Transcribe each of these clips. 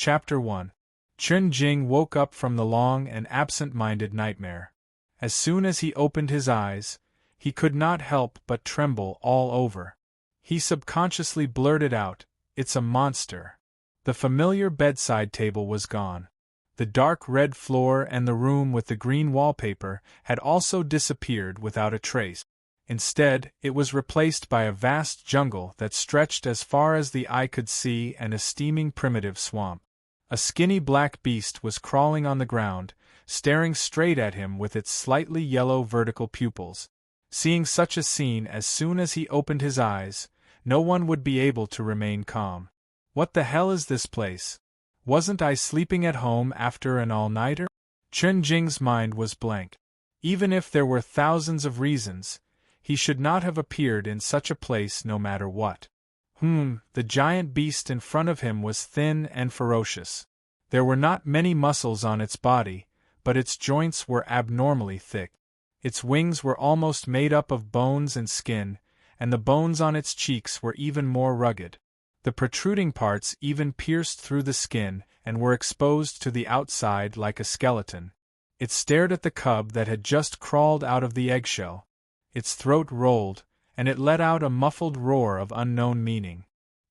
Chapter 1. Chen Jing woke up from the long and absent-minded nightmare. As soon as he opened his eyes, he could not help but tremble all over. He subconsciously blurted out, "It's a monster." The familiar bedside table was gone. The dark red floor and the room with the green wallpaper had also disappeared without a trace. Instead, it was replaced by a vast jungle that stretched as far as the eye could see and a steaming primitive swamp. A skinny black beast was crawling on the ground, staring straight at him with its slightly yellow vertical pupils. Seeing such a scene as soon as he opened his eyes, no one would be able to remain calm. What the hell is this place? Wasn't I sleeping at home after an all-nighter? Chen Jing's mind was blank. Even if there were thousands of reasons, he should not have appeared in such a place no matter what. The giant beast in front of him was thin and ferocious. There were not many muscles on its body, but its joints were abnormally thick. Its wings were almost made up of bones and skin, and the bones on its cheeks were even more rugged. The protruding parts even pierced through the skin and were exposed to the outside like a skeleton. It stared at the cub that had just crawled out of the eggshell. Its throat rolled, and it let out a muffled roar of unknown meaning.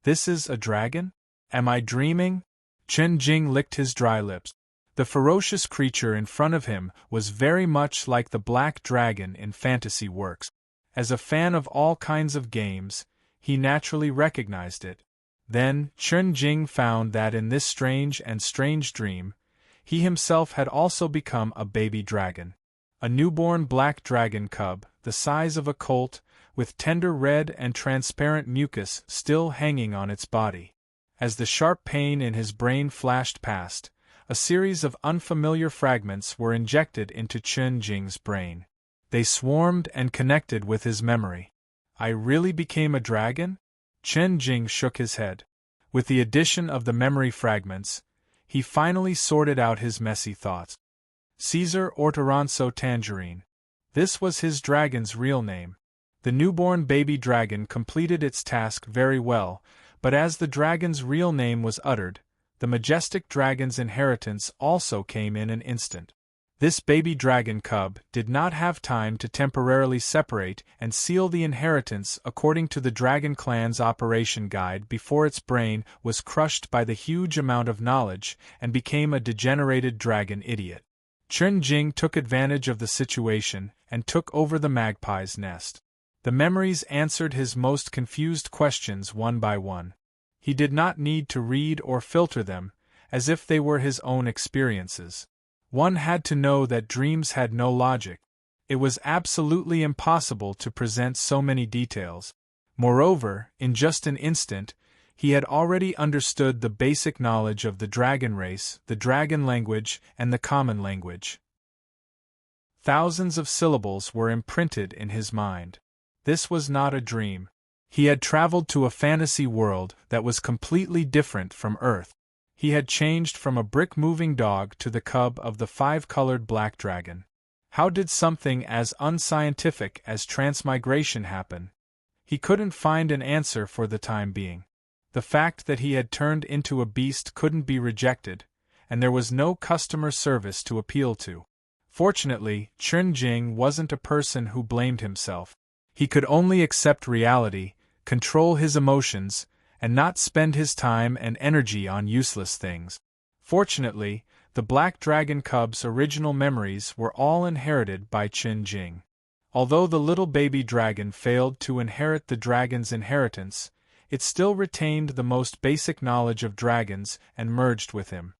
"This is a dragon? Am I dreaming?" Chen Jing licked his dry lips. The ferocious creature in front of him was very much like the black dragon in fantasy works. As a fan of all kinds of games, he naturally recognized it. Then, Chen Jing found that in this strange dream, he himself had also become a baby dragon. A newborn black dragon cub, the size of a colt, with tender red and transparent mucus still hanging on its body. As the sharp pain in his brain flashed past, a series of unfamiliar fragments were injected into Chen Jing's brain. They swarmed and connected with his memory. I really became a dragon? Chen Jing shook his head. With the addition of the memory fragments, he finally sorted out his messy thoughts. Caesar Ortoronso Tangerine. This was his dragon's real name. The newborn baby dragon completed its task very well, but as the dragon's real name was uttered, the majestic dragon's inheritance also came in an instant. This baby dragon cub did not have time to temporarily separate and seal the inheritance according to the Dragon Clan's operation guide before its brain was crushed by the huge amount of knowledge and became a degenerated dragon idiot. Chen Jing took advantage of the situation and took over the magpie's nest. The memories answered his most confused questions one by one. He did not need to read or filter them, as if they were his own experiences. One had to know that dreams had no logic. It was absolutely impossible to present so many details. Moreover, in just an instant, he had already understood the basic knowledge of the dragon race, the dragon language, and the common language. Thousands of syllables were imprinted in his mind. This was not a dream. He had traveled to a fantasy world that was completely different from Earth. He had changed from a brick-moving dog to the cub of the five-colored black dragon. How did something as unscientific as transmigration happen? He couldn't find an answer for the time being. The fact that he had turned into a beast couldn't be rejected, and there was no customer service to appeal to. Fortunately, Chen Jing wasn't a person who blamed himself. He could only accept reality, control his emotions, and not spend his time and energy on useless things. Fortunately, the Black Dragon Cub's original memories were all inherited by Chen Jing. Although the little baby dragon failed to inherit the dragon's inheritance, it still retained the most basic knowledge of dragons and merged with him.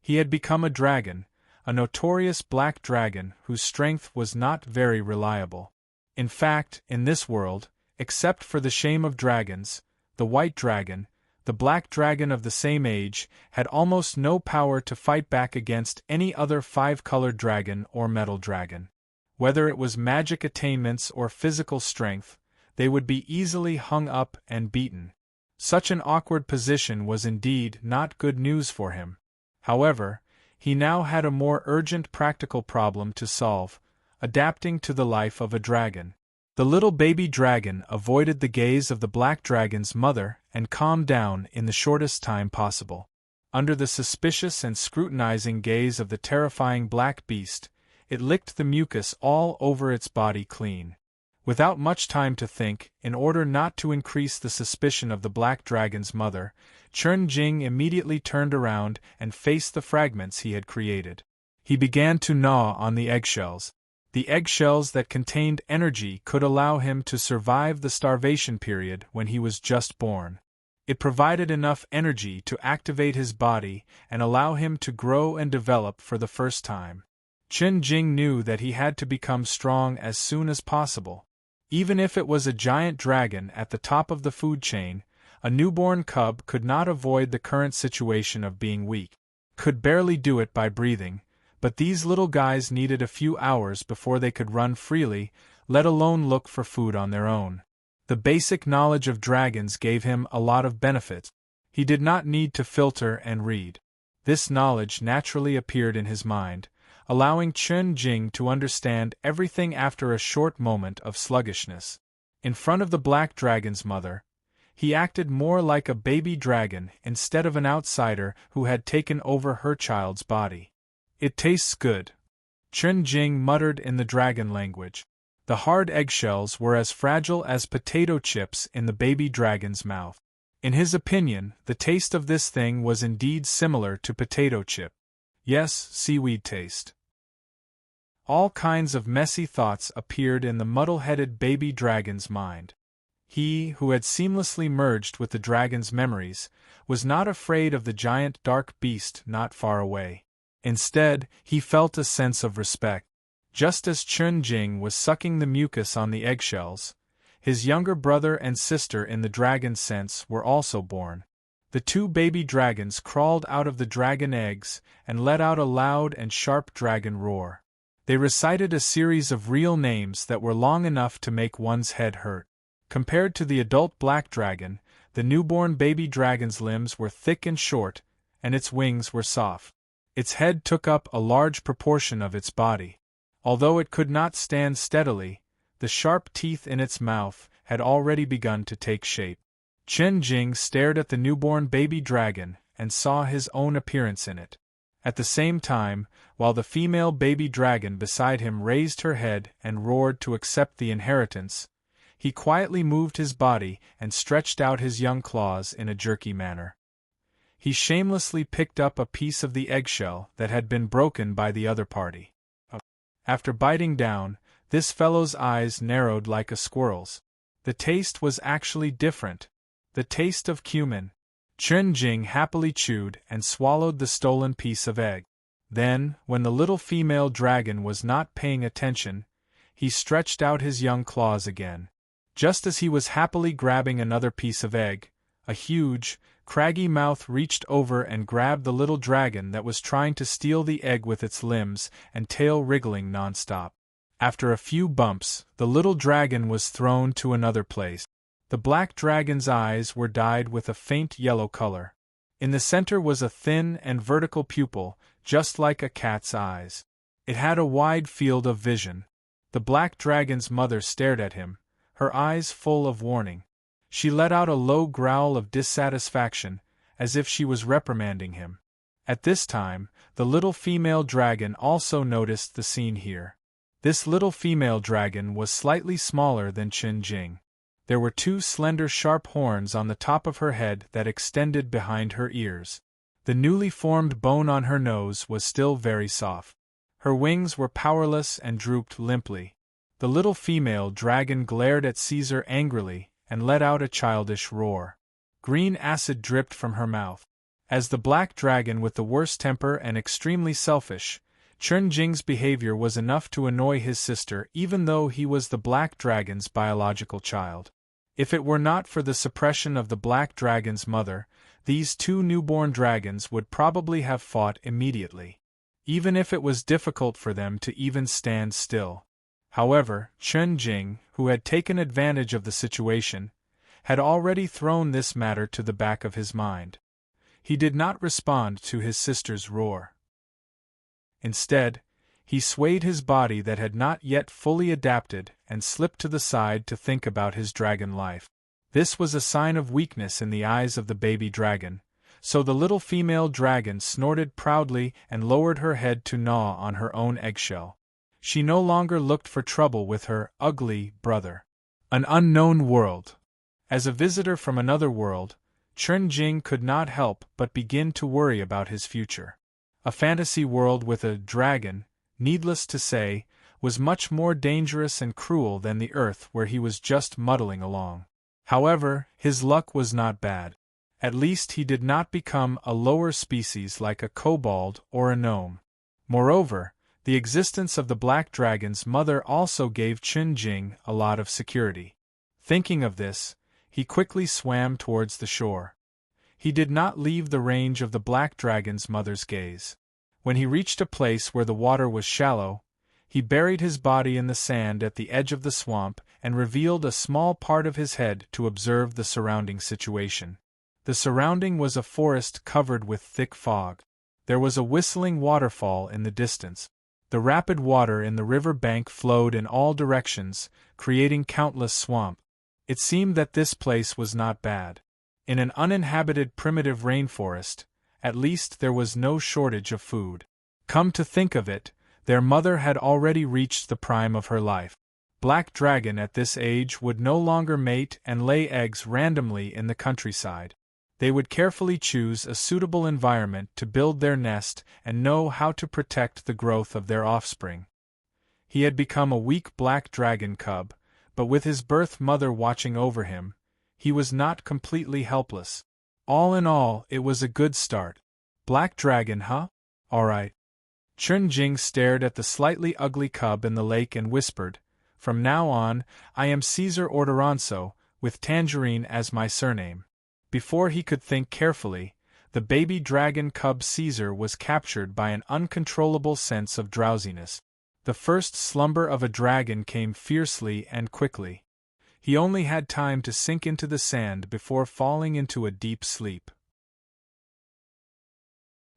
He had become a dragon, a notorious black dragon whose strength was not very reliable. In fact, in this world, except for the shame of dragons, the white dragon, the black dragon of the same age, had almost no power to fight back against any other five-colored dragon or metal dragon. Whether it was magic attainments or physical strength, they would be easily hung up and beaten. Such an awkward position was indeed not good news for him. However, he now had a more urgent practical problem to solve: adapting to the life of a dragon. The little baby dragon avoided the gaze of the black dragon's mother and calmed down in the shortest time possible. Under the suspicious and scrutinizing gaze of the terrifying black beast, it licked the mucus all over its body clean. Without much time to think, in order not to increase the suspicion of the black dragon's mother, Chun Jing immediately turned around and faced the fragments he had created. He began to gnaw on the eggshells. The eggshells that contained energy could allow him to survive the starvation period when he was just born. It provided enough energy to activate his body and allow him to grow and develop for the first time. Chun Jing knew that he had to become strong as soon as possible. Even if it was a giant dragon at the top of the food chain, a newborn cub could not avoid the current situation of being weak. Could barely do it by breathing, but these little guys needed a few hours before they could run freely, let alone look for food on their own. The basic knowledge of dragons gave him a lot of benefits. He did not need to filter and read. This knowledge naturally appeared in his mind, allowing Chun Jing to understand everything after a short moment of sluggishness. In front of the black dragon's mother, he acted more like a baby dragon instead of an outsider who had taken over her child's body. "It tastes good," Chun Jing muttered in the dragon language. The hard eggshells were as fragile as potato chips in the baby dragon's mouth. In his opinion, the taste of this thing was indeed similar to potato chip. Yes, seaweed taste. All kinds of messy thoughts appeared in the muddle-headed baby dragon's mind. He, who had seamlessly merged with the dragon's memories, was not afraid of the giant dark beast not far away. Instead, he felt a sense of respect. Just as Chun Jing was sucking the mucus on the eggshells, his younger brother and sister in the dragon sense were also born. The two baby dragons crawled out of the dragon eggs and let out a loud and sharp dragon roar. They recited a series of real names that were long enough to make one's head hurt. Compared to the adult black dragon, the newborn baby dragon's limbs were thick and short, and its wings were soft. Its head took up a large proportion of its body. Although it could not stand steadily, the sharp teeth in its mouth had already begun to take shape. Chun Jing stared at the newborn baby dragon and saw his own appearance in it. At the same time, while the female baby dragon beside him raised her head and roared to accept the inheritance, he quietly moved his body and stretched out his young claws in a jerky manner. He shamelessly picked up a piece of the eggshell that had been broken by the other party. After biting down, this fellow's eyes narrowed like a squirrel's. The taste was actually different. The taste of cumin. Chun Jing happily chewed and swallowed the stolen piece of egg. Then, when the little female dragon was not paying attention, he stretched out his young claws again. Just as he was happily grabbing another piece of egg, a huge, craggy mouth reached over and grabbed the little dragon that was trying to steal the egg with its limbs and tail wriggling non-stop. After a few bumps, the little dragon was thrown to another place. The black dragon's eyes were dyed with a faint yellow color. In the center was a thin and vertical pupil, just like a cat's eyes. It had a wide field of vision. The black dragon's mother stared at him, her eyes full of warning. She let out a low growl of dissatisfaction, as if she was reprimanding him. At this time, the little female dragon also noticed the scene here. This little female dragon was slightly smaller than Chun Jing. There were two slender sharp horns on the top of her head that extended behind her ears. The newly formed bone on her nose was still very soft. Her wings were powerless and drooped limply. The little female dragon glared at Caesar angrily and let out a childish roar. Green acid dripped from her mouth. As the black dragon with the worst temper and extremely selfish, Chun Jing's behavior was enough to annoy his sister even though he was the black dragon's biological child. If it were not for the suppression of the black dragon's mother, these two newborn dragons would probably have fought immediately, even if it was difficult for them to even stand still. However, Chun Jing, who had taken advantage of the situation, had already thrown this matter to the back of his mind. He did not respond to his sister's roar. Instead, he swayed his body that had not yet fully adapted and slipped to the side to think about his dragon life. This was a sign of weakness in the eyes of the baby dragon, So the little female dragon snorted proudly and lowered her head to gnaw on her own eggshell. She no longer looked for trouble with her ugly brother. An unknown world. As a visitor from another world, Chen-Jing could not help but begin to worry about his future. A fantasy world with a dragon, needless to say, was much more dangerous and cruel than the Earth where he was just muddling along. However, his luck was not bad. At least he did not become a lower species like a kobold or a gnome. Moreover, the existence of the black dragon's mother also gave Chen-Jing a lot of security. Thinking of this, he quickly swam towards the shore. He did not leave the range of the black dragon's mother's gaze. When he reached a place where the water was shallow, he buried his body in the sand at the edge of the swamp and revealed a small part of his head to observe the surrounding situation. The surrounding was a forest covered with thick fog. There was a whistling waterfall in the distance. The rapid water in the river bank flowed in all directions, creating countless swamp. It seemed that this place was not bad. In an uninhabited primitive rainforest, at least there was no shortage of food. Come to think of it, their mother had already reached the prime of her life. Black Dragon at this age would no longer mate and lay eggs randomly in the countryside. They would carefully choose a suitable environment to build their nest and know how to protect the growth of their offspring. He had become a weak black dragon cub, but with his birth mother watching over him, he was not completely helpless. All in all, it was a good start. Black dragon, huh? Alright. Chen-Jing stared at the slightly ugly cub in the lake and whispered, "From now on, I am Caesar Orderonso, with Tangerine as my surname." Before he could think carefully, the baby dragon cub Caesar was captured by an uncontrollable sense of drowsiness. The first slumber of a dragon came fiercely and quickly. He only had time to sink into the sand before falling into a deep sleep.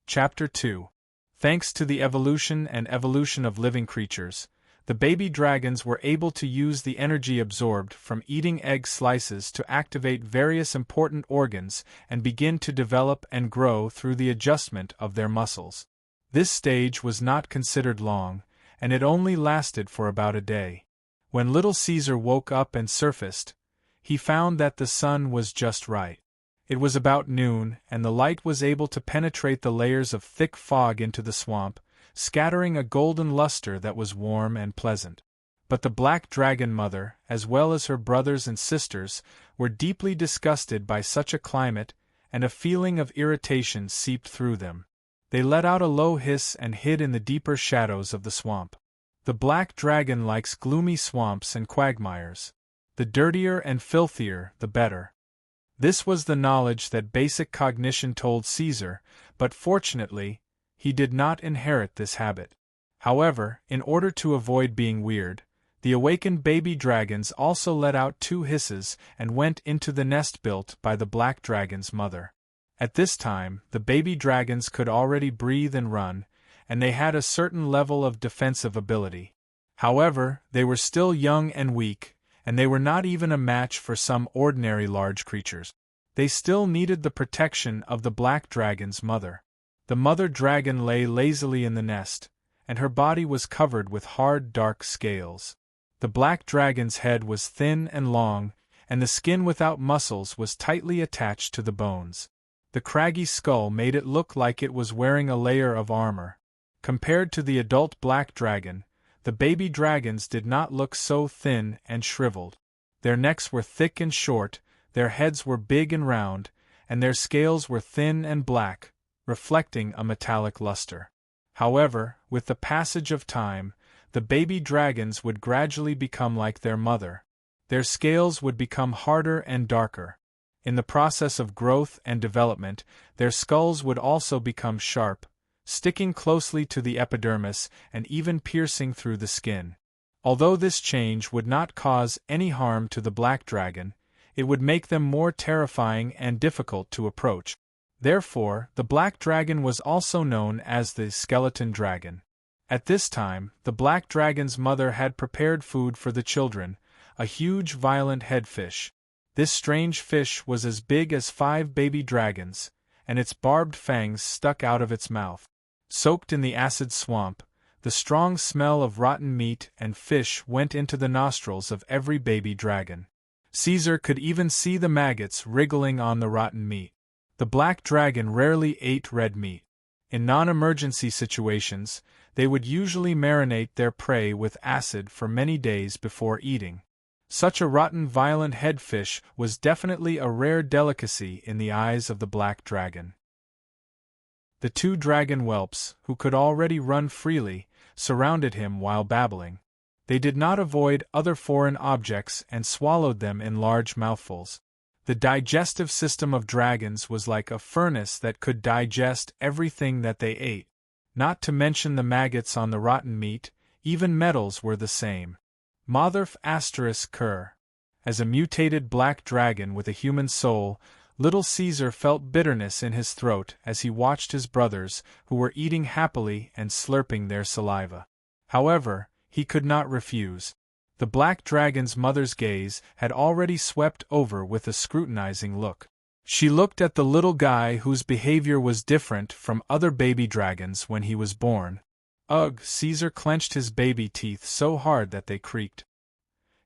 Chapter 2. Thanks to the evolution and evolution of living creatures, the baby dragons were able to use the energy absorbed from eating egg slices to activate various important organs and begin to develop and grow through the adjustment of their muscles. This stage was not considered long, and it only lasted for about a day. When little Caesar woke up and surfaced, he found that the sun was just right. It was about noon, and the light was able to penetrate the layers of thick fog into the swamp, scattering a golden luster that was warm and pleasant. But the black dragon mother, as well as her brothers and sisters, were deeply disgusted by such a climate, and a feeling of irritation seeped through them. They let out a low hiss and hid in the deeper shadows of the swamp. The black dragon likes gloomy swamps and quagmires. The dirtier and filthier, the better. This was the knowledge that basic cognition told Caesar, but fortunately, he did not inherit this habit. However, in order to avoid being weird, the awakened baby dragons also let out 2 hisses and went into the nest built by the black dragon's mother. At this time, the baby dragons could already breathe and run, and they had a certain level of defensive ability. However, they were still young and weak, and they were not even a match for some ordinary large creatures. They still needed the protection of the black dragon's mother. The mother dragon lay lazily in the nest, and her body was covered with hard dark scales. The black dragon's head was thin and long, and the skin without muscles was tightly attached to the bones. The craggy skull made it look like it was wearing a layer of armor. Compared to the adult black dragon, the baby dragons did not look so thin and shriveled. Their necks were thick and short, their heads were big and round, and their scales were thin and black, reflecting a metallic luster. However, with the passage of time, the baby dragons would gradually become like their mother. Their scales would become harder and darker. In the process of growth and development, their skulls would also become sharp, sticking closely to the epidermis and even piercing through the skin. Although this change would not cause any harm to the black dragon, it would make them more terrifying and difficult to approach. Therefore, the black dragon was also known as the skeleton dragon. At this time, the black dragon's mother had prepared food for the children, a huge violent headfish. This strange fish was as big as 5 baby dragons, and its barbed fangs stuck out of its mouth. Soaked in the acid swamp, the strong smell of rotten meat and fish went into the nostrils of every baby dragon. Caesar could even see the maggots wriggling on the rotten meat. The black dragon rarely ate red meat. In non-emergency situations, they would usually marinate their prey with acid for many days before eating. Such a rotten, violent head fish was definitely a rare delicacy in the eyes of the black dragon. The two dragon whelps, who could already run freely, surrounded him while babbling. They did not avoid other foreign objects and swallowed them in large mouthfuls. The digestive system of dragons was like a furnace that could digest everything that they ate. Not to mention the maggots on the rotten meat, even metals were the same. Motherf * Cur. As a mutated black dragon with a human soul, little Caesar felt bitterness in his throat as he watched his brothers, who were eating happily and slurping their saliva. However, he could not refuse. The black dragon's mother's gaze had already swept over with a scrutinizing look. She looked at the little guy whose behavior was different from other baby dragons when he was born. Ugh! Caesar clenched his baby teeth so hard that they creaked.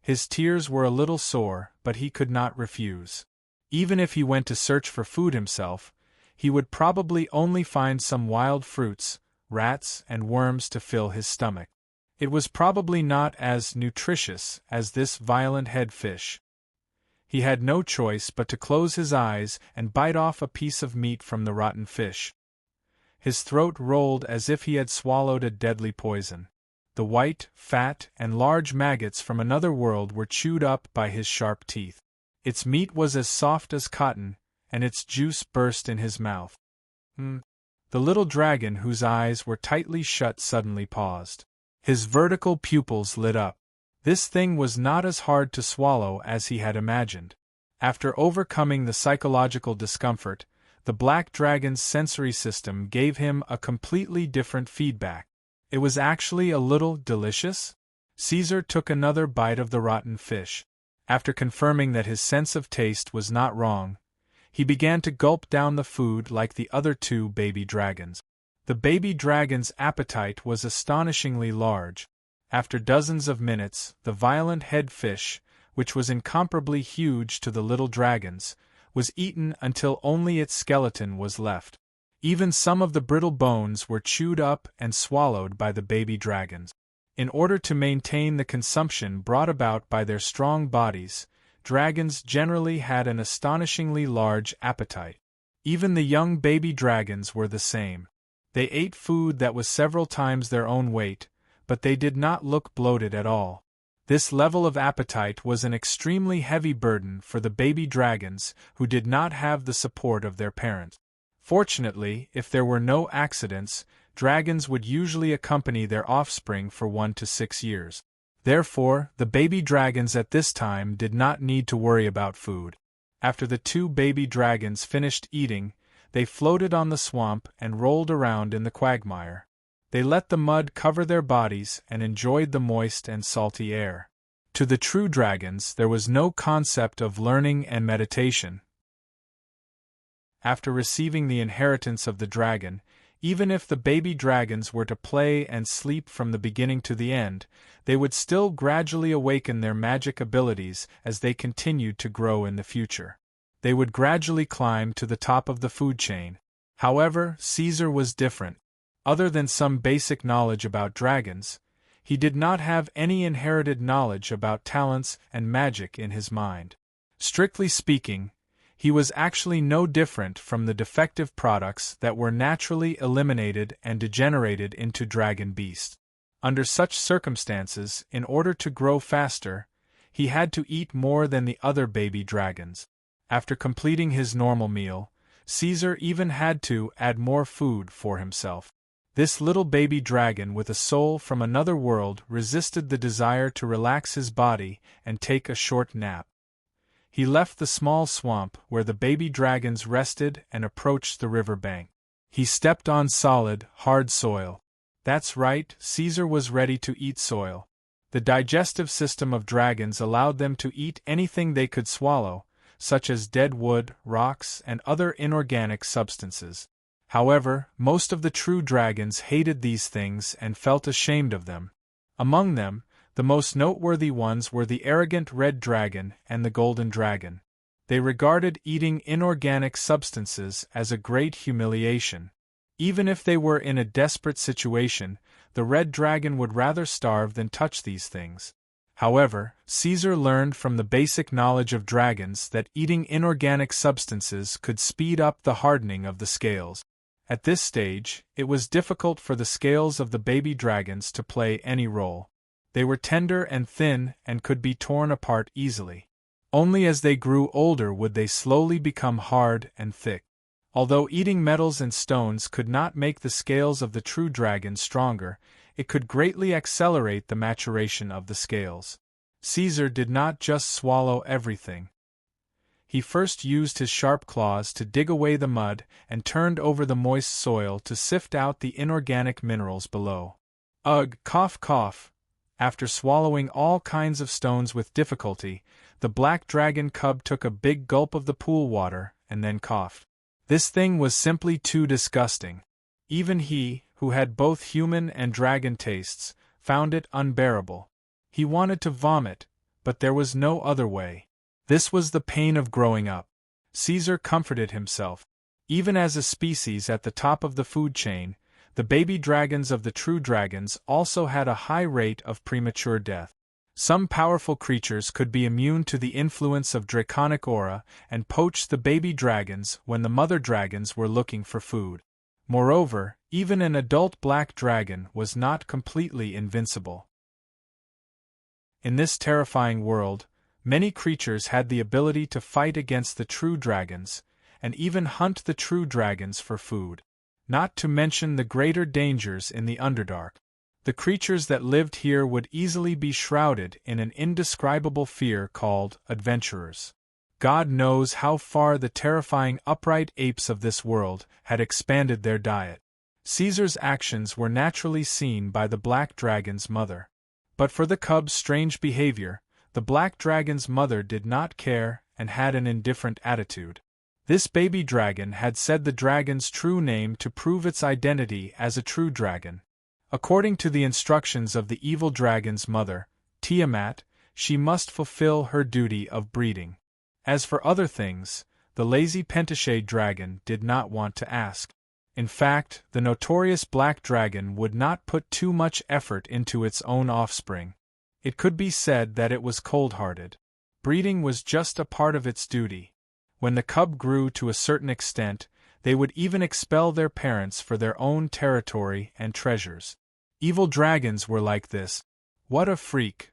His tears were a little sore, but he could not refuse. Even if he went to search for food himself, he would probably only find some wild fruits, rats, and worms to fill his stomach. It was probably not as nutritious as this violent head fish. He had no choice but to close his eyes and bite off a piece of meat from the rotten fish. His throat rolled as if he had swallowed a deadly poison. The white, fat, and large maggots from another world were chewed up by his sharp teeth. Its meat was as soft as cotton, and its juice burst in his mouth. The little dragon, whose eyes were tightly shut, suddenly paused. His vertical pupils lit up. This thing was not as hard to swallow as he had imagined. After overcoming the psychological discomfort, the black dragon's sensory system gave him a completely different feedback. It was actually a little delicious. Caesar took another bite of the rotten fish. After confirming that his sense of taste was not wrong, he began to gulp down the food like the other two baby dragons. The baby dragon's appetite was astonishingly large. After dozens of minutes, the violent head fish, which was incomparably huge to the little dragons, was eaten until only its skeleton was left. Even some of the brittle bones were chewed up and swallowed by the baby dragons. In order to maintain the consumption brought about by their strong bodies, dragons generally had an astonishingly large appetite. Even the young baby dragons were the same. They ate food that was several times their own weight, but they did not look bloated at all. This level of appetite was an extremely heavy burden for the baby dragons who did not have the support of their parents. Fortunately, if there were no accidents, dragons would usually accompany their offspring for 1 to 6 years. Therefore, the baby dragons at this time did not need to worry about food. After the two baby dragons finished eating, they floated on the swamp and rolled around in the quagmire. They let the mud cover their bodies and enjoyed the moist and salty air. To the true dragons, there was no concept of learning and meditation. After receiving the inheritance of the dragon, even if the baby dragons were to play and sleep from the beginning to the end, they would still gradually awaken their magic abilities as they continued to grow in the future. They would gradually climb to the top of the food chain. However, Caesar was different. Other than some basic knowledge about dragons, he did not have any inherited knowledge about talents and magic in his mind. Strictly speaking, he was actually no different from the defective products that were naturally eliminated and degenerated into dragon beasts. Under such circumstances, in order to grow faster, he had to eat more than the other baby dragons. After completing his normal meal, Caesar even had to add more food for himself. This little baby dragon with a soul from another world resisted the desire to relax his body and take a short nap. He left the small swamp where the baby dragons rested and approached the river bank. He stepped on solid, hard soil. That's right, Caesar was ready to eat soil. The digestive system of dragons allowed them to eat anything they could swallow, such as dead wood, rocks, and other inorganic substances. However, most of the true dragons hated these things and felt ashamed of them. Among them, the most noteworthy ones were the arrogant red dragon and the golden dragon. They regarded eating inorganic substances as a great humiliation. Even if they were in a desperate situation, the red dragon would rather starve than touch these things. However, Caesar learned from the basic knowledge of dragons that eating inorganic substances could speed up the hardening of the scales. At this stage, it was difficult for the scales of the baby dragons to play any role. They were tender and thin and could be torn apart easily. Only as they grew older would they slowly become hard and thick. Although eating metals and stones could not make the scales of the true dragon stronger, it could greatly accelerate the maturation of the scales. Caesar did not just swallow everything. He first used his sharp claws to dig away the mud and turned over the moist soil to sift out the inorganic minerals below. Ugh, cough, cough. After swallowing all kinds of stones with difficulty, the black dragon cub took a big gulp of the pool water and then coughed. This thing was simply too disgusting. Even he, who had both human and dragon tastes, found it unbearable. He wanted to vomit, but there was no other way. This was the pain of growing up. Caesar comforted himself. Even as a species at the top of the food chain, the baby dragons of the true dragons also had a high rate of premature death. Some powerful creatures could be immune to the influence of draconic aura and poach the baby dragons when the mother dragons were looking for food. Moreover, even an adult black dragon was not completely invincible. In this terrifying world, many creatures had the ability to fight against the true dragons, and even hunt the true dragons for food. Not to mention the greater dangers in the Underdark. The creatures that lived here would easily be shrouded in an indescribable fear called adventurers. God knows how far the terrifying upright apes of this world had expanded their diet. Caesar's actions were naturally seen by the black dragon's mother. But for the cub's strange behavior, the black dragon's mother did not care and had an indifferent attitude. This baby dragon had said the dragon's true name to prove its identity as a true dragon. According to the instructions of the evil dragon's mother, Tiamat, she must fulfill her duty of breeding. As for other things, the lazy pentashade dragon did not want to ask. In fact, the notorious black dragon would not put too much effort into its own offspring. It could be said that it was cold-hearted. Breeding was just a part of its duty. When the cub grew to a certain extent, they would even expel their parents for their own territory and treasures. Evil dragons were like this. What a freak!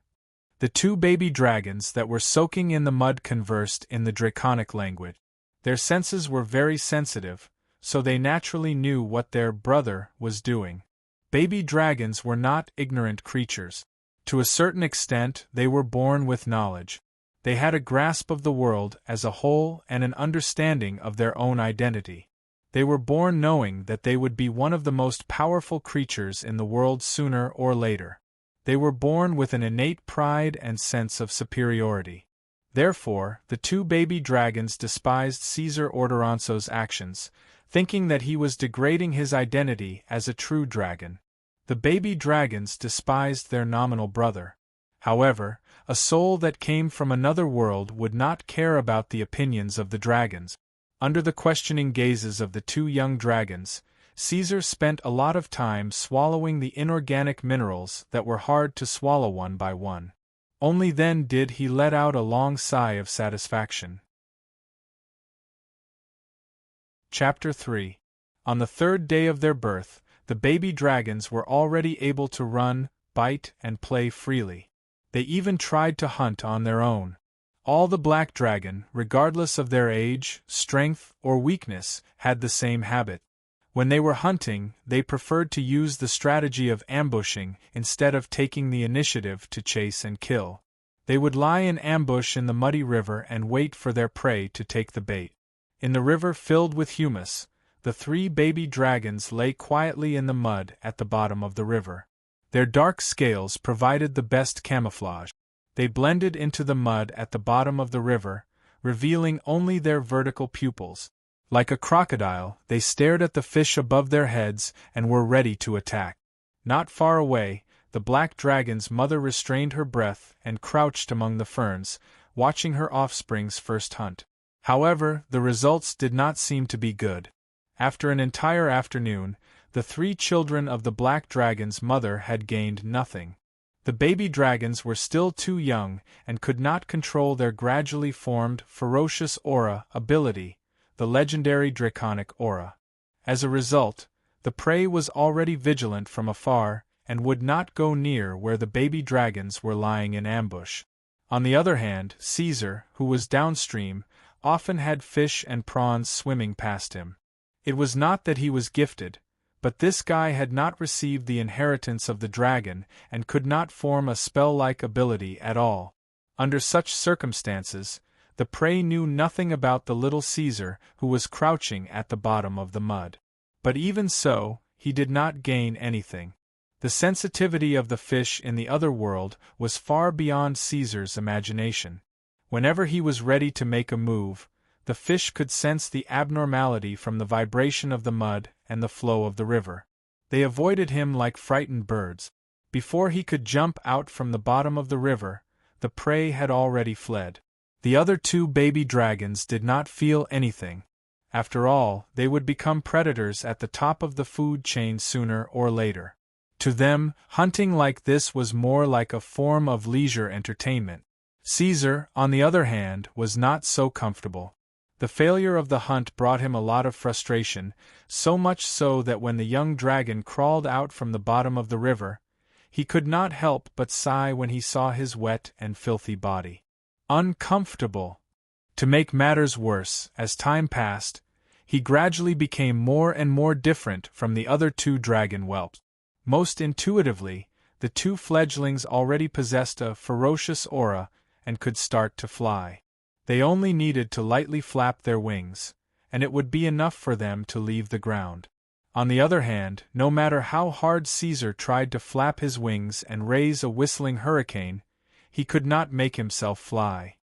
The two baby dragons that were soaking in the mud conversed in the draconic language. Their senses were very sensitive, so they naturally knew what their brother was doing. Baby dragons were not ignorant creatures. To a certain extent, they were born with knowledge. They had a grasp of the world as a whole and an understanding of their own identity. They were born knowing that they would be one of the most powerful creatures in the world sooner or later. They were born with an innate pride and sense of superiority. Therefore, the two baby dragons despised Caesar Ordoronso's actions, thinking that he was degrading his identity as a true dragon. The baby dragons despised their nominal brother. However, a soul that came from another world would not care about the opinions of the dragons. Under the questioning gazes of the two young dragons, Caesar spent a lot of time swallowing the inorganic minerals that were hard to swallow one by one. Only then did he let out a long sigh of satisfaction. Chapter 3. On the third day of their birth, the baby dragons were already able to run, bite, and play freely. They even tried to hunt on their own. All the black dragon, regardless of their age, strength, or weakness, had the same habit. When they were hunting, they preferred to use the strategy of ambushing instead of taking the initiative to chase and kill. They would lie in ambush in the muddy river and wait for their prey to take the bait. In the river filled with humus, the three baby dragons lay quietly in the mud at the bottom of the river. Their dark scales provided the best camouflage. They blended into the mud at the bottom of the river, revealing only their vertical pupils. Like a crocodile, they stared at the fish above their heads and were ready to attack. Not far away, the black dragon's mother restrained her breath and crouched among the ferns, watching her offspring's first hunt. However, the results did not seem to be good. After an entire afternoon, the 3 children of the black dragon's mother had gained nothing. The baby dragons were still too young and could not control their gradually formed ferocious aura ability, the legendary draconic aura. As a result, the prey was already vigilant from afar and would not go near where the baby dragons were lying in ambush. On the other hand, Caesar, who was downstream, often had fish and prawns swimming past him. It was not that he was gifted, but this guy had not received the inheritance of the dragon and could not form a spell-like ability at all. Under such circumstances, the prey knew nothing about the little Caesar who was crouching at the bottom of the mud. But even so, he did not gain anything. The sensitivity of the fish in the other world was far beyond Caesar's imagination. Whenever he was ready to make a move, the fish could sense the abnormality from the vibration of the mud and the flow of the river. They avoided him like frightened birds. Before he could jump out from the bottom of the river, the prey had already fled. The other 2 baby dragons did not feel anything. After all, they would become predators at the top of the food chain sooner or later. To them, hunting like this was more like a form of leisure entertainment. Caesar, on the other hand, was not so comfortable. The failure of the hunt brought him a lot of frustration, so much so that when the young dragon crawled out from the bottom of the river, he could not help but sigh when he saw his wet and filthy body. Uncomfortable. To make matters worse, as time passed, he gradually became more and more different from the other 2 dragon whelps. Most intuitively, the 2 fledglings already possessed a ferocious aura and could start to fly. They only needed to lightly flap their wings, and it would be enough for them to leave the ground. On the other hand, no matter how hard Caesar tried to flap his wings and raise a whistling hurricane, he could not make himself fly.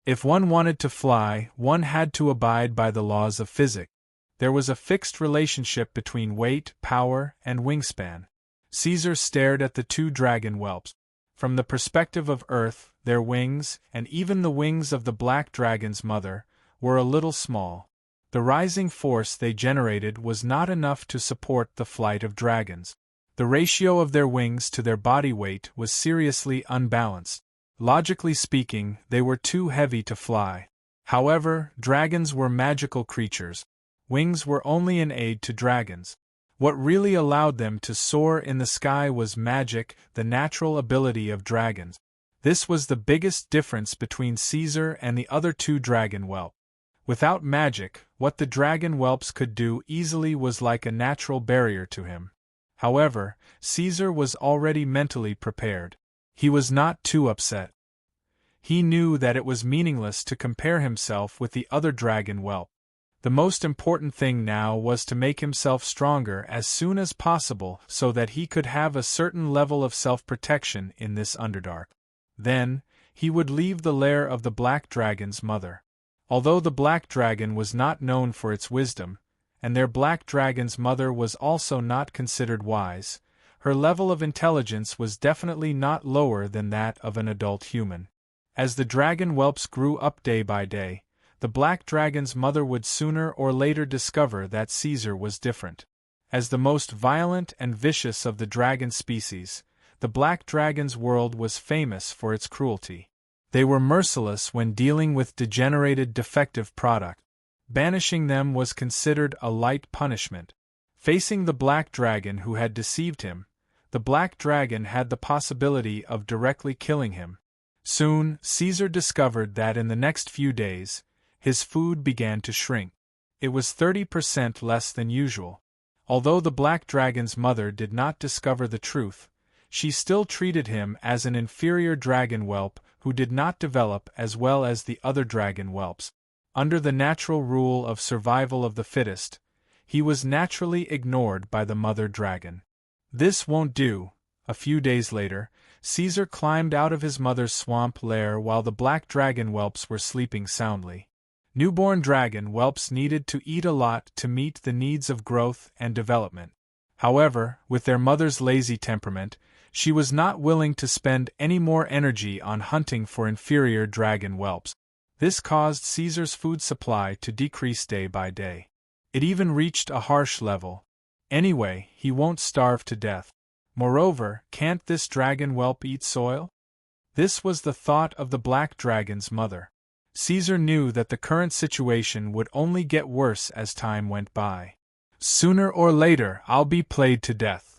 If one wanted to fly, one had to abide by the laws of physics. There was a fixed relationship between weight, power, and wingspan. Caesar stared at the 2 dragon whelps. From the perspective of Earth, their wings, and even the wings of the black dragon's mother, were a little small. The rising force they generated was not enough to support the flight of dragons. The ratio of their wings to their body weight was seriously unbalanced. Logically speaking, they were too heavy to fly. However, dragons were magical creatures. Wings were only an aid to dragons. What really allowed them to soar in the sky was magic, the natural ability of dragons. This was the biggest difference between Caesar and the other 2 dragon whelps. Without magic, what the dragon whelps could do easily was like a natural barrier to him. However, Caesar was already mentally prepared. He was not too upset. He knew that it was meaningless to compare himself with the other dragon whelp. The most important thing now was to make himself stronger as soon as possible so that he could have a certain level of self-protection in this Underdark. Then, he would leave the lair of the black dragon's mother. Although the black dragon was not known for its wisdom, and their black dragon's mother was also not considered wise, her level of intelligence was definitely not lower than that of an adult human. As the dragon whelps grew up day by day, the black dragon's mother would sooner or later discover that Caesar was different. As the most violent and vicious of the dragon species, the black dragon's world was famous for its cruelty. They were merciless when dealing with degenerated defective product. Banishing them was considered a light punishment. Facing the black dragon who had deceived him, the black dragon had the possibility of directly killing him. Soon, Caesar discovered that in the next few days, his food began to shrink. It was 30% less than usual. Although the black dragon's mother did not discover the truth, she still treated him as an inferior dragon whelp who did not develop as well as the other dragon whelps. Under the natural rule of survival of the fittest, he was naturally ignored by the mother dragon. This won't do. A few days later, Caesar climbed out of his mother's swamp lair while the black dragon whelps were sleeping soundly. Newborn dragon whelps needed to eat a lot to meet the needs of growth and development. However, with their mother's lazy temperament, she was not willing to spend any more energy on hunting for inferior dragon whelps. This caused Caesar's food supply to decrease day by day. It even reached a harsh level. Anyway, he won't starve to death. Moreover, can't this dragon whelp eat soil? This was the thought of the black dragon's mother. Caesar knew that the current situation would only get worse as time went by. Sooner or later, I'll be played to death.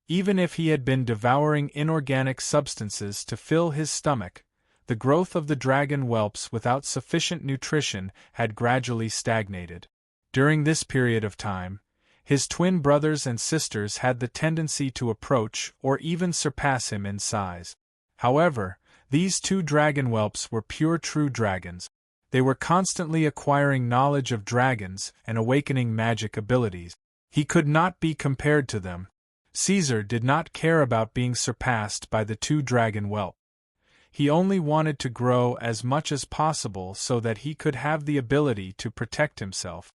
Even if he had been devouring inorganic substances to fill his stomach, the growth of the dragon whelps without sufficient nutrition had gradually stagnated. During this period of time, his twin brothers and sisters had the tendency to approach or even surpass him in size. However, these two dragon whelps were pure true dragons. They were constantly acquiring knowledge of dragons and awakening magic abilities. He could not be compared to them. Caesar did not care about being surpassed by the two dragon whelps. He only wanted to grow as much as possible so that he could have the ability to protect himself.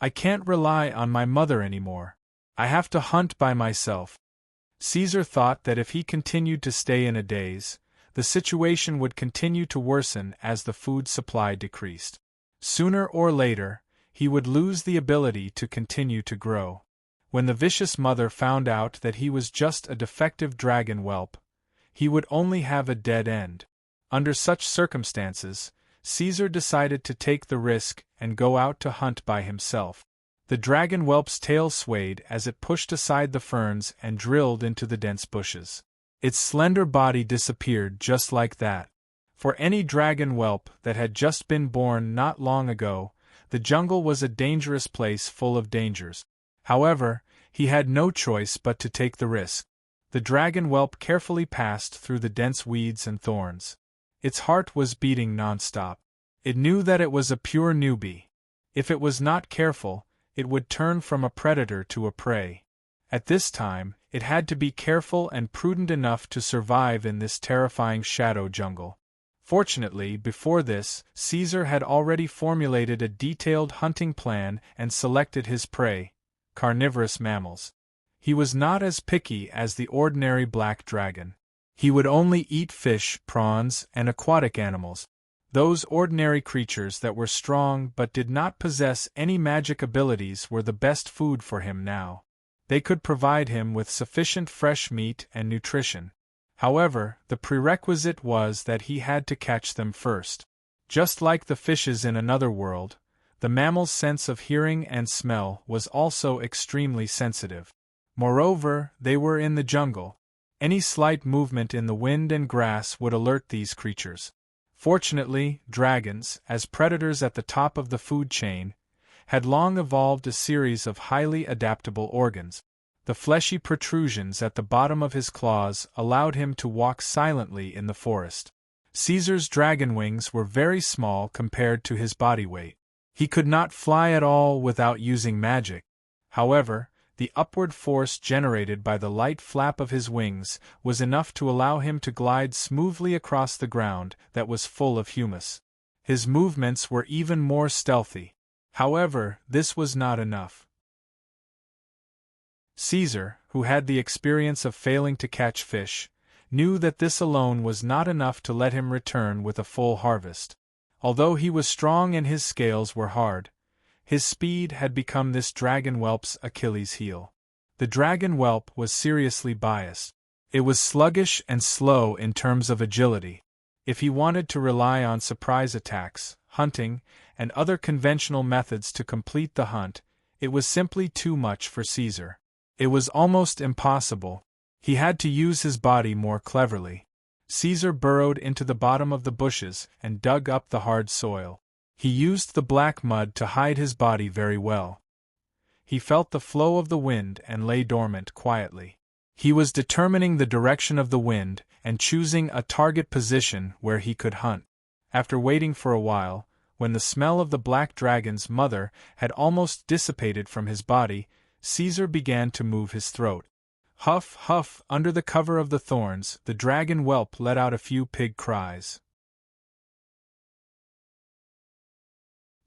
I can't rely on my mother anymore. I have to hunt by myself. Caesar thought that if he continued to stay in a daze, the situation would continue to worsen as the food supply decreased. Sooner or later, he would lose the ability to continue to grow. When the vicious mother found out that he was just a defective dragon whelp, he would only have a dead end. Under such circumstances, Caesar decided to take the risk and go out to hunt by himself. The dragon whelp's tail swayed as it pushed aside the ferns and drilled into the dense bushes. Its slender body disappeared just like that. For any dragon whelp that had just been born not long ago, the jungle was a dangerous place full of dangers. However, he had no choice but to take the risk. The dragon whelp carefully passed through the dense weeds and thorns. Its heart was beating nonstop. It knew that it was a pure newbie. If it was not careful, it would turn from a predator to a prey. At this time, it had to be careful and prudent enough to survive in this terrifying shadow jungle. Fortunately, before this, Caesar had already formulated a detailed hunting plan and selected his prey, carnivorous mammals. He was not as picky as the ordinary black dragon. He would only eat fish, prawns, and aquatic animals. Those ordinary creatures that were strong but did not possess any magic abilities were the best food for him now. They could provide him with sufficient fresh meat and nutrition. However, the prerequisite was that he had to catch them first. Just like the fishes in another world, the mammal's sense of hearing and smell was also extremely sensitive. Moreover, they were in the jungle. Any slight movement in the wind and grass would alert these creatures. Fortunately, dragons, as predators at the top of the food chain, had long evolved a series of highly adaptable organs. The fleshy protrusions at the bottom of his claws allowed him to walk silently in the forest. Caesar's dragon wings were very small compared to his body weight. He could not fly at all without using magic. However, the upward force generated by the light flap of his wings was enough to allow him to glide smoothly across the ground that was full of humus. His movements were even more stealthy. However, this was not enough. Caesar, who had the experience of failing to catch fish, knew that this alone was not enough to let him return with a full harvest. Although he was strong and his scales were hard, his speed had become this dragon whelp's Achilles' heel. The dragon whelp was seriously biased. It was sluggish and slow in terms of agility. If he wanted to rely on surprise attacks, hunting, and other conventional methods to complete the hunt, it was simply too much for Caesar. It was almost impossible. He had to use his body more cleverly. Caesar burrowed into the bottom of the bushes and dug up the hard soil. He used the black mud to hide his body very well. He felt the flow of the wind and lay dormant quietly. He was determining the direction of the wind and choosing a target position where he could hunt. After waiting for a while, when the smell of the black dragon's mother had almost dissipated from his body, Caesar began to move his throat. Huff, huff, under the cover of the thorns, the dragon whelp let out a few pig cries.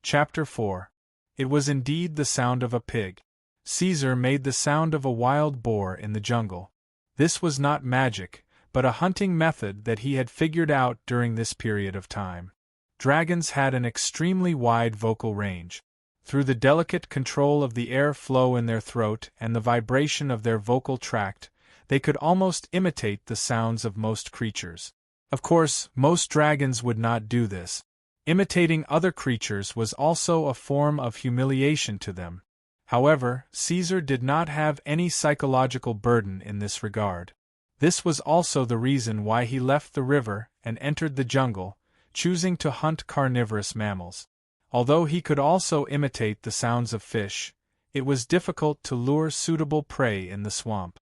Chapter 4. It was indeed the sound of a pig. Caesar made the sound of a wild boar in the jungle. This was not magic, but a hunting method that he had figured out during this period of time. Dragons had an extremely wide vocal range. Through the delicate control of the air flow in their throat and the vibration of their vocal tract, they could almost imitate the sounds of most creatures. Of course, most dragons would not do this. Imitating other creatures was also a form of humiliation to them. However, Caesar did not have any psychological burden in this regard. This was also the reason why he left the river and entered the jungle, choosing to hunt carnivorous mammals. Although he could also imitate the sounds of fish, it was difficult to lure suitable prey in the swamp.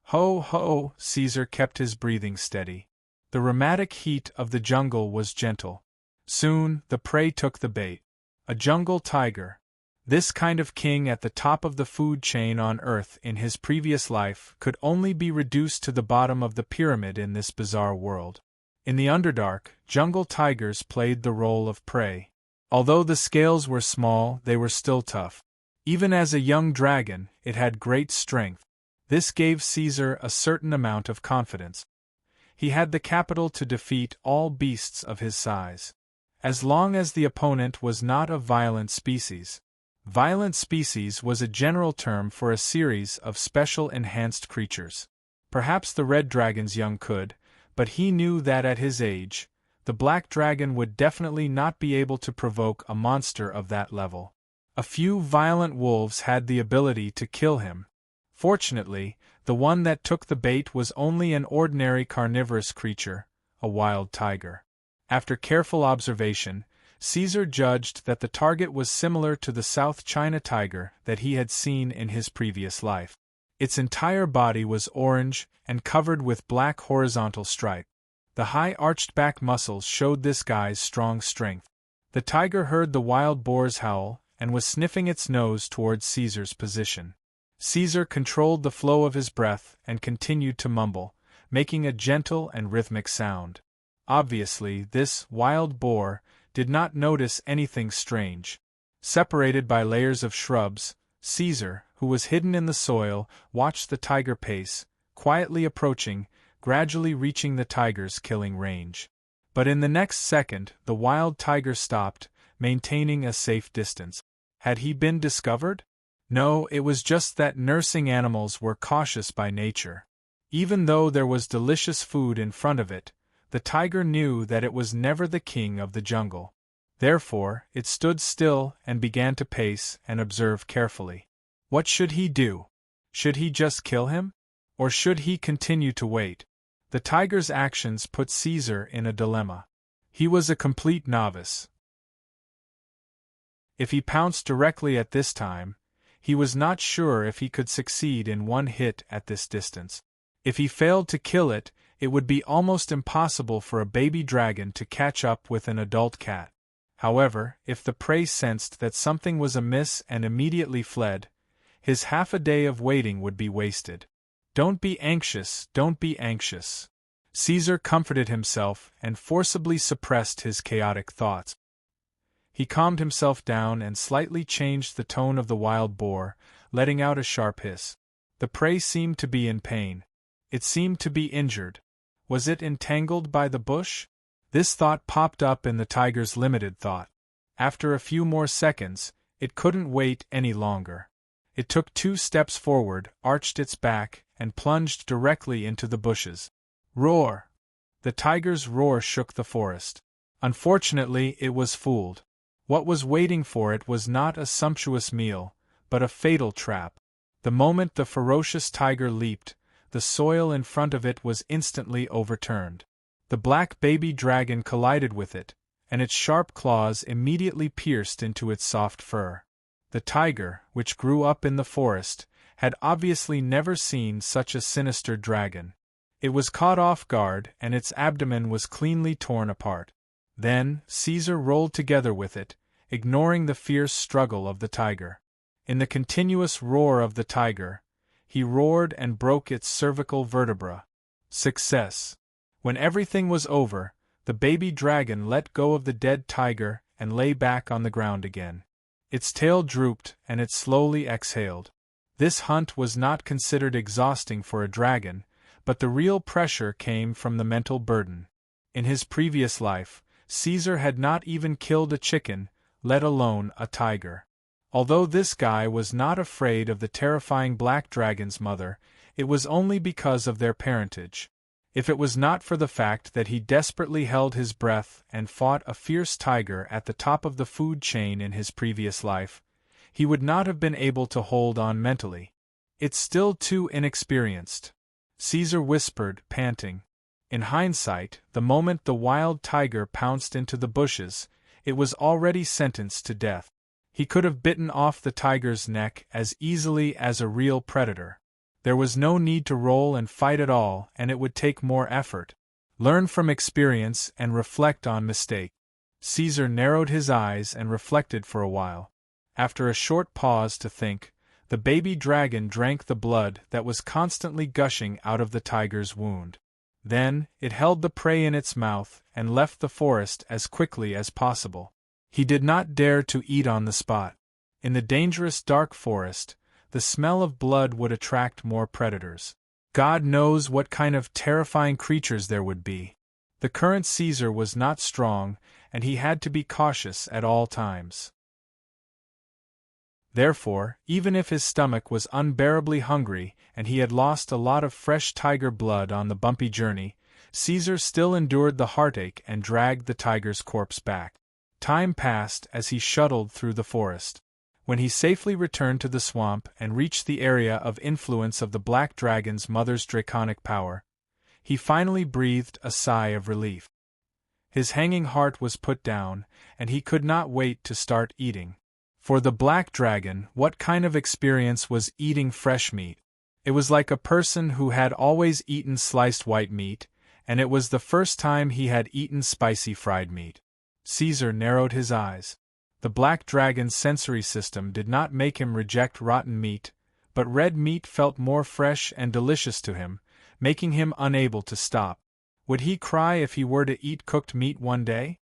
Ho ho! Caesar kept his breathing steady. The rheumatic heat of the jungle was gentle. Soon, the prey took the bait. A jungle tiger. This kind of king at the top of the food chain on Earth in his previous life could only be reduced to the bottom of the pyramid in this bizarre world. In the Underdark, jungle tigers played the role of prey. Although the scales were small, they were still tough. Even as a young dragon, it had great strength. This gave Caesar a certain amount of confidence. He had the capital to defeat all beasts of his size. As long as the opponent was not a violent species. Violent species was a general term for a series of special enhanced creatures. Perhaps the red dragon's young could, but he knew that at his age, the black dragon would definitely not be able to provoke a monster of that level. A few violent wolves had the ability to kill him. Fortunately, the one that took the bait was only an ordinary carnivorous creature, a wild tiger. After careful observation, Caesar judged that the target was similar to the South China tiger that he had seen in his previous life. Its entire body was orange and covered with black horizontal stripe. The high arched back muscles showed this guy's strong strength. The tiger heard the wild boar's howl and was sniffing its nose towards Caesar's position. Caesar controlled the flow of his breath and continued to mumble, making a gentle and rhythmic sound. Obviously, this wild boar did not notice anything strange. Separated by layers of shrubs, Caesar, who was hidden in the soil, watched the tiger pace, quietly approaching, gradually reaching the tiger's killing range. But in the next second, the wild tiger stopped, maintaining a safe distance. Had he been discovered? No, it was just that nursing animals were cautious by nature. Even though there was delicious food in front of it, the tiger knew that it was never the king of the jungle. Therefore, it stood still and began to pace and observe carefully. What should he do? Should he just kill him? Or should he continue to wait? The tiger's actions put Caesar in a dilemma. He was a complete novice. If he pounced directly at this time, he was not sure if he could succeed in one hit at this distance. If he failed to kill it, it would be almost impossible for a baby dragon to catch up with an adult cat. However, if the prey sensed that something was amiss and immediately fled, his half a day of waiting would be wasted. Don't be anxious, don't be anxious. Caesar comforted himself and forcibly suppressed his chaotic thoughts. He calmed himself down and slightly changed the tone of the wild boar, letting out a sharp hiss. The prey seemed to be in pain. It seemed to be injured. Was it entangled by the bush? This thought popped up in the tiger's limited thought. After a few more seconds, it couldn't wait any longer. It took 2 steps forward, arched its back, and plunged directly into the bushes. Roar! The tiger's roar shook the forest. Unfortunately, it was fooled. What was waiting for it was not a sumptuous meal, but a fatal trap. The moment the ferocious tiger leaped, the soil in front of it was instantly overturned. The black baby dragon collided with it, and its sharp claws immediately pierced into its soft fur. The tiger, which grew up in the forest, had obviously never seen such a sinister dragon. It was caught off guard, and its abdomen was cleanly torn apart. Then, Caesar rolled together with it, ignoring the fierce struggle of the tiger. In the continuous roar of the tiger, he roared and broke its cervical vertebra. Success! When everything was over, the baby dragon let go of the dead tiger and lay back on the ground again. Its tail drooped and it slowly exhaled. This hunt was not considered exhausting for a dragon, but the real pressure came from the mental burden. In his previous life, Caesar had not even killed a chicken, let alone a tiger. Although this guy was not afraid of the terrifying black dragon's mother, it was only because of their parentage. If it was not for the fact that he desperately held his breath and fought a fierce tiger at the top of the food chain in his previous life, he would not have been able to hold on mentally. It's still too inexperienced, Caesar whispered, panting. In hindsight, the moment the wild tiger pounced into the bushes, it was already sentenced to death. He could have bitten off the tiger's neck as easily as a real predator. There was no need to roll and fight at all, and it would take more effort. Learn from experience and reflect on mistake. Caesar narrowed his eyes and reflected for a while. After a short pause to think, the baby dragon drank the blood that was constantly gushing out of the tiger's wound. Then, it held the prey in its mouth and left the forest as quickly as possible. He did not dare to eat on the spot. In the dangerous dark forest, the smell of blood would attract more predators. God knows what kind of terrifying creatures there would be. The current Caesar was not strong, and he had to be cautious at all times. Therefore, even if his stomach was unbearably hungry and he had lost a lot of fresh tiger blood on the bumpy journey, Caesar still endured the heartache and dragged the tiger's corpse back. Time passed as he shuttled through the forest. When he safely returned to the swamp and reached the area of influence of the black dragon's mother's draconic power, he finally breathed a sigh of relief. His hanging heart was put down, and he could not wait to start eating. For the black dragon, what kind of experience was eating fresh meat? It was like a person who had always eaten sliced white meat, and it was the first time he had eaten spicy fried meat. Caesar narrowed his eyes. The black dragon's sensory system did not make him reject rotten meat, but red meat felt more fresh and delicious to him, making him unable to stop. Would he cry if he were to eat cooked meat one day?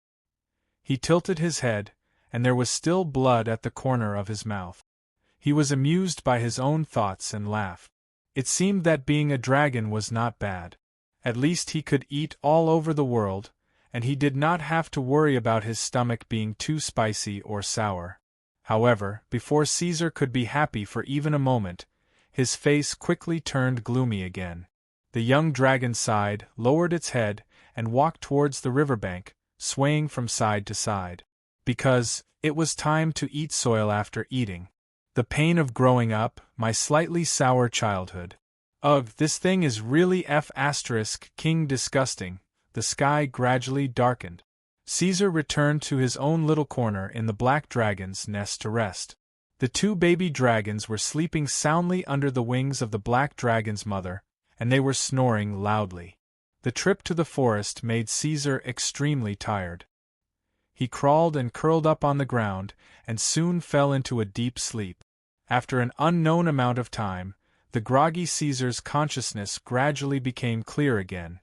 He tilted his head, and there was still blood at the corner of his mouth. He was amused by his own thoughts and laughed. It seemed that being a dragon was not bad. At least he could eat all over the world, and he did not have to worry about his stomach being too spicy or sour. However, before Caesar could be happy for even a moment, his face quickly turned gloomy again. The young dragon sighed, lowered its head, and walked towards the riverbank, swaying from side to side. Because it was time to eat soil after eating. The pain of growing up, my slightly sour childhood. Ugh, this thing is really King disgusting. The sky gradually darkened. Caesar returned to his own little corner in the black dragon's nest to rest. The two baby dragons were sleeping soundly under the wings of the black dragon's mother, and they were snoring loudly. The trip to the forest made Caesar extremely tired. He crawled and curled up on the ground, and soon fell into a deep sleep. After an unknown amount of time, the groggy Caesar's consciousness gradually became clear again.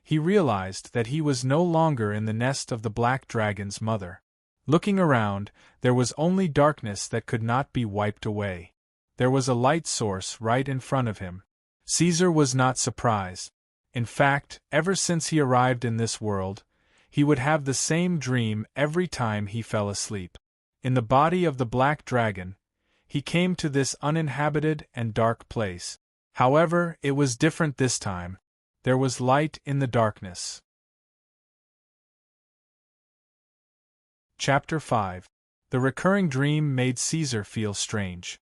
He realized that he was no longer in the nest of the black dragon's mother. Looking around, there was only darkness that could not be wiped away. There was a light source right in front of him. Caesar was not surprised. In fact, ever since he arrived in this world, he would have the same dream every time he fell asleep. In the body of the black dragon, he came to this uninhabited and dark place. However, it was different this time. There was light in the darkness. Chapter 5. The recurring dream made Caesar feel strange.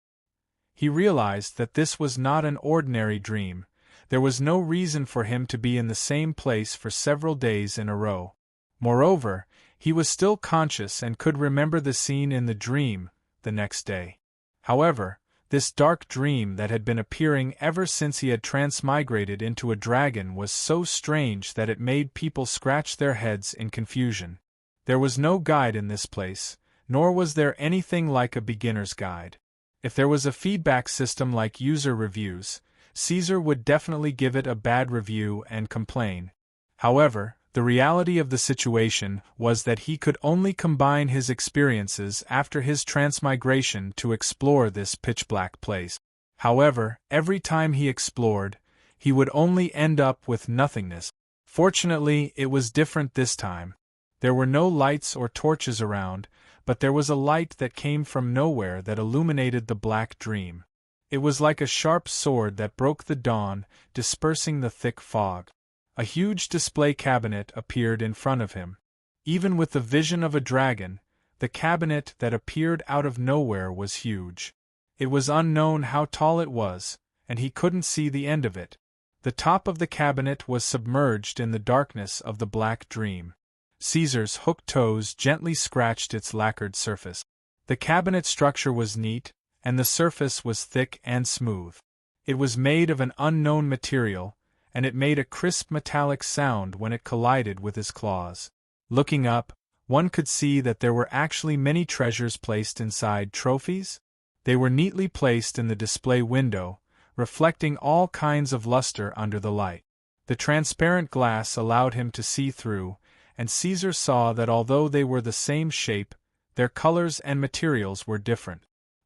He realized that this was not an ordinary dream. There was no reason for him to be in the same place for several days in a row. Moreover, he was still conscious and could remember the scene in the dream the next day. However, this dark dream that had been appearing ever since he had transmigrated into a dragon was so strange that it made people scratch their heads in confusion. There was no guide in this place, nor was there anything like a beginner's guide. If there was a feedback system like user reviews, Caesar would definitely give it a bad review and complain. However, the reality of the situation was that he could only combine his experiences after his transmigration to explore this pitch-black place. However, every time he explored, he would only end up with nothingness. Fortunately, it was different this time. There were no lights or torches around, but there was a light that came from nowhere that illuminated the black dream. It was like a sharp sword that broke the dawn, dispersing the thick fog. A huge display cabinet appeared in front of him. Even with the vision of a dragon, the cabinet that appeared out of nowhere was huge. It was unknown how tall it was, and he couldn't see the end of it. The top of the cabinet was submerged in the darkness of the black dream. Caesar's hooked toes gently scratched its lacquered surface. The cabinet structure was neat, and the surface was thick and smooth. It was made of an unknown material, and it made a crisp metallic sound when it collided with his claws. Looking up, one could see that there were actually many treasures placed inside trophies. They were neatly placed in the display window, reflecting all kinds of luster under the light. The transparent glass allowed him to see through, and Caesar saw that although they were the same shape, their colors and materials were different.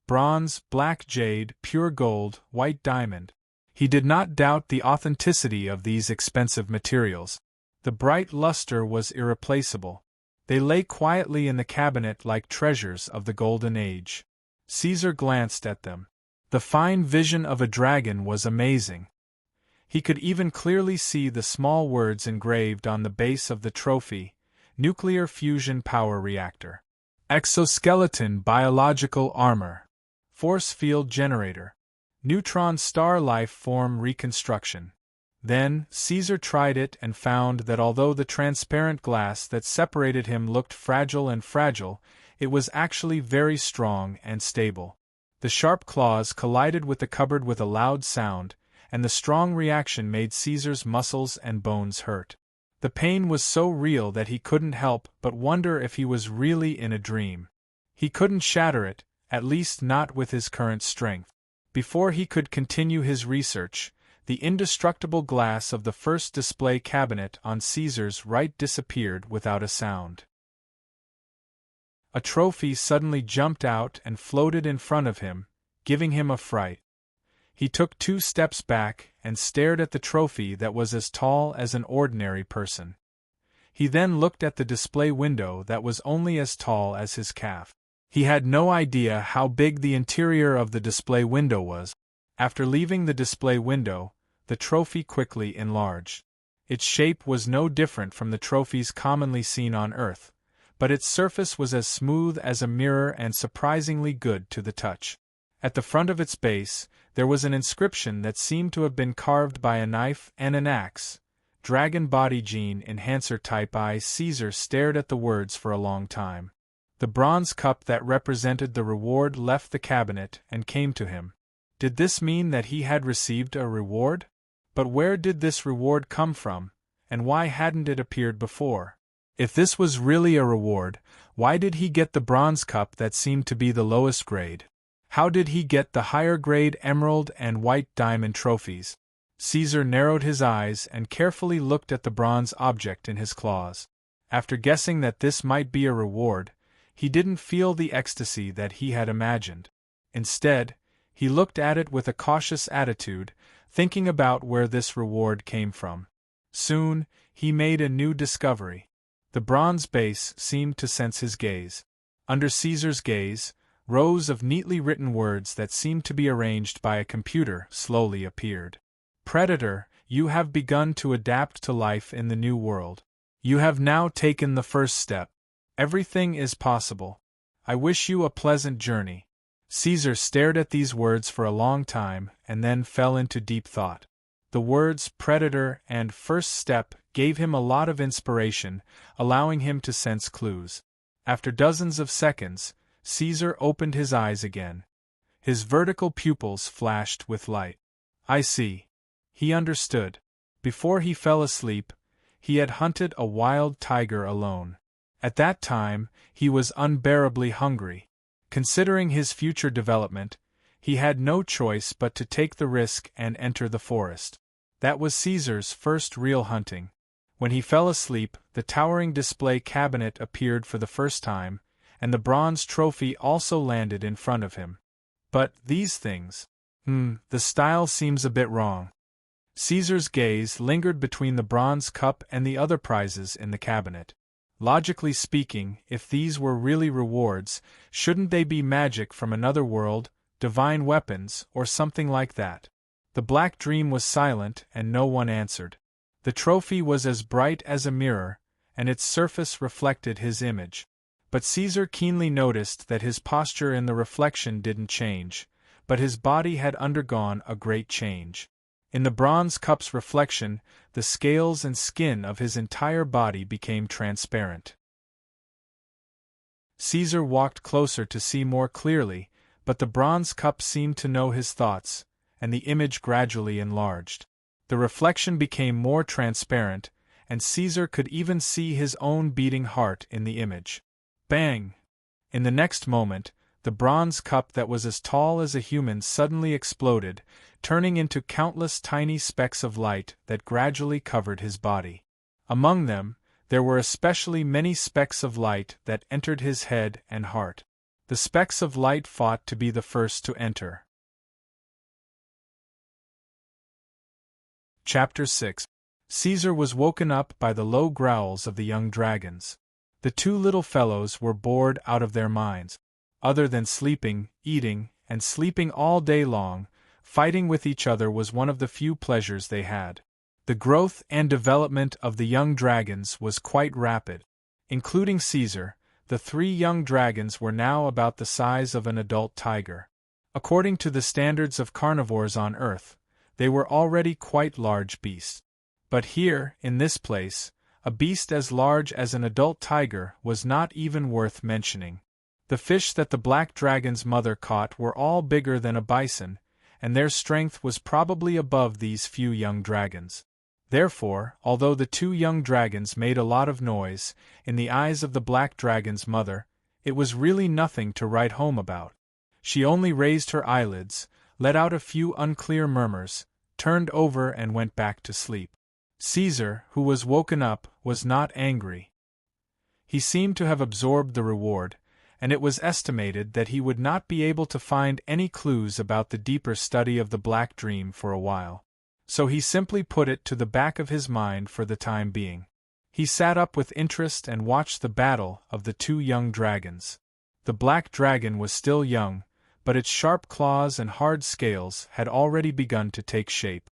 Bronze, black jade, pure gold, white diamond. He did not doubt the authenticity of these expensive materials. The bright luster was irreplaceable. They lay quietly in the cabinet like treasures of the Golden Age. Caesar glanced at them. The fine vision of a dragon was amazing. He could even clearly see the small words engraved on the base of the trophy: Nuclear Fusion Power Reactor. Exoskeleton Biological Armor. Force Field Generator. Neutron Star Life Form Reconstruction. Then, Caesar tried it and found that although the transparent glass that separated him looked fragile, it was actually very strong and stable. The sharp claws collided with the cupboard with a loud sound, and the strong reaction made Caesar's muscles and bones hurt. The pain was so real that he couldn't help but wonder if he was really in a dream. He couldn't shatter it, at least not with his current strength. Before he could continue his research, the indestructible glass of the first display cabinet on Caesar's right disappeared without a sound. A trophy suddenly jumped out and floated in front of him, giving him a fright. He took 2 steps back and stared at the trophy that was as tall as an ordinary person. He then looked at the display window that was only as tall as his calf. He had no idea how big the interior of the display window was. After leaving the display window, the trophy quickly enlarged. Its shape was no different from the trophies commonly seen on Earth, but its surface was as smooth as a mirror and surprisingly good to the touch. At the front of its base, there was an inscription that seemed to have been carved by a knife and an axe. Dragon Body Gene Enhancer Type I. Caesar stared at the words for a long time. The bronze cup that represented the reward left the cabinet and came to him. Did this mean that he had received a reward? But where did this reward come from, and why hadn't it appeared before? If this was really a reward, why did he get the bronze cup that seemed to be the lowest grade? How did he get the higher grade emerald and white diamond trophies? Caesar narrowed his eyes and carefully looked at the bronze object in his claws. After guessing that this might be a reward, he didn't feel the ecstasy that he had imagined. Instead, he looked at it with a cautious attitude, thinking about where this reward came from. Soon, he made a new discovery. The bronze base seemed to sense his gaze. Under Caesar's gaze, rows of neatly written words that seemed to be arranged by a computer slowly appeared. Predator, you have begun to adapt to life in the new world. You have now taken the first step. Everything is possible. I wish you a pleasant journey. Caesar stared at these words for a long time and then fell into deep thought. The words predator and first step gave him a lot of inspiration, allowing him to sense clues. After dozens of seconds, Caesar opened his eyes again. His vertical pupils flashed with light. I see. He understood. Before he fell asleep, he had hunted a wild tiger alone. At that time, he was unbearably hungry. Considering his future development, He had no choice but to take the risk and enter the forest. That was Caesar's first real hunting. When he fell asleep, the towering display cabinet appeared for the first time, and the bronze trophy also landed in front of him. But these things. The style seems a bit wrong. Caesar's gaze lingered between the bronze cup and the other prizes in the cabinet. Logically speaking, if these were really rewards, shouldn't they be magic from another world, divine weapons, or something like that? The Black Dream was silent, and no one answered. The trophy was as bright as a mirror, and its surface reflected his image. But Caesar keenly noticed that his posture in the reflection didn't change, but his body had undergone a great change. In the bronze cup's reflection, the scales and skin of his entire body became transparent. Caesar walked closer to see more clearly, but the bronze cup seemed to know his thoughts, and the image gradually enlarged. The reflection became more transparent, and Caesar could even see his own beating heart in the image. Bang! In the next moment, the bronze cup that was as tall as a human suddenly exploded, turning into countless tiny specks of light that gradually covered his body. Among them, there were especially many specks of light that entered his head and heart. The specks of light fought to be the first to enter. Chapter 6. Caesar was woken up by the low growls of the young dragons. The two little fellows were bored out of their minds. Other than sleeping, eating, and sleeping all day long, fighting with each other was one of the few pleasures they had. The growth and development of the young dragons was quite rapid. Including Caesar, the 3 young dragons were now about the size of an adult tiger. According to the standards of carnivores on Earth, they were already quite large beasts. But here, in this place, a beast as large as an adult tiger was not even worth mentioning. The fish that the black dragon's mother caught were all bigger than a bison, and their strength was probably above these few young dragons. Therefore, although the 2 young dragons made a lot of noise, in the eyes of the black dragon's mother, it was really nothing to write home about. She only raised her eyelids, let out a few unclear murmurs, turned over and went back to sleep. Caesar, who was woken up, was not angry. He seemed to have absorbed the reward, and it was estimated that he would not be able to find any clues about the deeper study of the Black Dream for a while. So he simply put it to the back of his mind for the time being. He sat up with interest and watched the battle of the 2 young dragons. The black dragon was still young, but its sharp claws and hard scales had already begun to take shape.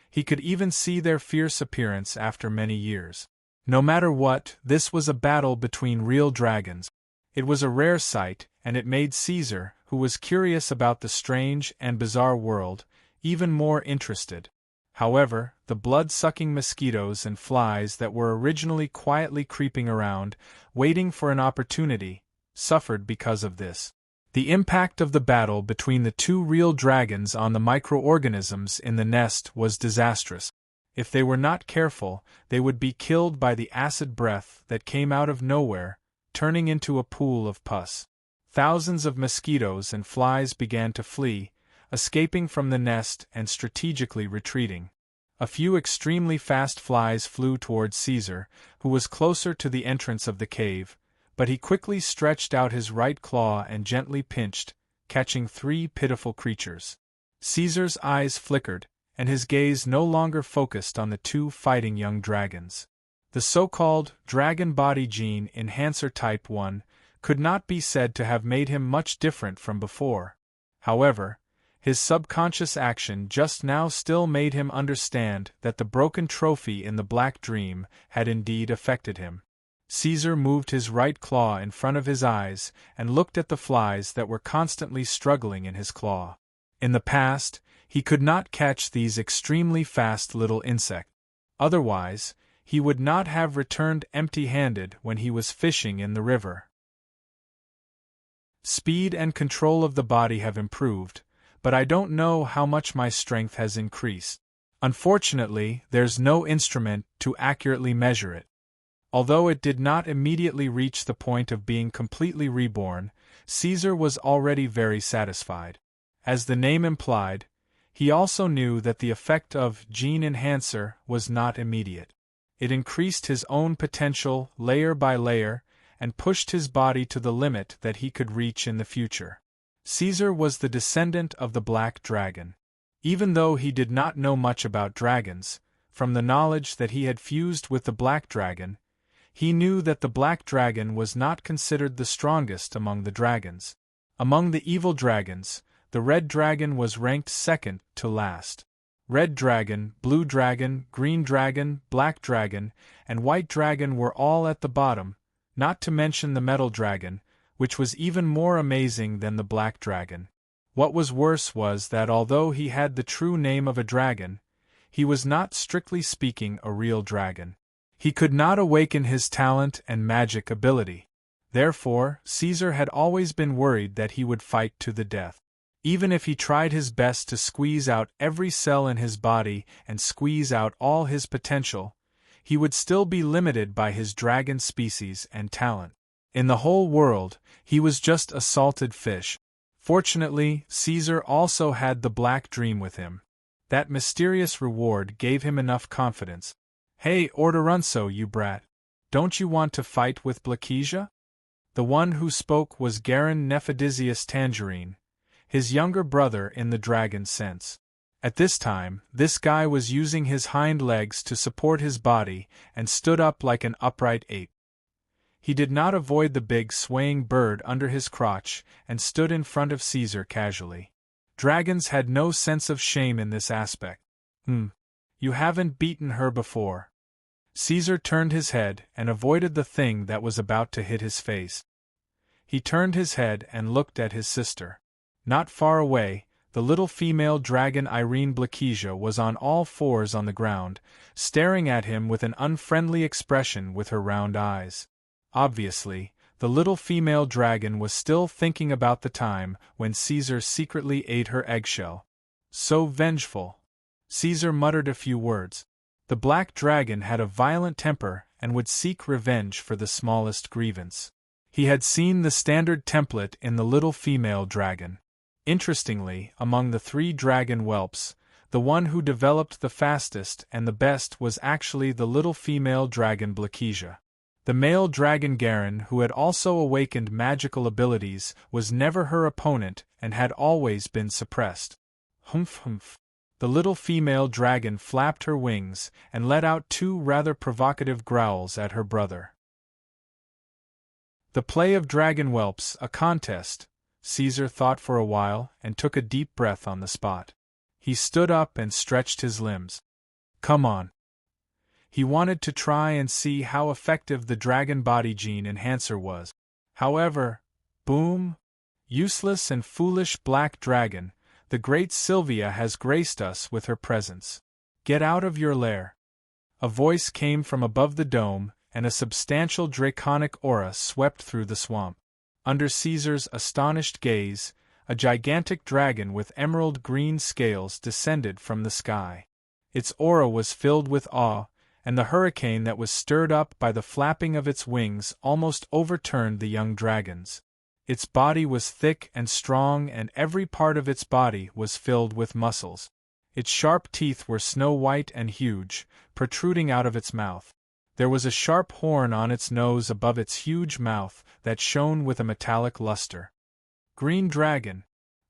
He could even see their fierce appearance after many years. No matter what, this was a battle between real dragons. It was a rare sight, and it made Caesar, who was curious about the strange and bizarre world, even more interested. However, the blood-sucking mosquitoes and flies that were originally quietly creeping around, waiting for an opportunity, suffered because of this. The impact of the battle between the 2 real dragons on the microorganisms in the nest was disastrous. If they were not careful, they would be killed by the acid breath that came out of nowhere, turning into a pool of pus. Thousands of mosquitoes and flies began to flee, escaping from the nest and strategically retreating. A few extremely fast flies flew towards Caesar, who was closer to the entrance of the cave, but he quickly stretched out his right claw and gently pinched, catching 3 pitiful creatures. Caesar's eyes flickered, and his gaze no longer focused on the 2 fighting young dragons. The so-called dragon body gene enhancer type 1 could not be said to have made him much different from before. However, his subconscious action just now still made him understand that the broken trophy in the Black Dream had indeed affected him. Caesar moved his right claw in front of his eyes and looked at the flies that were constantly struggling in his claw. In the past, he could not catch these extremely fast little insects. Otherwise, he would not have returned empty-handed when he was fishing in the river. Speed and control of the body have improved, but I don't know how much my strength has increased. Unfortunately, there's no instrument to accurately measure it. Although it did not immediately reach the point of being completely reborn, Caesar was already very satisfied. As the name implied, he also knew that the effect of Gene Enhancer was not immediate. It increased his own potential layer by layer and pushed his body to the limit that he could reach in the future. Caesar was the descendant of the Black Dragon. Even though he did not know much about dragons, from the knowledge that he had fused with the Black Dragon, he knew that the Black Dragon was not considered the strongest among the dragons. Among the evil dragons, the Red Dragon was ranked second to last. Red Dragon, Blue Dragon, Green Dragon, Black Dragon, and White Dragon were all at the bottom, not to mention the Metal Dragon, which was even more amazing than the Black Dragon. What was worse was that although he had the true name of a dragon, he was not strictly speaking a real dragon. He could not awaken his talent and magic ability. Therefore, Caesar had always been worried that he would fight to the death. Even if he tried his best to squeeze out every cell in his body and squeeze out all his potential, he would still be limited by his dragon species and talent. In the whole world, he was just a salted fish. Fortunately, Caesar also had the Black Dream with him. That mysterious reward gave him enough confidence. "Hey, Ordorunso, you brat! Don't you want to fight with Blakesia?" The one who spoke was Garin Nephidisius Tangerine, his younger brother in the dragon sense. At this time, this guy was using his hind legs to support his body and stood up like an upright ape. He did not avoid the big swaying bird under his crotch and stood in front of Caesar casually. Dragons had no sense of shame in this aspect. You haven't beaten her before." Caesar turned his head and avoided the thing that was about to hit his face. He turned his head and looked at his sister. Not far away, the little female dragon Irene Blakesia was on all fours on the ground, staring at him with an unfriendly expression with her round eyes. Obviously, the little female dragon was still thinking about the time when Caesar secretly ate her eggshell. So vengeful. Caesar muttered a few words. The Black Dragon had a violent temper and would seek revenge for the smallest grievance. He had seen the standard template in the little female dragon. Interestingly, among the 3 dragon whelps, the one who developed the fastest and the best was actually the little female dragon Blakesia. The male dragon Garin, who had also awakened magical abilities, was never her opponent and had always been suppressed. Humph humph. The little female dragon flapped her wings and let out 2 rather provocative growls at her brother. The play of dragon whelps, a contest. Caesar thought for a while and took a deep breath on the spot. He stood up and stretched his limbs. Come on. He wanted to try and see how effective the dragon body gene enhancer was. However, boom! Useless and foolish Black Dragon, the great Sylvia has graced us with her presence. Get out of your lair. A voice came from above the dome, and a substantial draconic aura swept through the swamp. Under Caesar's astonished gaze, a gigantic dragon with emerald green scales descended from the sky. Its aura was filled with awe, and the hurricane that was stirred up by the flapping of its wings almost overturned the young dragons. Its body was thick and strong, and every part of its body was filled with muscles. Its sharp teeth were snow-white and huge, protruding out of its mouth. There was a sharp horn on its nose above its huge mouth that shone with a metallic luster. Green Dragon!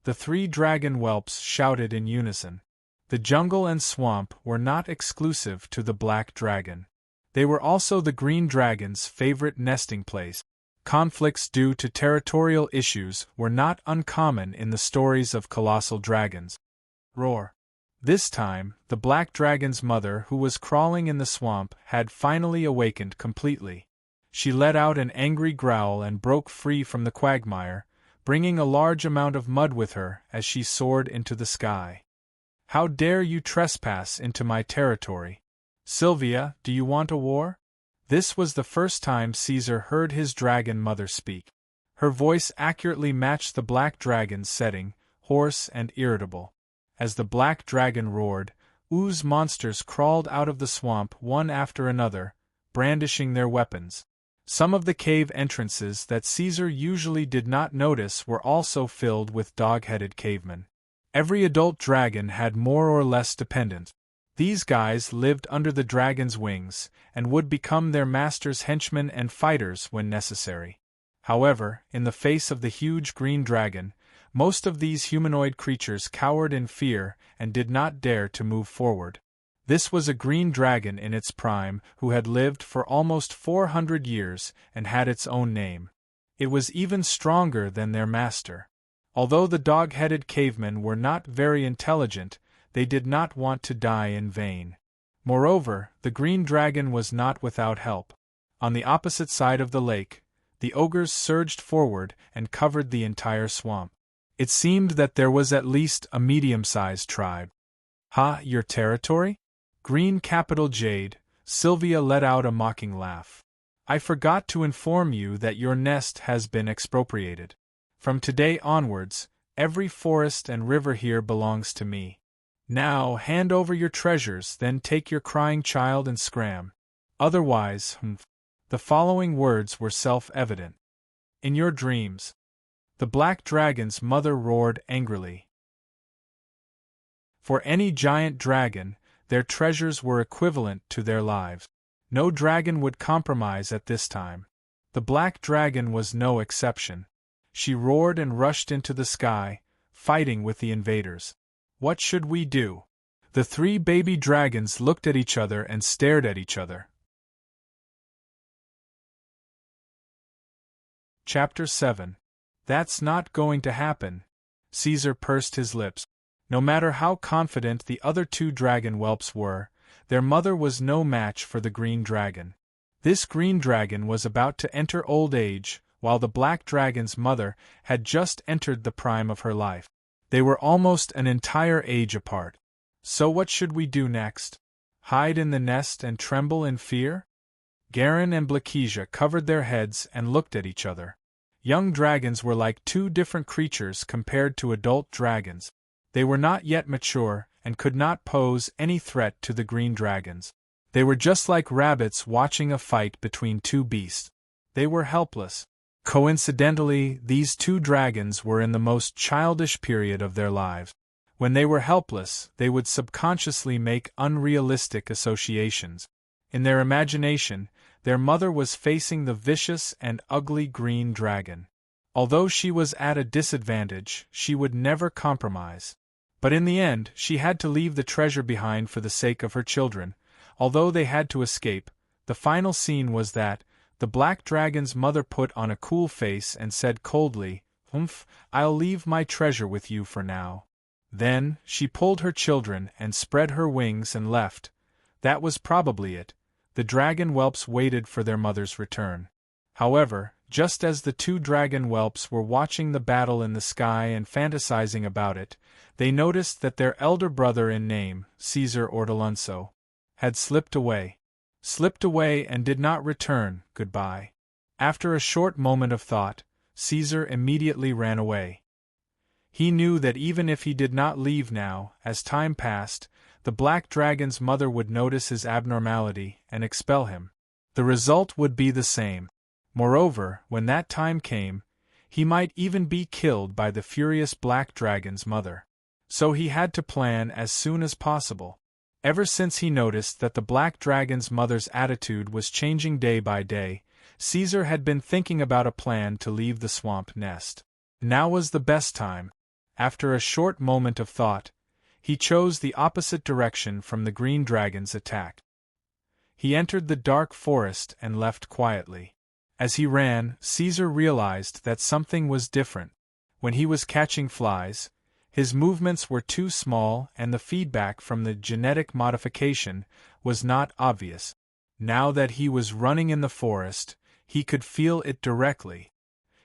The 3 dragon whelps shouted in unison. The jungle and swamp were not exclusive to the Black Dragon. They were also the Green Dragon's favorite nesting place. Conflicts due to territorial issues were not uncommon in the stories of colossal dragons. Roar! This time, the Black Dragon's mother, who was crawling in the swamp, had finally awakened completely. She let out an angry growl and broke free from the quagmire, bringing a large amount of mud with her as she soared into the sky. How dare you trespass into my territory? Sylvia, do you want a war? This was the first time Caesar heard his dragon mother speak. Her voice accurately matched the Black Dragon's setting, hoarse and irritable. As the Black Dragon roared, ooze monsters crawled out of the swamp one after another, brandishing their weapons. Some of the cave entrances that Caesar usually did not notice were also filled with dog-headed cavemen. Every adult dragon had more or less dependents. These guys lived under the dragon's wings, and would become their master's henchmen and fighters when necessary. However, in the face of the huge green dragon, most of these humanoid creatures cowered in fear and did not dare to move forward. This was a green dragon in its prime who had lived for almost 400 years and had its own name. It was even stronger than their master. Although the dog-headed cavemen were not very intelligent, they did not want to die in vain. Moreover, the green dragon was not without help. On the opposite side of the lake, the ogres surged forward and covered the entire swamp. It seemed that there was at least a medium-sized tribe. "Ha, your territory? Green capital Jade," Sylvia let out a mocking laugh. "I forgot to inform you that your nest has been expropriated. From today onwards, every forest and river here belongs to me. Now hand over your treasures, then take your crying child and scram. Otherwise, The following words were self-evident. "In your dreams." The black dragon's mother roared angrily. For any giant dragon, their treasures were equivalent to their lives. No dragon would compromise at this time. The black dragon was no exception. She roared and rushed into the sky, fighting with the invaders. What should we do? The three baby dragons looked at each other and stared at each other. Chapter 7. That's not going to happen. Caesar pursed his lips. No matter how confident the other two dragon whelps were, their mother was no match for the green dragon. This green dragon was about to enter old age, while the black dragon's mother had just entered the prime of her life. They were almost an entire age apart. So what should we do next? Hide in the nest and tremble in fear? Garin and Blakesia covered their heads and looked at each other. Young dragons were like two different creatures compared to adult dragons. They were not yet mature and could not pose any threat to the green dragons. They were just like rabbits watching a fight between two beasts. They were helpless. Coincidentally, these two dragons were in the most childish period of their lives. When they were helpless, they would subconsciously make unrealistic associations. In their imagination, their mother was facing the vicious and ugly green dragon. Although she was at a disadvantage, she would never compromise. But in the end, she had to leave the treasure behind for the sake of her children. Although they had to escape, the final scene was that the black dragon's mother put on a cool face and said coldly, "I'll leave my treasure with you for now." Then, she pulled her children and spread her wings and left. That was probably it. The dragon whelps waited for their mother's return. However, just as the two dragon whelps were watching the battle in the sky and fantasizing about it, they noticed that their elder brother in name, Caesar Ortolunso, had slipped away. And did not return. Goodbye. After a short moment of thought, Caesar immediately ran away. He knew that even if he did not leave now, as time passed, the black dragon's mother would notice his abnormality and expel him. The result would be the same. Moreover, when that time came, he might even be killed by the furious black dragon's mother. So he had to plan as soon as possible. Ever since he noticed that the black dragon's mother's attitude was changing day by day, Caesar had been thinking about a plan to leave the swamp nest. Now was the best time. After a short moment of thought, he chose the opposite direction from the green dragon's attack. He entered the dark forest and left quietly. As he ran, Caesar realized that something was different. When he was catching flies, his movements were too small and the feedback from the genetic modification was not obvious. Now that he was running in the forest, he could feel it directly.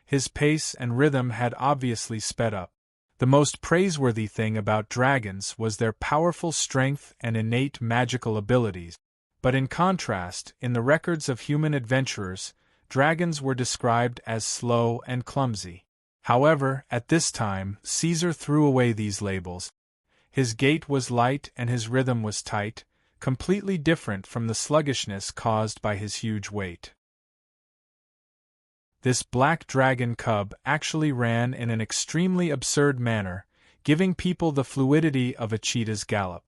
His pace and rhythm had obviously sped up. The most praiseworthy thing about dragons was their powerful strength and innate magical abilities. But in contrast, in the records of human adventurers, dragons were described as slow and clumsy. However, at this time, Caesar threw away these labels. His gait was light and his rhythm was tight, completely different from the sluggishness caused by his huge weight. This black dragon cub actually ran in an extremely absurd manner. giving people the fluidity of a cheetah's gallop.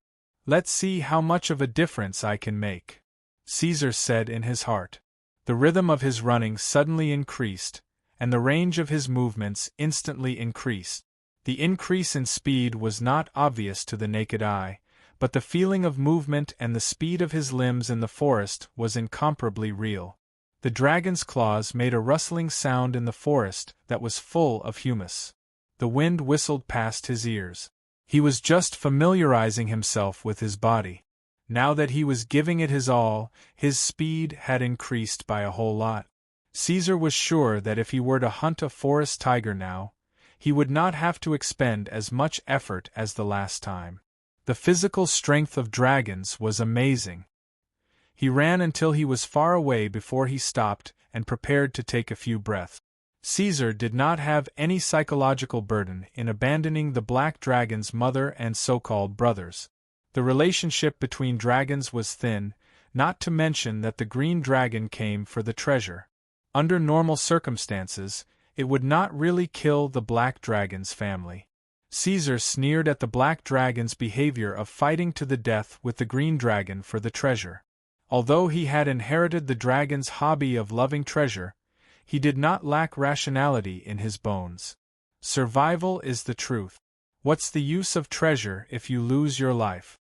"Let's see how much of a difference I can make," Caesar said in his heart. The rhythm of his running suddenly increased, and the range of his movements instantly increased. The increase in speed was not obvious to the naked eye, but the feeling of movement and the speed of his limbs in the forest was incomparably real. The dragon's claws made a rustling sound in the forest that was full of humus. The wind whistled past his ears. He was just familiarizing himself with his body. Now that he was giving it his all, his speed had increased by a whole lot. Caesar was sure that if he were to hunt a forest tiger now, he would not have to expend as much effort as the last time. The physical strength of dragons was amazing. He ran until he was far away before he stopped and prepared to take a few breaths. Caesar did not have any psychological burden in abandoning the black dragon's mother and so-called brothers. The relationship between dragons was thin, not to mention that the green dragon came for the treasure. Under normal circumstances, it would not really kill the black dragon's family. Caesar sneered at the black dragon's behavior of fighting to the death with the green dragon for the treasure. Although he had inherited the dragon's hobby of loving treasure, he did not lack rationality in his bones. Survival is the truth. What's the use of treasure if you lose your life?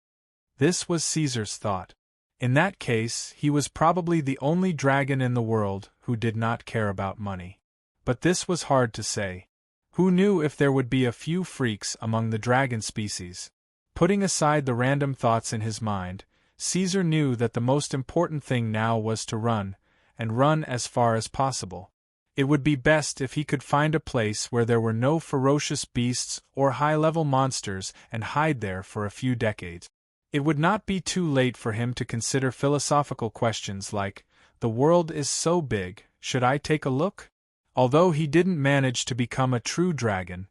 This was Caesar's thought. In that case, he was probably the only dragon in the world who did not care about money. But this was hard to say. Who knew if there would be a few freaks among the dragon species? Putting aside the random thoughts in his mind, Caesar knew that the most important thing now was to run, and run as far as possible. It would be best if he could find a place where there were no ferocious beasts or high-level monsters and hide there for a few decades. It would not be too late for him to consider philosophical questions like, "The world is so big, should I take a look?" Although he didn't manage to become a true dragon,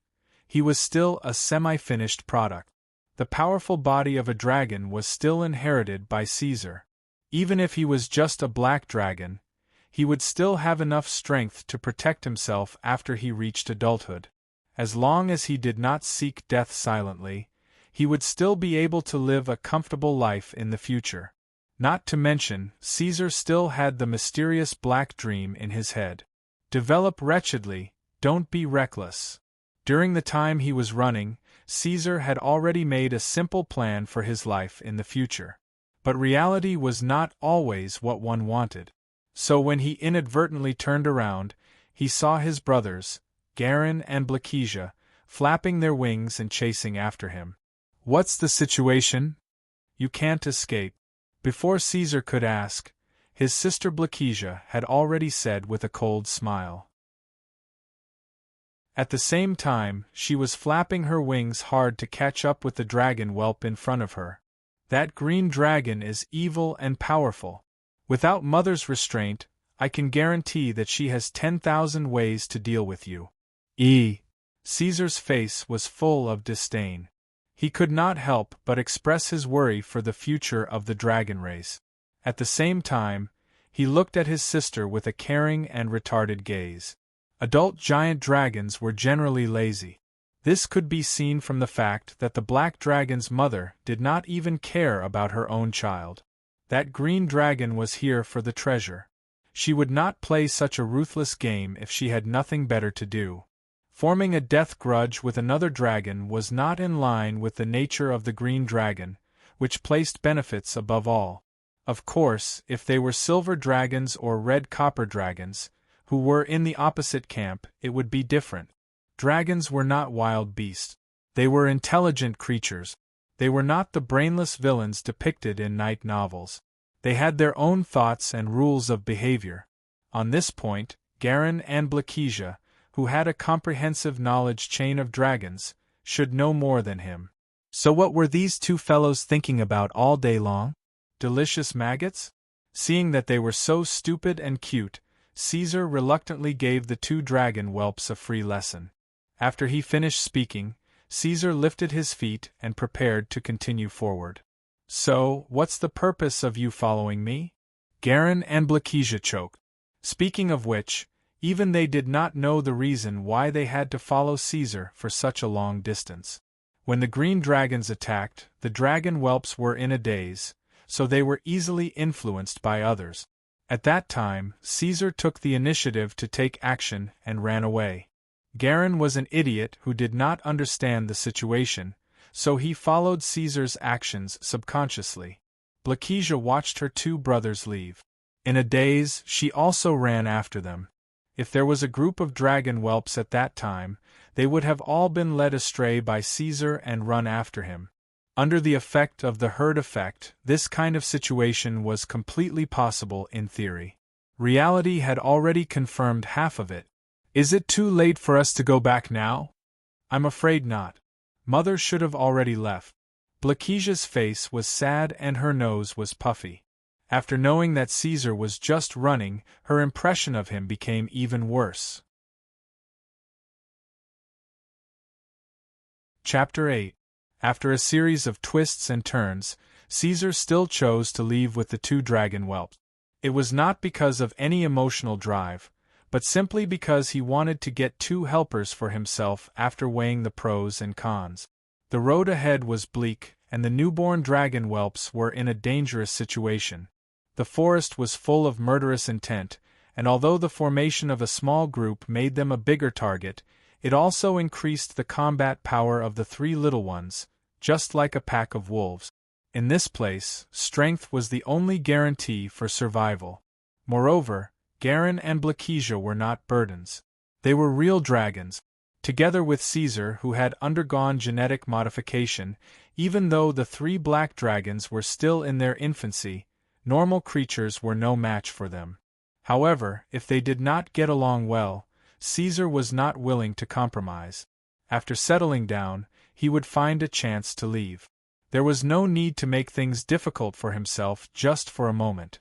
he was still a semi-finished product. The powerful body of a dragon was still inherited by Caesar. Even if he was just a black dragon, he would still have enough strength to protect himself after he reached adulthood. As long as he did not seek death silently, he would still be able to live a comfortable life in the future. Not to mention, Caesar still had the mysterious black dream in his head. Develop wretchedly, don't be reckless. During the time he was running, Caesar had already made a simple plan for his life in the future. But reality was not always what one wanted. So when he inadvertently turned around, he saw his brothers, Garin and Blakesia, flapping their wings and chasing after him. "What's the situation? You can't escape." Before Caesar could ask, his sister Blakesia had already said with a cold smile. At the same time, she was flapping her wings hard to catch up with the dragon whelp in front of her. "That green dragon is evil and powerful. Without Mother's restraint, I can guarantee that she has 10,000 ways to deal with you." Caesar's face was full of disdain. He could not help but express his worry for the future of the dragon race. At the same time, he looked at his sister with a caring and retarded gaze. Adult giant dragons were generally lazy. This could be seen from the fact that the black dragon's mother did not even care about her own child. That green dragon was here for the treasure. She would not play such a ruthless game if she had nothing better to do. Forming a death grudge with another dragon was not in line with the nature of the green dragon, which placed benefits above all. Of course, if they were silver dragons or red copper dragons, who were in the opposite camp, it would be different. Dragons were not wild beasts. They were intelligent creatures. They were not the brainless villains depicted in night novels. They had their own thoughts and rules of behavior. On this point, Garin and Blakesia, who had a comprehensive knowledge chain of dragons, should know more than him. So what were these two fellows thinking about all day long? Delicious maggots? Seeing that they were so stupid and cute, Caesar reluctantly gave the two dragon whelps a free lesson. After he finished speaking, Caesar lifted his feet and prepared to continue forward. "So, what's the purpose of you following me?" Garin and Blakesia choked. Speaking of which, even they did not know the reason why they had to follow Caesar for such a long distance. When the green dragons attacked, the dragon whelps were in a daze, so they were easily influenced by others. At that time, Caesar took the initiative to take action and ran away. Garin was an idiot who did not understand the situation, so he followed Caesar's actions subconsciously. Blakesia watched her two brothers leave. In a daze, she also ran after them. If there was a group of dragon whelps at that time, they would have all been led astray by Caesar and run after him. Under the effect of the herd effect, this kind of situation was completely possible in theory. Reality had already confirmed half of it. Is it too late for us to go back now? I'm afraid not. Mother should have already left. Blakesia's face was sad and her nose was puffy. After knowing that Caesar was just running, her impression of him became even worse. Chapter 8. After a series of twists and turns, Caesar still chose to leave with the two dragon whelps. It was not because of any emotional drive, but simply because he wanted to get two helpers for himself after weighing the pros and cons. The road ahead was bleak, and the newborn dragon whelps were in a dangerous situation. The forest was full of murderous intent, and although the formation of a small group made them a bigger target, it also increased the combat power of the three little ones, just like a pack of wolves. In this place, strength was the only guarantee for survival. Moreover, Garin and Blakesia were not burdens. They were real dragons, together with Caesar, who had undergone genetic modification. Even though the three black dragons were still in their infancy, normal creatures were no match for them. However, if they did not get along well, Caesar was not willing to compromise. After settling down, he would find a chance to leave. There was no need to make things difficult for himself just for a moment.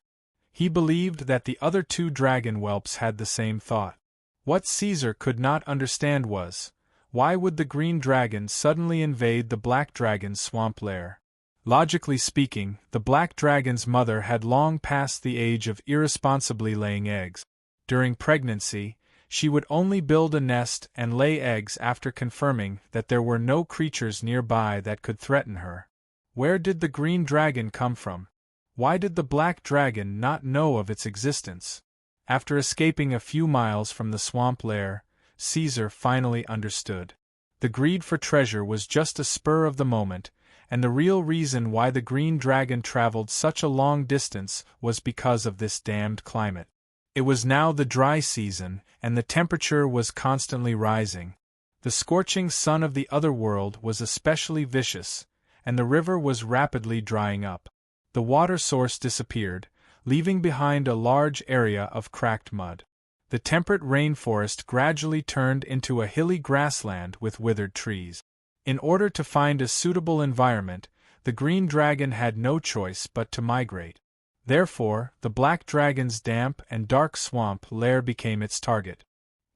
He believed that the other two dragon whelps had the same thought. What Caesar could not understand was, why would the green dragon suddenly invade the black dragon's swamp lair? Logically speaking, the black dragon's mother had long passed the age of irresponsibly laying eggs. During pregnancy, she would only build a nest and lay eggs after confirming that there were no creatures nearby that could threaten her. Where did the green dragon come from? Why did the black dragon not know of its existence? After escaping a few miles from the swamp lair, Caesar finally understood. The greed for treasure was just a spur of the moment, and the real reason why the green dragon traveled such a long distance was because of this damned climate. It was now the dry season, and the temperature was constantly rising. The scorching sun of the other world was especially vicious, and the river was rapidly drying up. The water source disappeared, leaving behind a large area of cracked mud. The temperate rainforest gradually turned into a hilly grassland with withered trees. In order to find a suitable environment, the green dragon had no choice but to migrate. Therefore, the black dragon's damp and dark swamp lair became its target.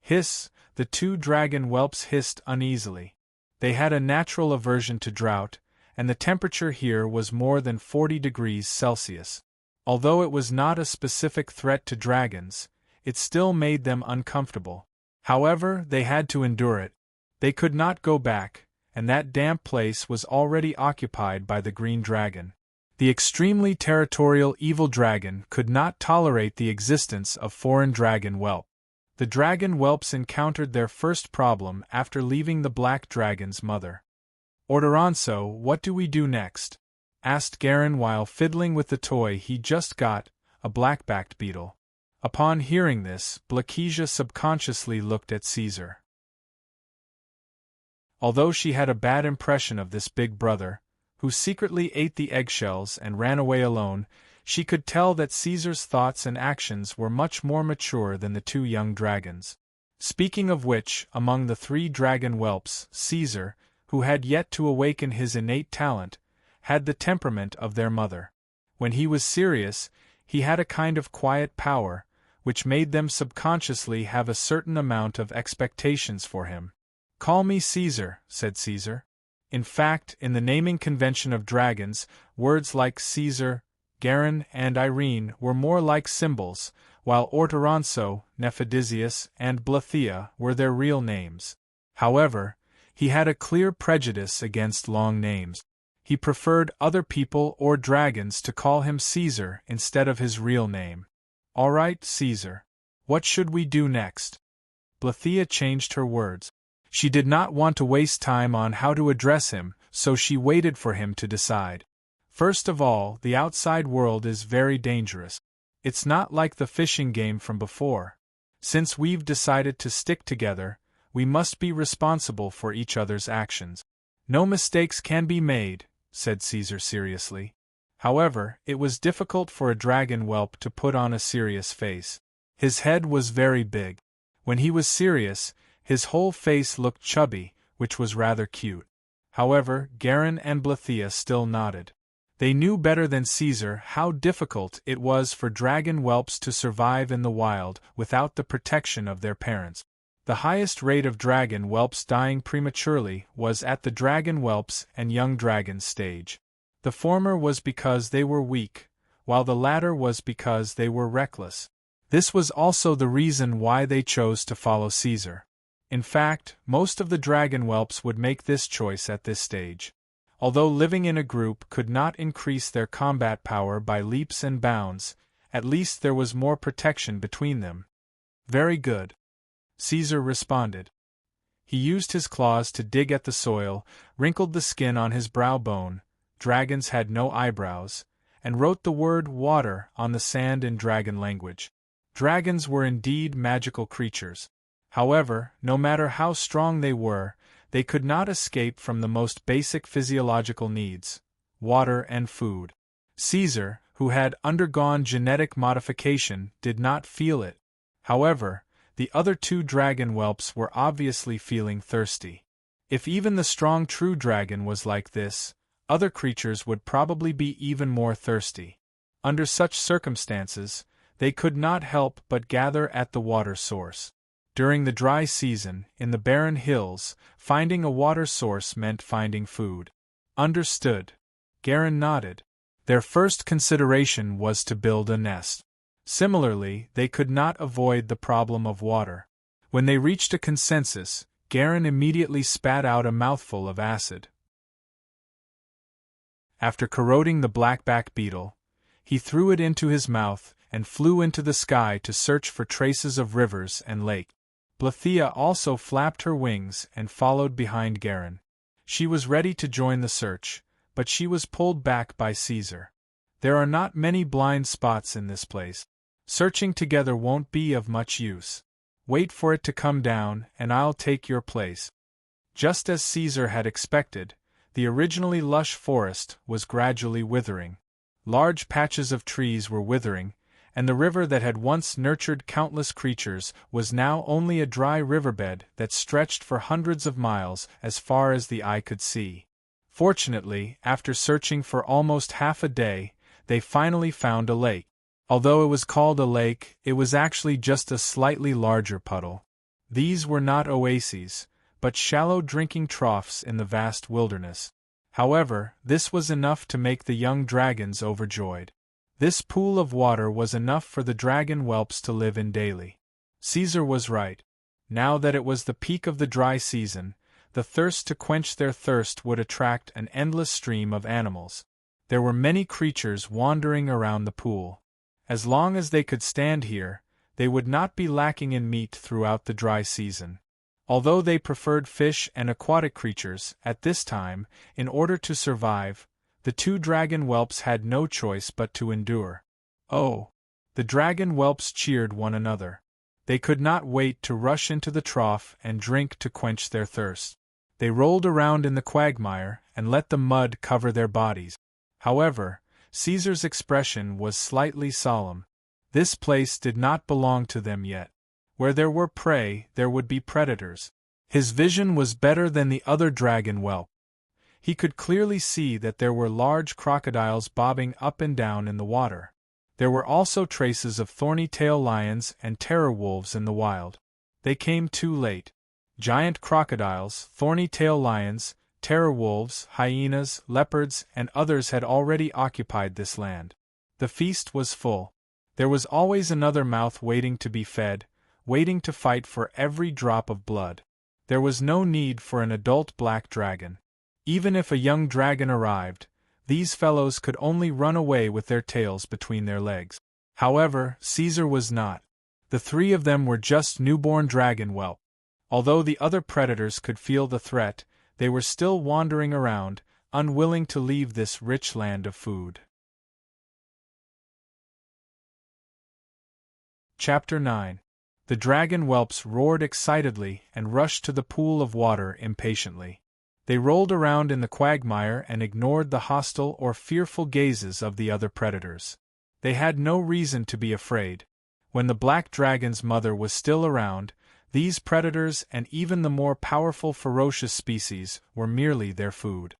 Hiss, the two dragon whelps hissed uneasily. They had a natural aversion to drought, and the temperature here was more than 40 degrees Celsius. Although it was not a specific threat to dragons, it still made them uncomfortable. However, they had to endure it. They could not go back, and that damp place was already occupied by the green dragon. The extremely territorial evil dragon could not tolerate the existence of foreign dragon whelp. The dragon whelps encountered their first problem after leaving the black dragon's mother. "Orderonso, what do we do next?" asked Garin while fiddling with the toy he just got, a black-backed beetle. Upon hearing this, Blakesia subconsciously looked at Caesar. Although she had a bad impression of this big brother, who secretly ate the eggshells and ran away alone, she could tell that Caesar's thoughts and actions were much more mature than the two young dragons. Speaking of which, among the three dragon whelps, Caesar, who had yet to awaken his innate talent, had the temperament of their mother. When he was serious, he had a kind of quiet power, which made them subconsciously have a certain amount of expectations for him. "Call me Caesar," said Caesar. In fact, in the naming convention of dragons, words like Caesar, Garin, and Irene were more like symbols, while Orteronso, Nephidisius, and Blathea were their real names. However, He had a clear prejudice against long names. He preferred other people or dragons to call him Caesar instead of his real name. "All right, Caesar. What should we do next?" Blythia changed her words. She did not want to waste time on how to address him, so she waited for him to decide. "First of all, the outside world is very dangerous. It's not like the fishing game from before. Since we've decided to stick together, we must be responsible for each other's actions. No mistakes can be made," said Caesar seriously. However, it was difficult for a dragon whelp to put on a serious face. His head was very big. When he was serious, his whole face looked chubby, which was rather cute. However, Garin and Blythia still nodded. They knew better than Caesar how difficult it was for dragon whelps to survive in the wild without the protection of their parents. The highest rate of dragon whelps dying prematurely was at the dragon whelps and young dragons stage. The former was because they were weak, while the latter was because they were reckless. This was also the reason why they chose to follow Caesar. In fact, most of the dragon whelps would make this choice at this stage. Although living in a group could not increase their combat power by leaps and bounds, at least there was more protection between them. "Very good," Caesar responded. He used his claws to dig at the soil, wrinkled the skin on his brow bone — dragons had no eyebrows — and wrote the word water on the sand in dragon language. Dragons were indeed magical creatures. However, no matter how strong they were, they could not escape from the most basic physiological needs: water and food. Caesar, who had undergone genetic modification, did not feel it. However, the other two dragon whelps were obviously feeling thirsty. If even the strong true dragon was like this, other creatures would probably be even more thirsty. Under such circumstances, they could not help but gather at the water source. During the dry season, in the barren hills, finding a water source meant finding food. Understood. Garin nodded. Their first consideration was to build a nest. Similarly, they could not avoid the problem of water. When they reached a consensus, Garin immediately spat out a mouthful of acid. After corroding the blackback beetle, he threw it into his mouth and flew into the sky to search for traces of rivers and lakes. Blythia also flapped her wings and followed behind Garin. She was ready to join the search, but she was pulled back by Caesar. "There are not many blind spots in this place. Searching together won't be of much use. Wait for it to come down, and I'll take your place." Just as Caesar had expected, the originally lush forest was gradually withering. Large patches of trees were withering, and the river that had once nurtured countless creatures was now only a dry riverbed that stretched for hundreds of miles as far as the eye could see. Fortunately, after searching for almost half a day, they finally found a lake. Although it was called a lake, it was actually just a slightly larger puddle. These were not oases, but shallow drinking troughs in the vast wilderness. However, this was enough to make the young dragons overjoyed. This pool of water was enough for the dragon whelps to live in daily. Caesar was right. Now that it was the peak of the dry season, the thirst to quench their thirst would attract an endless stream of animals. There were many creatures wandering around the pool. As long as they could stand here, they would not be lacking in meat throughout the dry season. Although they preferred fish and aquatic creatures at this time, in order to survive, the two dragon whelps had no choice but to endure. "Oh!" The dragon whelps cheered one another. They could not wait to rush into the trough and drink to quench their thirst. They rolled around in the quagmire and let the mud cover their bodies. However, Caesar's expression was slightly solemn. This place did not belong to them yet. Where there were prey, there would be predators. His vision was better than the other dragon whelp. He could clearly see that there were large crocodiles bobbing up and down in the water. There were also traces of thorny-tail lions and terror wolves in the wild. They came too late. Giant crocodiles, thorny-tail lions, terror wolves, hyenas, leopards, and others had already occupied this land. The feast was full. There was always another mouth waiting to be fed, waiting to fight for every drop of blood. There was no need for an adult black dragon. Even if a young dragon arrived, these fellows could only run away with their tails between their legs. However, Caesar was not. The three of them were just newborn dragon whelp. Although the other predators could feel the threat, they were still wandering around, unwilling to leave this rich land of food. Chapter 9. The dragon whelps roared excitedly and rushed to the pool of water impatiently. They rolled around in the quagmire and ignored the hostile or fearful gazes of the other predators. They had no reason to be afraid. When the black dragon's mother was still around, these predators and even the more powerful ferocious species were merely their food.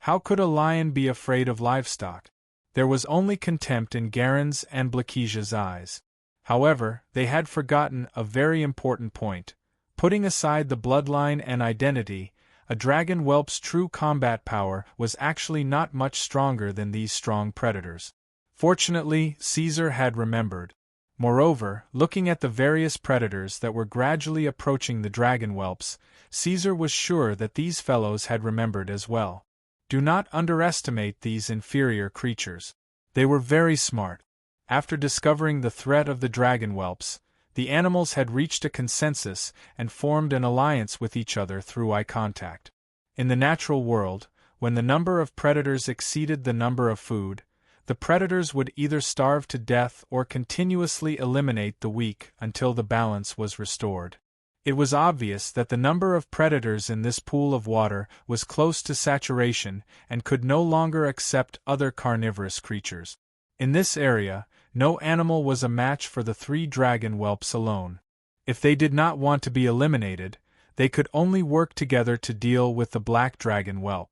How could a lion be afraid of livestock? There was only contempt in Garen's and Blakisha's eyes. However, they had forgotten a very important point. Putting aside the bloodline and identity, a dragon whelp's true combat power was actually not much stronger than these strong predators. Fortunately, Caesar had remembered. Moreover, looking at the various predators that were gradually approaching the dragon whelps, Caesar was sure that these fellows had remembered as well. Do not underestimate these inferior creatures. They were very smart. After discovering the threat of the dragon whelps, the animals had reached a consensus and formed an alliance with each other through eye contact. In the natural world, when the number of predators exceeded the number of food, the predators would either starve to death or continuously eliminate the weak until the balance was restored. It was obvious that the number of predators in this pool of water was close to saturation and could no longer accept other carnivorous creatures. In this area, no animal was a match for the three dragon whelps alone. If they did not want to be eliminated, they could only work together to deal with the black dragon whelp.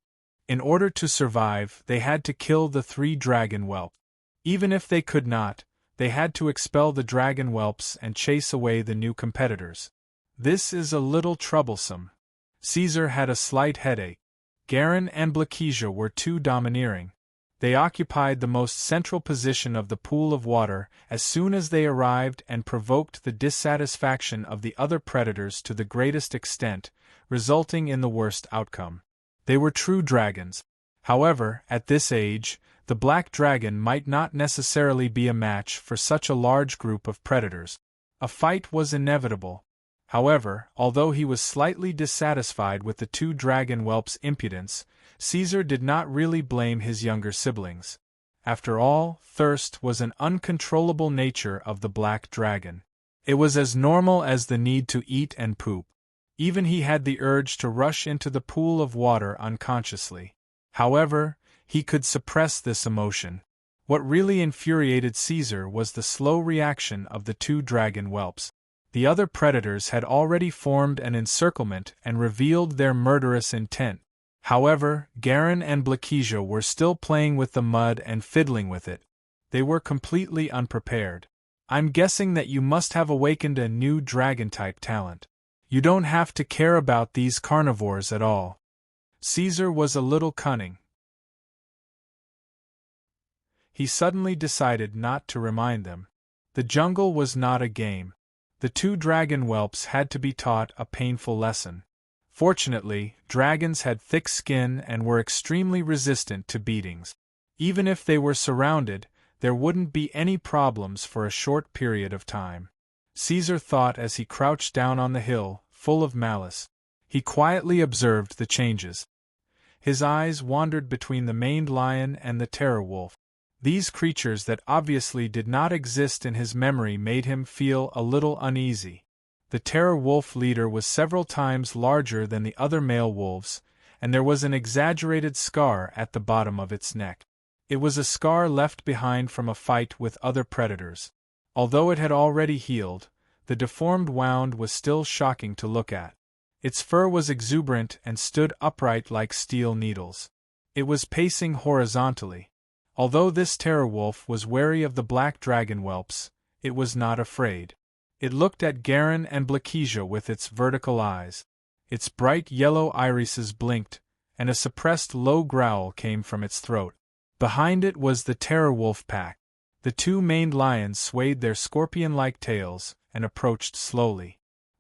In order to survive, they had to kill the three dragon whelp. Even if they could not, they had to expel the dragon whelps and chase away the new competitors. This is a little troublesome. Caesar had a slight headache. Garen and Blakisha were too domineering. They occupied the most central position of the pool of water as soon as they arrived and provoked the dissatisfaction of the other predators to the greatest extent, resulting in the worst outcome. They were true dragons. However, at this age, the black dragon might not necessarily be a match for such a large group of predators. A fight was inevitable. However, although he was slightly dissatisfied with the two dragon whelps' impudence, Caesar did not really blame his younger siblings. After all, thirst was an uncontrollable nature of the black dragon. It was as normal as the need to eat and poop. Even he had the urge to rush into the pool of water unconsciously. However, he could suppress this emotion. What really infuriated Caesar was the slow reaction of the two dragon whelps. The other predators had already formed an encirclement and revealed their murderous intent. However, Garen and Blakisha were still playing with the mud and fiddling with it. They were completely unprepared. I'm guessing that you must have awakened a new dragon-type talent. You don't have to care about these carnivores at all. Caesar was a little cunning. He suddenly decided not to remind them. The jungle was not a game. The two dragon whelps had to be taught a painful lesson. Fortunately, dragons had thick skin and were extremely resistant to beatings. Even if they were surrounded, there wouldn't be any problems for a short period of time. Caesar thought as he crouched down on the hill, full of malice. He quietly observed the changes. His eyes wandered between the maned lion and the terror wolf. These creatures that obviously did not exist in his memory made him feel a little uneasy. The terror wolf leader was several times larger than the other male wolves, and there was an exaggerated scar at the bottom of its neck. It was a scar left behind from a fight with other predators. Although it had already healed, the deformed wound was still shocking to look at. Its fur was exuberant and stood upright like steel needles. It was pacing horizontally. Although this terror wolf was wary of the black dragon whelps, it was not afraid. It looked at Garen and Blakisha with its vertical eyes. Its bright yellow irises blinked, and a suppressed low growl came from its throat. Behind it was the terror wolf pack. The two maned lions swayed their scorpion-like tails and approached slowly.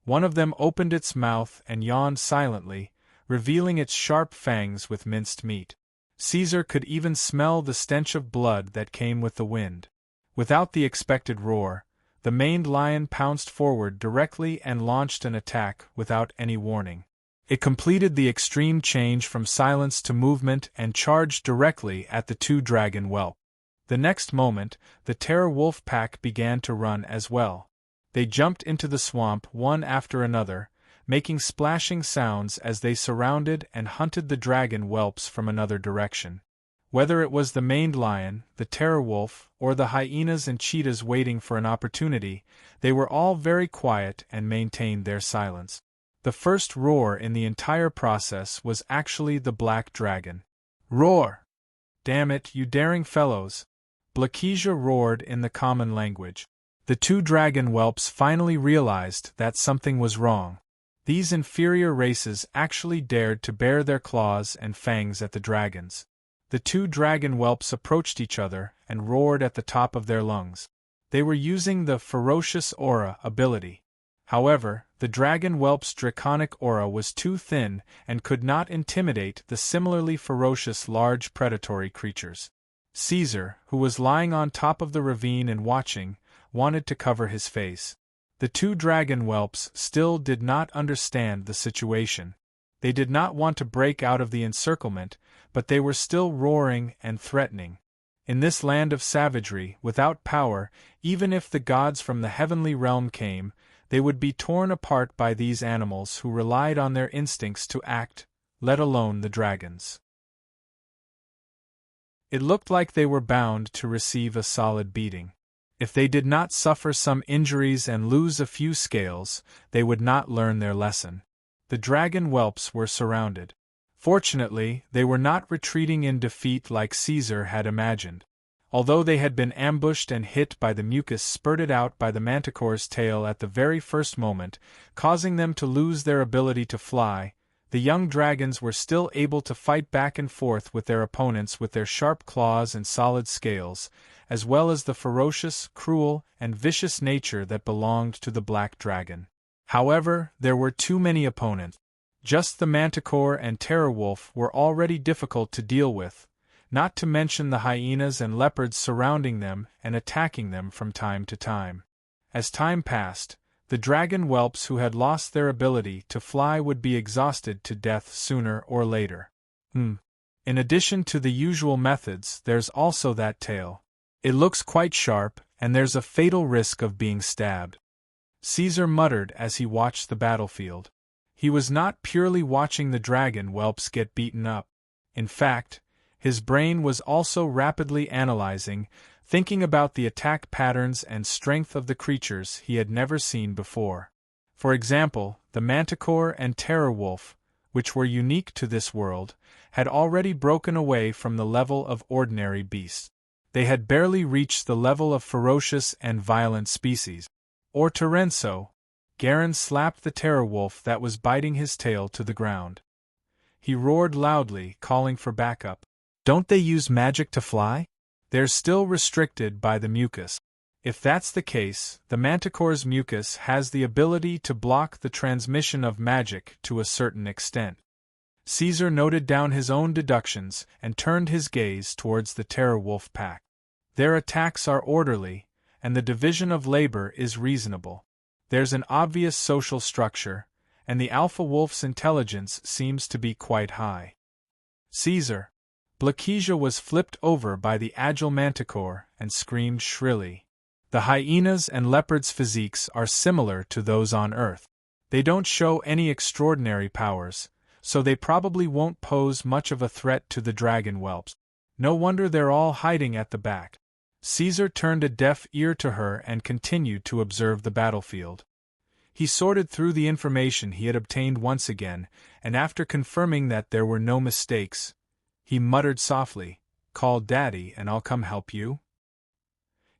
One of them opened its mouth and yawned silently, revealing its sharp fangs with minced meat. Caesar could even smell the stench of blood that came with the wind. Without the expected roar, the maned lion pounced forward directly and launched an attack without any warning. It completed the extreme change from silence to movement and charged directly at the two dragon whelps. The next moment, the terror wolf pack began to run as well. They jumped into the swamp one after another, making splashing sounds as they surrounded and hunted the dragon whelps from another direction. Whether it was the maned lion, the terror wolf, or the hyenas and cheetahs waiting for an opportunity, they were all very quiet and maintained their silence. The first roar in the entire process was actually the black dragon. "Roar! Damn it, you daring fellows!" Blakija roared in the common language. The two dragon whelps finally realized that something was wrong. These inferior races actually dared to bare their claws and fangs at the dragons. The two dragon whelps approached each other and roared at the top of their lungs. They were using the ferocious aura ability. However, the dragon whelp's draconic aura was too thin and could not intimidate the similarly ferocious large predatory creatures. Caesar, who was lying on top of the ravine and watching, wanted to cover his face. The two dragon whelps still did not understand the situation. They did not want to break out of the encirclement, but they were still roaring and threatening. In this land of savagery, without power, even if the gods from the heavenly realm came, they would be torn apart by these animals who relied on their instincts to act, let alone the dragons. It looked like they were bound to receive a solid beating. If they did not suffer some injuries and lose a few scales, they would not learn their lesson. The dragon whelps were surrounded. Fortunately, they were not retreating in defeat like Caesar had imagined. Although they had been ambushed and hit by the mucus spurted out by the manticore's tail at the very first moment, causing them to lose their ability to fly, the young dragons were still able to fight back and forth with their opponents with their sharp claws and solid scales, as well as the ferocious, cruel, and vicious nature that belonged to the black dragon. However, there were too many opponents. Just the manticore and terror wolf were already difficult to deal with, not to mention the hyenas and leopards surrounding them and attacking them from time to time. As time passed, the dragon whelps who had lost their ability to fly would be exhausted to death sooner or later. In addition to the usual methods, there's also that tail. It looks quite sharp, and there's a fatal risk of being stabbed. Caesar muttered as he watched the battlefield. He was not purely watching the dragon whelps get beaten up. In fact, his brain was also rapidly analyzing, thinking about the attack patterns and strength of the creatures he had never seen before. For example, the manticore and terror wolf, which were unique to this world, had already broken away from the level of ordinary beasts. They had barely reached the level of ferocious and violent species. Or Terenzo. Garen slapped the terror wolf that was biting his tail to the ground. He roared loudly, calling for backup. Don't they use magic to fly? They're still restricted by the mucus. If that's the case, the manticore's mucus has the ability to block the transmission of magic to a certain extent. Caesar noted down his own deductions and turned his gaze towards the terror wolf pack. Their attacks are orderly, and the division of labor is reasonable. There's an obvious social structure, and the alpha wolf's intelligence seems to be quite high. Caesar. Blakija was flipped over by the agile manticore and screamed shrilly. The hyenas and leopards' physiques are similar to those on Earth. They don't show any extraordinary powers, so they probably won't pose much of a threat to the dragon whelps. No wonder they're all hiding at the back. Caesar turned a deaf ear to her and continued to observe the battlefield. He sorted through the information he had obtained once again, and after confirming that there were no mistakes, he muttered softly, "Call Daddy and I'll come help you."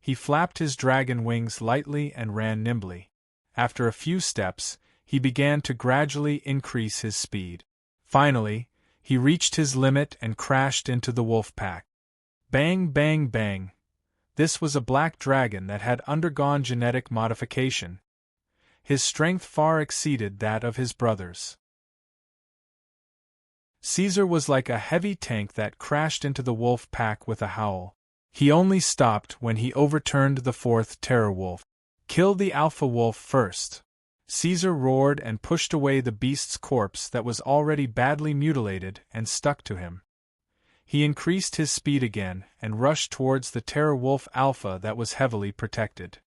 He flapped his dragon wings lightly and ran nimbly. After a few steps, he began to gradually increase his speed. Finally, he reached his limit and crashed into the wolf pack. Bang, bang, bang. This was a black dragon that had undergone genetic modification. his strength far exceeded that of his brothers. Caesar was like a heavy tank that crashed into the wolf pack with a howl. He only stopped when he overturned the fourth terror wolf. "Kill the alpha wolf first!" Caesar roared and pushed away the beast's corpse that was already badly mutilated and stuck to him. He increased his speed again and rushed towards the terror wolf alpha that was heavily protected.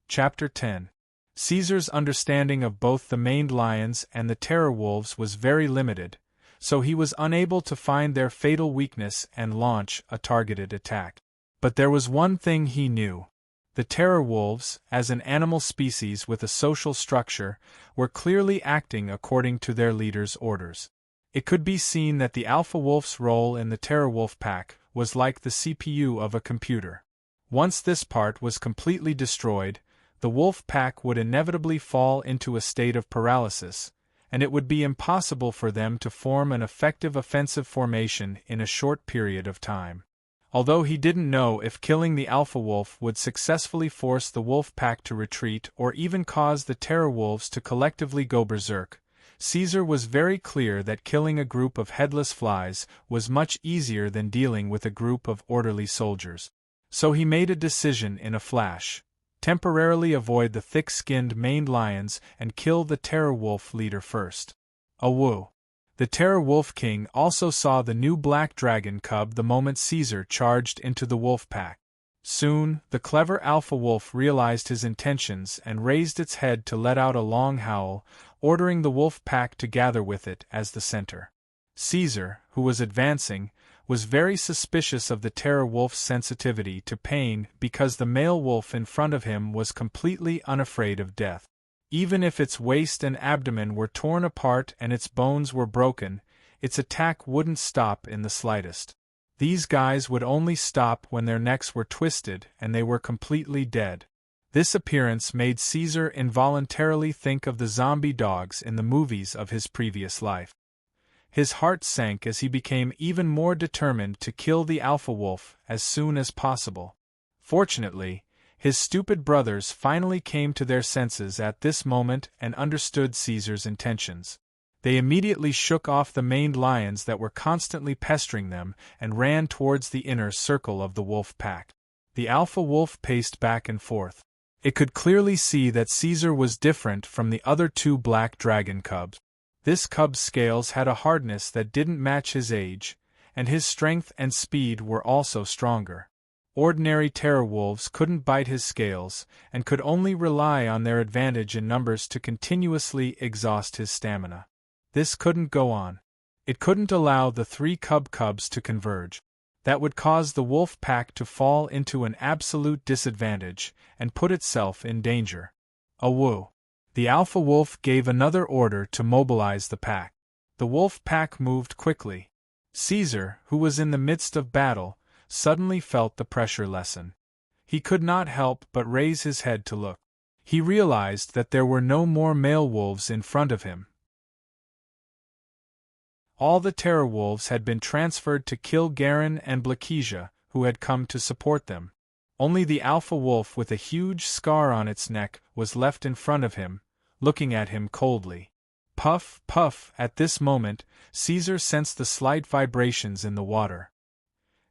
Chapter 10. Caesar's understanding of both the maned lions and the terror wolves was very limited, so he was unable to find their fatal weakness and launch a targeted attack. But there was one thing he knew. The terror wolves, as an animal species with a social structure, were clearly acting according to their leader's orders. It could be seen that the alpha wolf's role in the terror wolf pack was like the CPU of a computer. Once this part was completely destroyed, the wolf pack would inevitably fall into a state of paralysis, and it would be impossible for them to form an effective offensive formation in a short period of time. Although he didn't know if killing the alpha wolf would successfully force the wolf pack to retreat or even cause the terror wolves to collectively go berserk, Caesar was very clear that killing a group of headless flies was much easier than dealing with a group of orderly soldiers. So he made a decision in a flash: temporarily avoid the thick-skinned maned lions and kill the terror wolf leader first. Awoo! The terror wolf king also saw the new black dragon cub the moment Caesar charged into the wolf pack. Soon, the clever alpha wolf realized his intentions and raised its head to let out a long howl, ordering the wolf pack to gather with it as the center. Caesar, who was advancing, was very suspicious of the terror wolf's sensitivity to pain because the male wolf in front of him was completely unafraid of death. Even if its waist and abdomen were torn apart and its bones were broken, its attack wouldn't stop in the slightest. These guys would only stop when their necks were twisted and they were completely dead. This appearance made Caesar involuntarily think of the zombie dogs in the movies of his previous life. His heart sank as he became even more determined to kill the alpha wolf as soon as possible. Fortunately, his stupid brothers finally came to their senses at this moment and understood Caesar's intentions. They immediately shook off the maned lions that were constantly pestering them and ran towards the inner circle of the wolf pack. The alpha wolf paced back and forth. It could clearly see that Caesar was different from the other two black dragon cubs. This cub's scales had a hardness that didn't match his age, and his strength and speed were also stronger. Ordinary terror wolves couldn't bite his scales, and could only rely on their advantage in numbers to continuously exhaust his stamina. This couldn't go on. It couldn't allow the three cubs to converge. That would cause the wolf pack to fall into an absolute disadvantage, and put itself in danger. Awoo! The alpha wolf gave another order to mobilize the pack. The wolf pack moved quickly. Caesar, who was in the midst of battle, suddenly felt the pressure lessen. He could not help but raise his head to look. He realized that there were no more male wolves in front of him. All the terror wolves had been transferred to kill Garin and Blakesia, who had come to support them. Only the alpha wolf with a huge scar on its neck was left in front of him, looking at him coldly. Puff, puff! At this moment, Caesar sensed the slight vibrations in the water.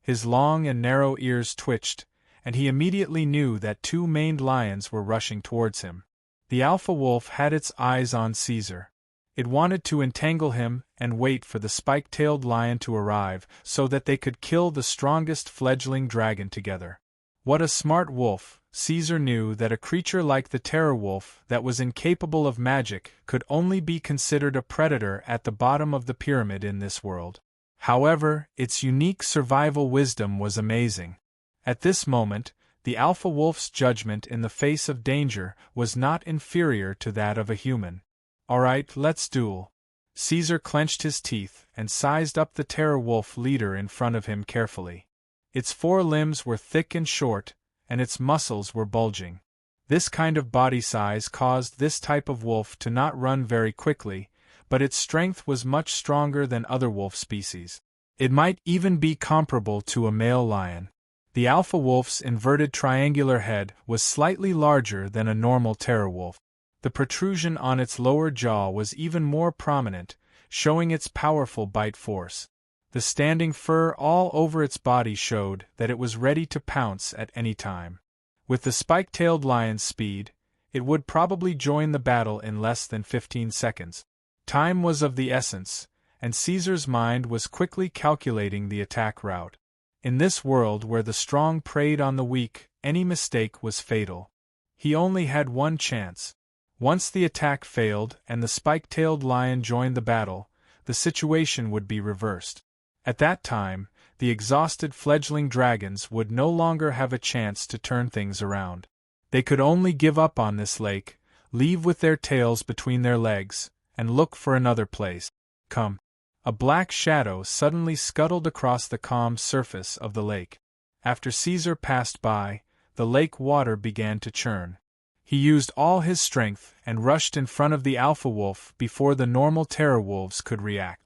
His long and narrow ears twitched, and he immediately knew that two maned lions were rushing towards him. The alpha wolf had its eyes on Caesar. It wanted to entangle him and wait for the spike-tailed lion to arrive so that they could kill the strongest fledgling dragon together. What a smart wolf! Caesar knew that a creature like the terror wolf that was incapable of magic could only be considered a predator at the bottom of the pyramid in this world. However, its unique survival wisdom was amazing. At this moment, the alpha wolf's judgment in the face of danger was not inferior to that of a human. "Alright, let's duel." Caesar clenched his teeth and sized up the terror wolf leader in front of him carefully. Its four limbs were thick and short, and its muscles were bulging. This kind of body size caused this type of wolf to not run very quickly, but its strength was much stronger than other wolf species. It might even be comparable to a male lion. The alpha wolf's inverted triangular head was slightly larger than a normal terrorwolf. The protrusion on its lower jaw was even more prominent, showing its powerful bite force. The standing fur all over its body showed that it was ready to pounce at any time. With the spike-tailed lion's speed, it would probably join the battle in less than 15 seconds. Time was of the essence, and Caesar's mind was quickly calculating the attack route. In this world where the strong preyed on the weak, any mistake was fatal. He only had one chance. Once the attack failed and the spike-tailed lion joined the battle, the situation would be reversed. At that time, the exhausted fledgling dragons would no longer have a chance to turn things around. They could only give up on this lake, leave with their tails between their legs, and look for another place. Come. A black shadow suddenly scuttled across the calm surface of the lake. After Caesar passed by, the lake water began to churn. He used all his strength and rushed in front of the alpha wolf before the normal terrorwolves could react.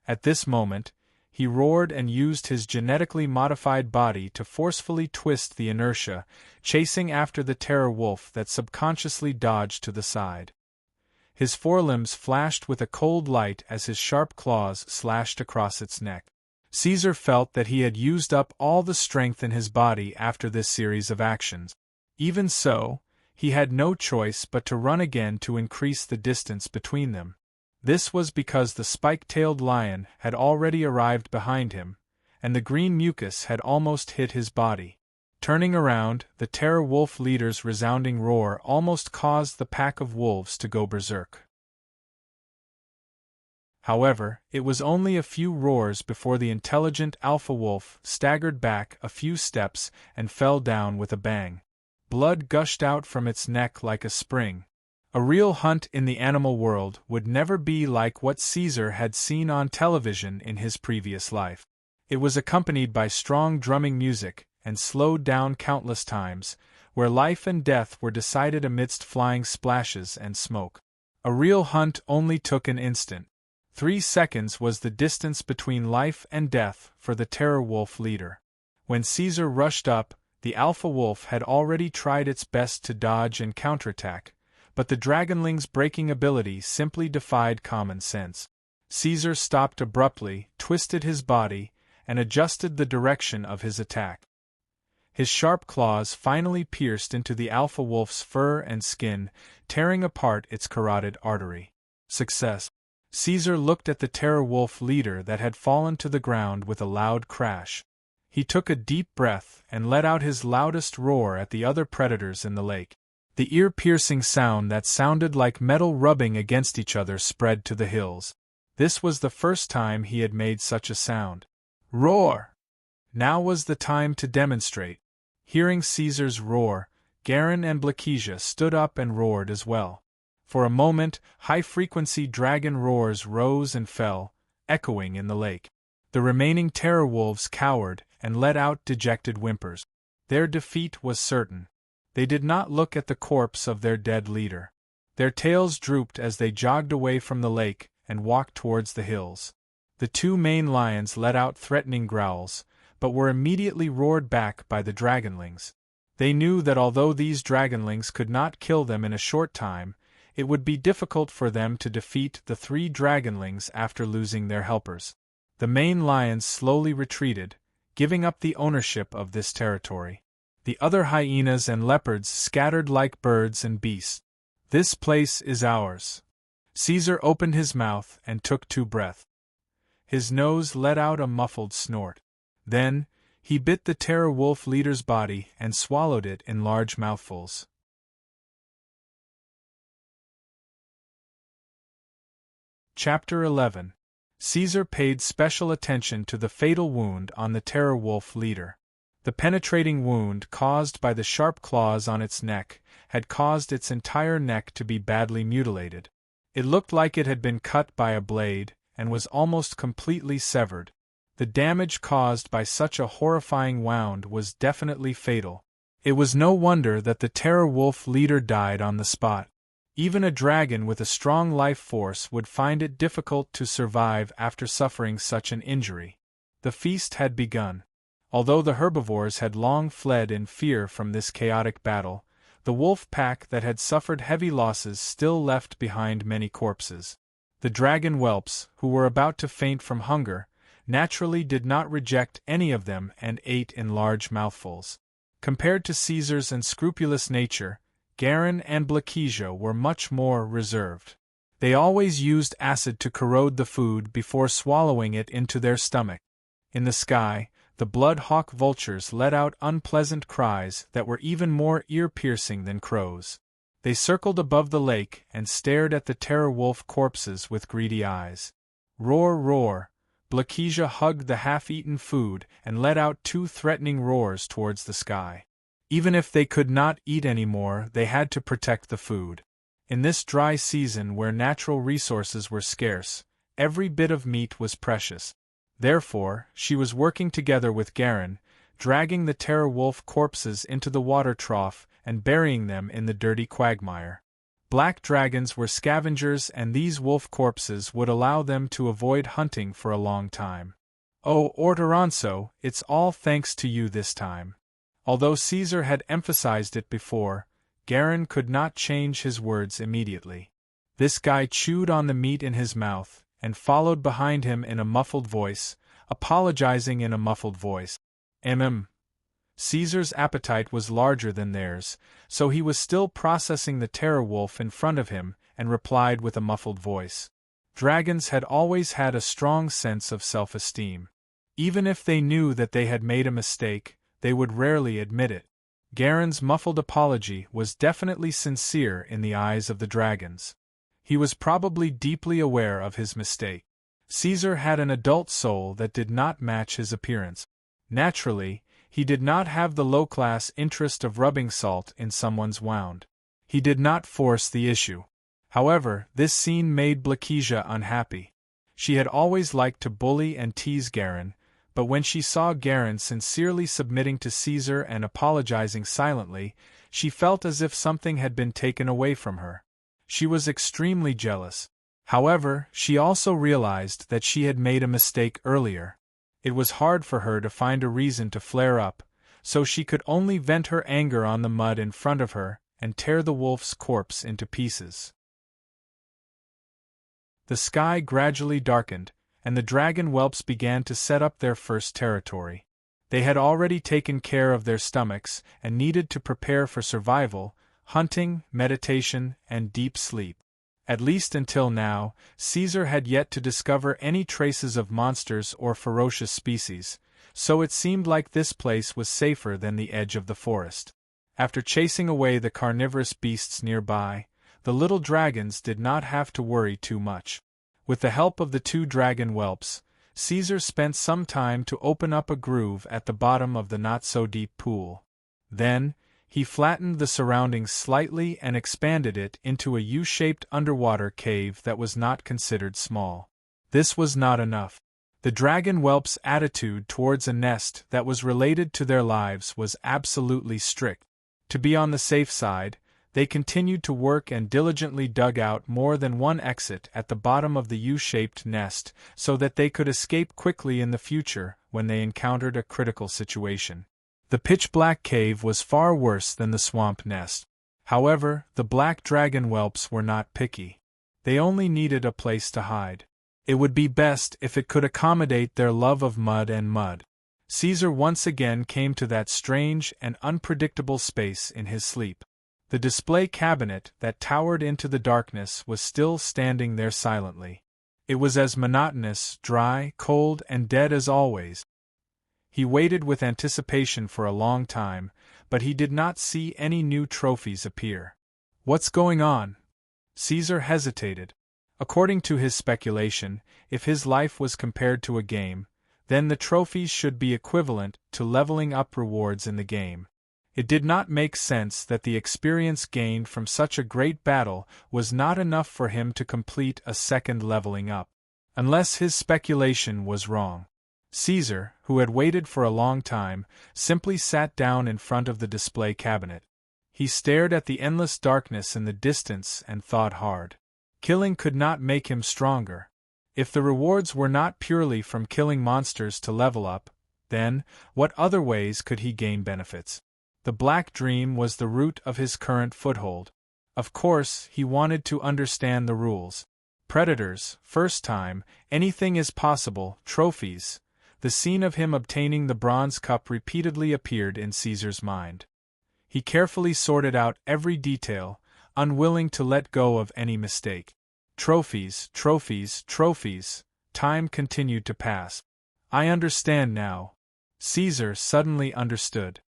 At this moment, he roared and used his genetically modified body to forcefully twist the inertia, chasing after the terrorwolf that subconsciously dodged to the side. His forelimbs flashed with a cold light as his sharp claws slashed across its neck. Caesar felt that he had used up all the strength in his body after this series of actions. Even so, he had no choice but to run again to increase the distance between them. This was because the spike-tailed lion had already arrived behind him, and the green mucus had almost hit his body. Turning around, the terror wolf leader's resounding roar almost caused the pack of wolves to go berserk. However, it was only a few roars before the intelligent alpha wolf staggered back a few steps and fell down with a bang. Blood gushed out from its neck like a spring. A real hunt in the animal world would never be like what Caesar had seen on television in his previous life. It was accompanied by strong drumming music, and slowed down countless times, where life and death were decided amidst flying splashes and smoke. A real hunt only took an instant. 3 seconds was the distance between life and death for the terror wolf leader. When Caesar rushed up, the alpha wolf had already tried its best to dodge and counterattack, but the dragonling's breaking ability simply defied common sense. Caesar stopped abruptly, twisted his body, and adjusted the direction of his attack. His sharp claws finally pierced into the alpha wolf's fur and skin, tearing apart its carotid artery. Success. Caesar looked at the terror wolf leader that had fallen to the ground with a loud crash. He took a deep breath and let out his loudest roar at the other predators in the lake. The ear-piercing sound that sounded like metal rubbing against each other spread to the hills. This was the first time he had made such a sound. Roar! Now was the time to demonstrate. Hearing Caesar's roar, Garin and Blakesia stood up and roared as well. For a moment, high-frequency dragon roars rose and fell, echoing in the lake. The remaining terror wolves cowered and let out dejected whimpers. Their defeat was certain. They did not look at the corpse of their dead leader. Their tails drooped as they jogged away from the lake and walked towards the hills. The 2 main lions let out threatening growls, but were immediately roared back by the dragonlings. They knew that although these dragonlings could not kill them in a short time, it would be difficult for them to defeat the 3 dragonlings after losing their helpers. The main lions slowly retreated, giving up the ownership of this territory. The other hyenas and leopards scattered like birds and beasts. This place is ours. Caesar opened his mouth and took 2 breaths. His nose let out a muffled snort. Then, he bit the terror wolf leader's body and swallowed it in large mouthfuls. Chapter 11. Caesar paid special attention to the fatal wound on the terror wolf leader. The penetrating wound caused by the sharp claws on its neck had caused its entire neck to be badly mutilated. It looked like it had been cut by a blade, and was almost completely severed. The damage caused by such a horrifying wound was definitely fatal. It was no wonder that the terror wolf leader died on the spot. Even a dragon with a strong life force would find it difficult to survive after suffering such an injury. The feast had begun. Although the herbivores had long fled in fear from this chaotic battle, the wolf pack that had suffered heavy losses still left behind many corpses. The dragon whelps, who were about to faint from hunger, naturally did not reject any of them and ate in large mouthfuls. Compared to Caesar's unscrupulous nature, Garin and Blakesia were much more reserved. They always used acid to corrode the food before swallowing it into their stomach. In the sky, the blood-hawk vultures let out unpleasant cries that were even more ear-piercing than crows. They circled above the lake and stared at the terror-wolf corpses with greedy eyes. Roar, roar! Blakesia hugged the half-eaten food and let out 2 threatening roars towards the sky. Even if they could not eat any more, they had to protect the food. In this dry season where natural resources were scarce, every bit of meat was precious. Therefore, she was working together with Garin, dragging the terror-wolf corpses into the water trough and burying them in the dirty quagmire. Black dragons were scavengers, and these wolf corpses would allow them to avoid hunting for a long time. "Oh, Ortoronso, it's all thanks to you this time." Although Caesar had emphasized it before, Garin could not change his words immediately. This guy chewed on the meat in his mouth, and followed behind him in a muffled voice, apologizing in a muffled voice. Caesar's appetite was larger than theirs, so he was still processing the terror-wolf in front of him, and replied with a muffled voice. Dragons had always had a strong sense of self-esteem. Even if they knew that they had made a mistake, they would rarely admit it. Garin's muffled apology was definitely sincere in the eyes of the dragons. He was probably deeply aware of his mistake. Caesar had an adult soul that did not match his appearance. Naturally, he did not have the low-class interest of rubbing salt in someone's wound. He did not force the issue. However, this scene made Blakesia unhappy. She had always liked to bully and tease Garin, but when she saw Garin sincerely submitting to Caesar and apologizing silently, she felt as if something had been taken away from her. She was extremely jealous. However, she also realized that she had made a mistake earlier. It was hard for her to find a reason to flare up, so she could only vent her anger on the mud in front of her and tear the wolf's corpse into pieces. The sky gradually darkened, and the dragon whelps began to set up their first territory. They had already taken care of their stomachs and needed to prepare for survival, hunting, meditation, and deep sleep. At least until now, Caesar had yet to discover any traces of monsters or ferocious species, so it seemed like this place was safer than the edge of the forest. After chasing away the carnivorous beasts nearby, the little dragons did not have to worry too much. With the help of the 2 dragon whelps, Caesar spent some time to open up a groove at the bottom of the not-so-deep pool. Then, he flattened the surroundings slightly and expanded it into a U-shaped underwater cave that was not considered small. This was not enough. The dragon whelps' attitude towards a nest that was related to their lives was absolutely strict. To be on the safe side, they continued to work and diligently dug out more than one exit at the bottom of the U-shaped nest so that they could escape quickly in the future when they encountered a critical situation. The pitch-black cave was far worse than the swamp nest. However, the black dragon whelps were not picky. They only needed a place to hide. It would be best if it could accommodate their love of mud and mud. Caesar once again came to that strange and unpredictable space in his sleep. The display cabinet that towered into the darkness was still standing there silently. It was as monotonous, dry, cold, and dead as always. He waited with anticipation for a long time, but he did not see any new trophies appear. "What's going on?" Caesar hesitated. According to his speculation, if his life was compared to a game, then the trophies should be equivalent to leveling up rewards in the game. It did not make sense that the experience gained from such a great battle was not enough for him to complete a second leveling up. Unless his speculation was wrong. Caesar, who had waited for a long time, simply sat down in front of the display cabinet. He stared at the endless darkness in the distance and thought hard. Killing could not make him stronger. If the rewards were not purely from killing monsters to level up, Then, what other ways could he gain benefits? The black dream was the root of his current foothold. Of course, he wanted to understand the rules. Predators, first time, anything is possible, trophies. The scene of him obtaining the bronze cup repeatedly appeared in Caesar's mind. He carefully sorted out every detail, unwilling to let go of any mistake. Trophies, trophies, trophies. Time continued to pass. I understand now. Caesar suddenly understood.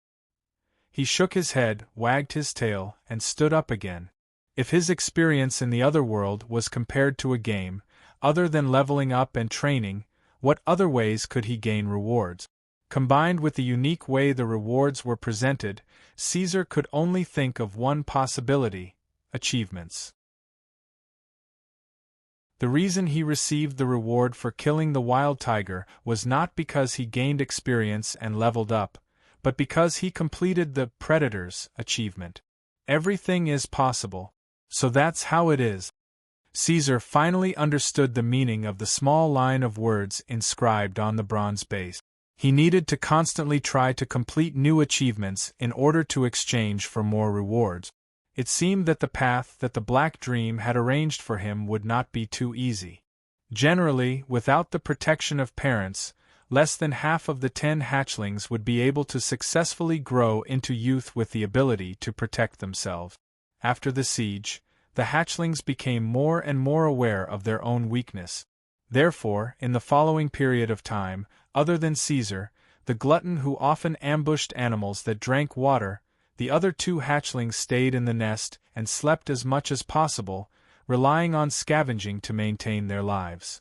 He shook his head, wagged his tail, and stood up again. If his experience in the other world was compared to a game, other than leveling up and training, what other ways could he gain rewards? Combined with the unique way the rewards were presented, Caesar could only think of one possibility: achievements. The reason he received the reward for killing the wild tiger was not because he gained experience and leveled up, but because he completed the Predator's achievement. Everything is possible. So that's how it is. Caesar finally understood the meaning of the small line of words inscribed on the bronze base. He needed to constantly try to complete new achievements in order to exchange for more rewards. It seemed that the path that the Black Dream had arranged for him would not be too easy. Generally, without the protection of parents, less than half of the 10 hatchlings would be able to successfully grow into youth with the ability to protect themselves. After the siege, the hatchlings became more and more aware of their own weakness. Therefore, in the following period of time, other than Caesar, the glutton who often ambushed animals that drank water, the other 2 hatchlings stayed in the nest and slept as much as possible, relying on scavenging to maintain their lives.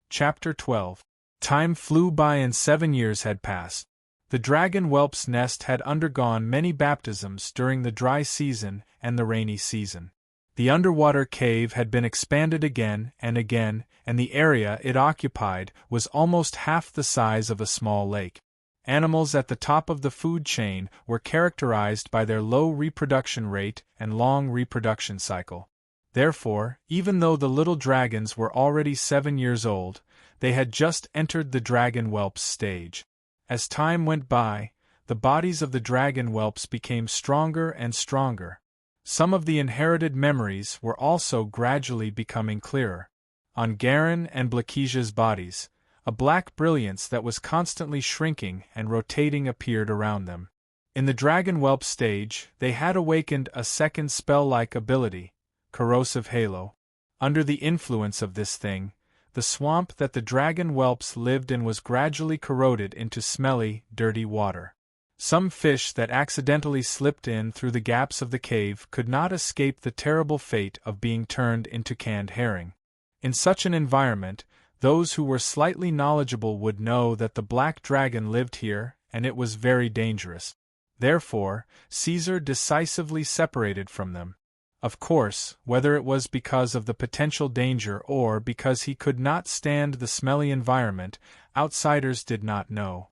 Chapter 12. Time flew by and 7 years had passed. The dragon whelp's nest had undergone many baptisms during the dry season and the rainy season. The underwater cave had been expanded again, and the area it occupied was almost half the size of a small lake. Animals at the top of the food chain were characterized by their low reproduction rate and long reproduction cycle. Therefore, even though the little dragons were already 7 years old, they had just entered the dragon whelp's stage. As time went by, the bodies of the dragon whelps became stronger and stronger. Some of the inherited memories were also gradually becoming clearer. On Garin and Blakesia's bodies, a black brilliance that was constantly shrinking and rotating appeared around them. In the dragon whelp stage, they had awakened a second spell-like ability, corrosive halo. Under the influence of this thing, the swamp that the dragon whelps lived in was gradually corroded into smelly, dirty water. Some fish that accidentally slipped in through the gaps of the cave could not escape the terrible fate of being turned into canned herring. In such an environment, those who were slightly knowledgeable would know that the black dragon lived here, and it was very dangerous. Therefore, Caesar decisively separated from them. Of course, whether it was because of the potential danger or because he could not stand the smelly environment, outsiders did not know.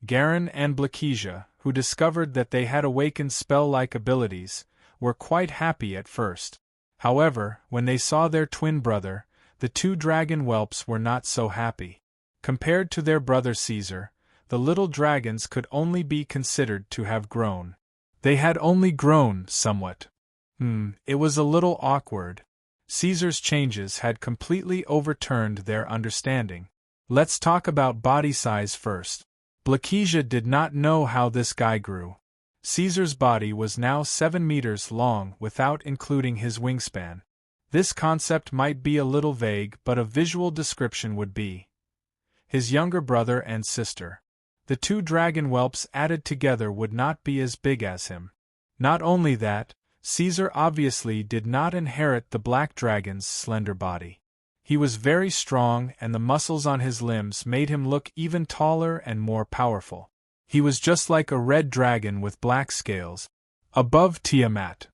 Garin and Blakesia, who discovered that they had awakened spell-like abilities, were quite happy at first. However, when they saw their twin brother, the 2 dragon whelps were not so happy. Compared to their brother Caesar, the little dragons could only be considered to have grown. They had only grown somewhat. It was a little awkward. Caesar's changes had completely overturned their understanding. Let's talk about body size first. Blakesia did not know how this guy grew. Caesar's body was now 7 meters long without including his wingspan. This concept might be a little vague, but a visual description would be his younger brother and sister. The 2 dragon whelps added together would not be as big as him. Not only that, Caesar obviously did not inherit the black dragon's slender body. He was very strong, and the muscles on his limbs made him look even taller and more powerful. He was just like a red dragon with black scales. Above Tiamat.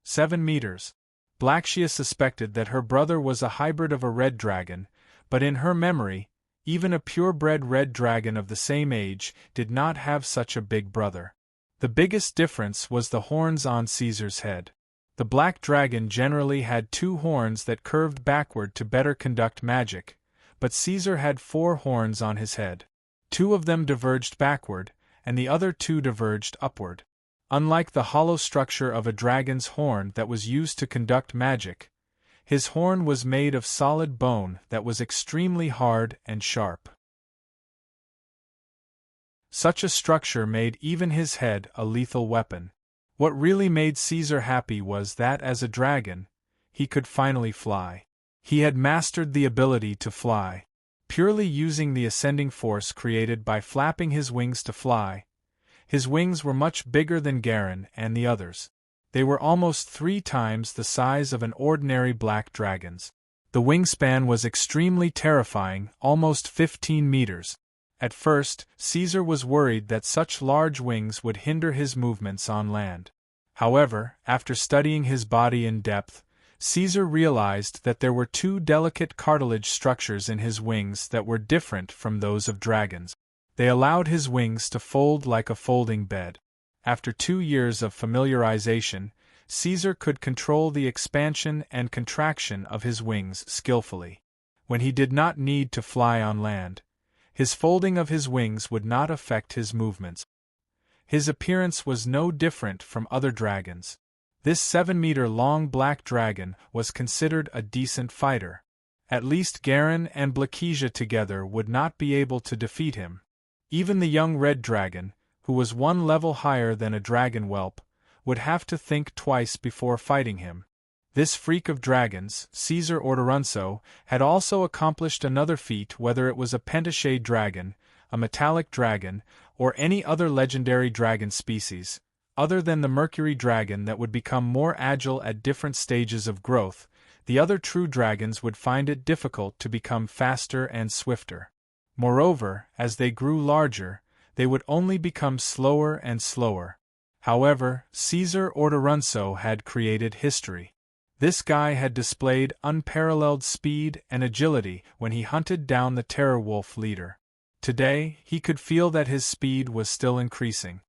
7 meters. Blakesia suspected that her brother was a hybrid of a red dragon, but in her memory, even a purebred red dragon of the same age did not have such a big brother. The biggest difference was the horns on Caesar's head. The black dragon generally had 2 horns that curved backward to better conduct magic, but Caesar had 4 horns on his head. 2 of them diverged backward, and the other 2 diverged upward. Unlike the hollow structure of a dragon's horn that was used to conduct magic, his horn was made of solid bone that was extremely hard and sharp. Such a structure made even his head a lethal weapon. What really made Caesar happy was that as a dragon, he could finally fly. He had mastered the ability to fly. Purely using the ascending force created by flapping his wings to fly, his wings were much bigger than Garen and the others. They were almost 3 times the size of an ordinary black dragon's. The wingspan was extremely terrifying, almost 15 meters. At first, Caesar was worried that such large wings would hinder his movements on land. However, after studying his body in depth, Caesar realized that there were 2 delicate cartilage structures in his wings that were different from those of dragons. They allowed his wings to fold like a folding bed. After 2 years of familiarization, Caesar could control the expansion and contraction of his wings skillfully. When he did not need to fly on land, his folding of his wings would not affect his movements. His appearance was no different from other dragons. This 7-meter-long black dragon was considered a decent fighter. At least Garen and Blakesia together would not be able to defeat him. Even the young red dragon, who was 1 level higher than a dragon whelp, would have to think twice before fighting him. This freak of dragons, Caesar Ordorunso, had also accomplished another feat, whether it was a pentashade dragon, a metallic dragon, or any other legendary dragon species, other than the Mercury dragon that would become more agile at different stages of growth. The other true dragons would find it difficult to become faster and swifter. Moreover, as they grew larger, they would only become slower and slower. However, Caesar Ordorunso had created history. This guy had displayed unparalleled speed and agility when he hunted down the Terror Wolf leader. Today, he could feel that his speed was still increasing.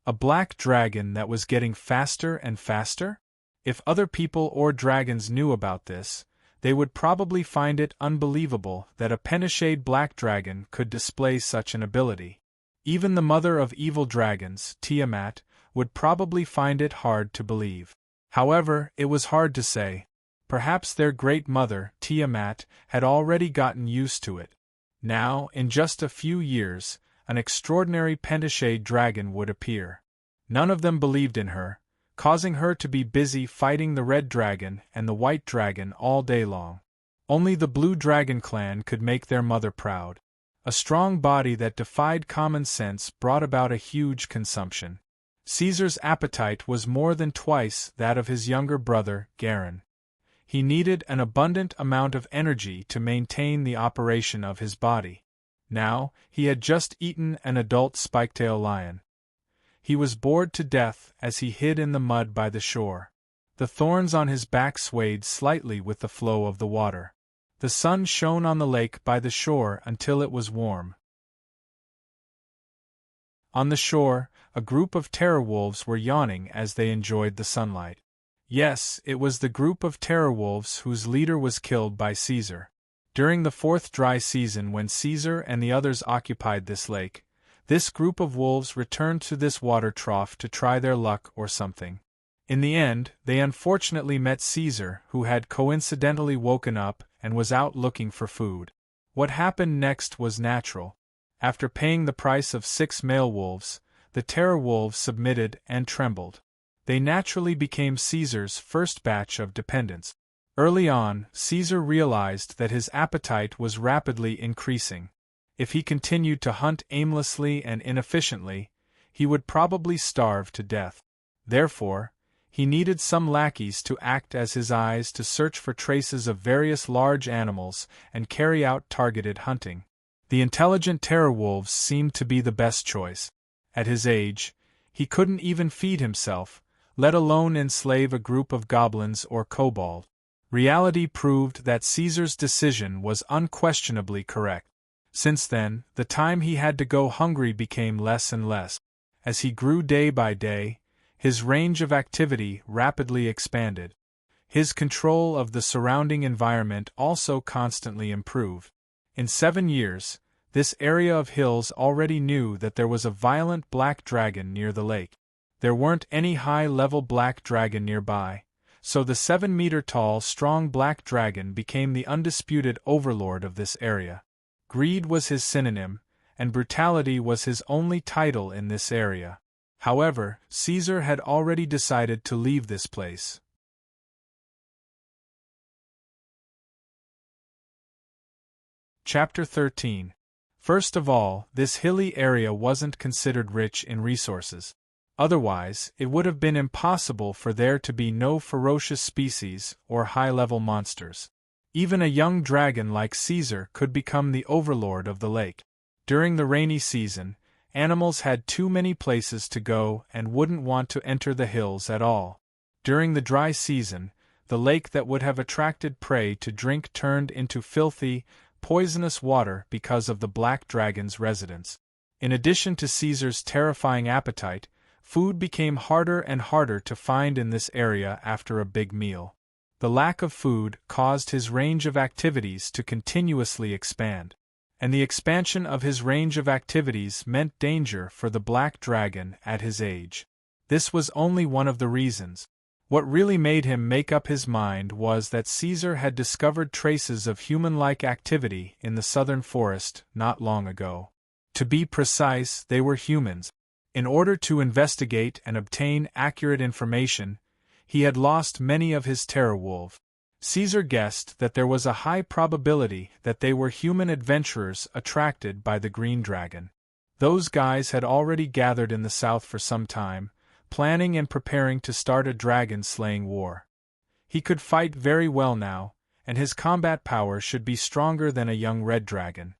A black dragon that was getting faster and faster? If other people or dragons knew about this, they would probably find it unbelievable that a pentashade black dragon could display such an ability. Even the mother of evil dragons, Tiamat, would probably find it hard to believe. However, it was hard to say. Perhaps their great mother, Tiamat, had already gotten used to it. Now, in just a few years, an extraordinary pentashade dragon would appear. None of them believed in her, causing her to be busy fighting the red dragon and the white dragon all day long. Only the blue dragon clan could make their mother proud. A strong body that defied common sense brought about a huge consumption. Caesar's appetite was more than twice that of his younger brother, Garen. He needed an abundant amount of energy to maintain the operation of his body. Now, he had just eaten an adult spiketail lion. He was bored to death as he hid in the mud by the shore. The thorns on his back swayed slightly with the flow of the water. The sun shone on the lake by the shore until it was warm. On the shore, a group of terror wolves were yawning as they enjoyed the sunlight. Yes, it was the group of terror wolves whose leader was killed by Caesar. During the 4th dry season, when Caesar and the others occupied this lake, this group of wolves returned to this water trough to try their luck or something. In the end, they unfortunately met Caesar, who had coincidentally woken up and was out looking for food. What happened next was natural. After paying the price of 6 male wolves, the terror wolves submitted and trembled. They naturally became Caesar's first batch of dependents. Early on, Caesar realized that his appetite was rapidly increasing. If he continued to hunt aimlessly and inefficiently, he would probably starve to death. Therefore, he needed some lackeys to act as his eyes to search for traces of various large animals and carry out targeted hunting. The intelligent terror wolves seemed to be the best choice. At his age, he couldn't even feed himself, let alone enslave a group of goblins or kobold. Reality proved that Caesar's decision was unquestionably correct. Since then, the time he had to go hungry became less and less. As he grew day by day, his range of activity rapidly expanded. His control of the surrounding environment also constantly improved. In 7 years, this area of hills already knew that there was a violent black dragon near the lake. There weren't any high-level black dragon nearby, so the 7-meter-tall strong black dragon became the undisputed overlord of this area. Greed was his synonym, and brutality was his only title in this area. However, Caesar had already decided to leave this place. Chapter 13. First of all, this hilly area wasn't considered rich in resources. Otherwise, it would have been impossible for there to be no ferocious species or high-level monsters. Even a young dragon like Caesar could become the overlord of the lake. During the rainy season, animals had too many places to go and wouldn't want to enter the hills at all. During the dry season, the lake that would have attracted prey to drink turned into filthy, poisonous water because of the black dragon's residence. In addition to Caesar's terrifying appetite, food became harder and harder to find in this area after a big meal. The lack of food caused his range of activities to continuously expand. And the expansion of his range of activities meant danger for the black dragon at his age. This was only one of the reasons. What really made him make up his mind was that Caesar had discovered traces of human-like activity in the southern forest not long ago. To be precise, they were humans. In order to investigate and obtain accurate information, he had lost many of his terror-wolves. Caesar guessed that there was a high probability that they were human adventurers attracted by the green dragon. Those guys had already gathered in the south for some time, planning and preparing to start a dragon-slaying war. He could fight very well now, and his combat power should be stronger than a young red dragon.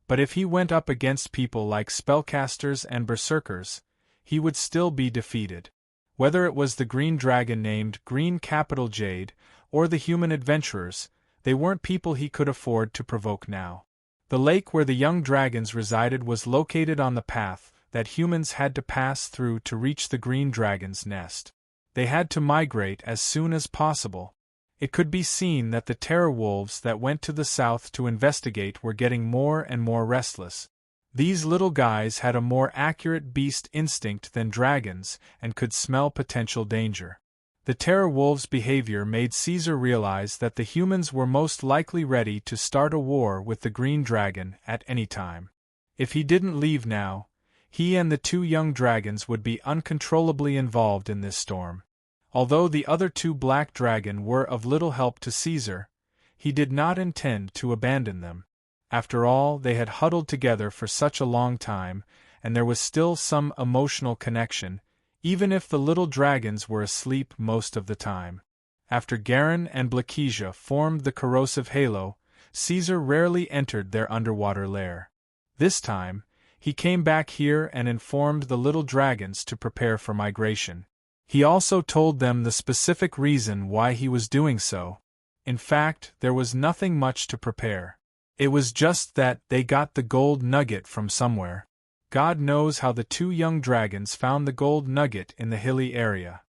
But if he went up against people like spellcasters and berserkers, he would still be defeated. Whether it was the green dragon named Green Capital Jade, or the human adventurers, they weren't people he could afford to provoke now. The lake where the young dragons resided was located on the path that humans had to pass through to reach the green dragon's nest. They had to migrate as soon as possible. It could be seen that the terror wolves that went to the south to investigate were getting more and more restless. These little guys had a more accurate beast instinct than dragons and could smell potential danger. The terror wolves' behavior made Caesar realize that the humans were most likely ready to start a war with the green dragon at any time. If he didn't leave now, he and the 2 young dragons would be uncontrollably involved in this storm. Although the other 2 black dragon were of little help to Caesar, he did not intend to abandon them. After all, they had huddled together for such a long time, and there was still some emotional connection, even if the little dragons were asleep most of the time. After Garin and Blakesia formed the corrosive halo, Caesar rarely entered their underwater lair. This time, he came back here and informed the little dragons to prepare for migration. He also told them the specific reason why he was doing so. In fact, there was nothing much to prepare. It was just that they got the gold nugget from somewhere. God knows how the 2 young dragons found the gold nugget in the hilly area.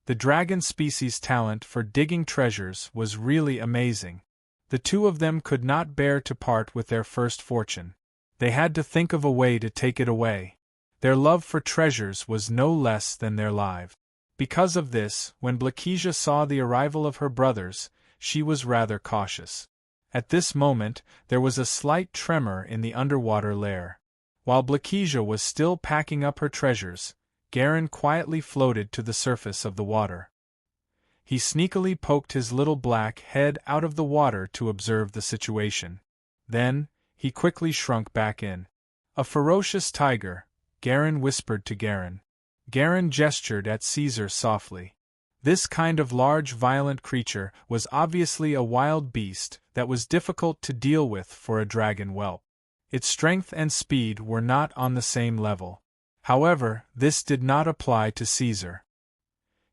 The dragon species' talent for digging treasures was really amazing. The 2 of them could not bear to part with their first fortune. They had to think of a way to take it away. Their love for treasures was no less than their lives. Because of this, when Blakesia saw the arrival of her brothers, she was rather cautious. At this moment, there was a slight tremor in the underwater lair. While Blakesia was still packing up her treasures, Garin quietly floated to the surface of the water. He sneakily poked his little black head out of the water to observe the situation. Then, he quickly shrunk back in. A ferocious tiger, Garin whispered to Garin. Garin gestured at Caesar softly. This kind of large violent creature was obviously a wild beast that was difficult to deal with for a dragon whelp. Its strength and speed were not on the same level. However, this did not apply to Caesar.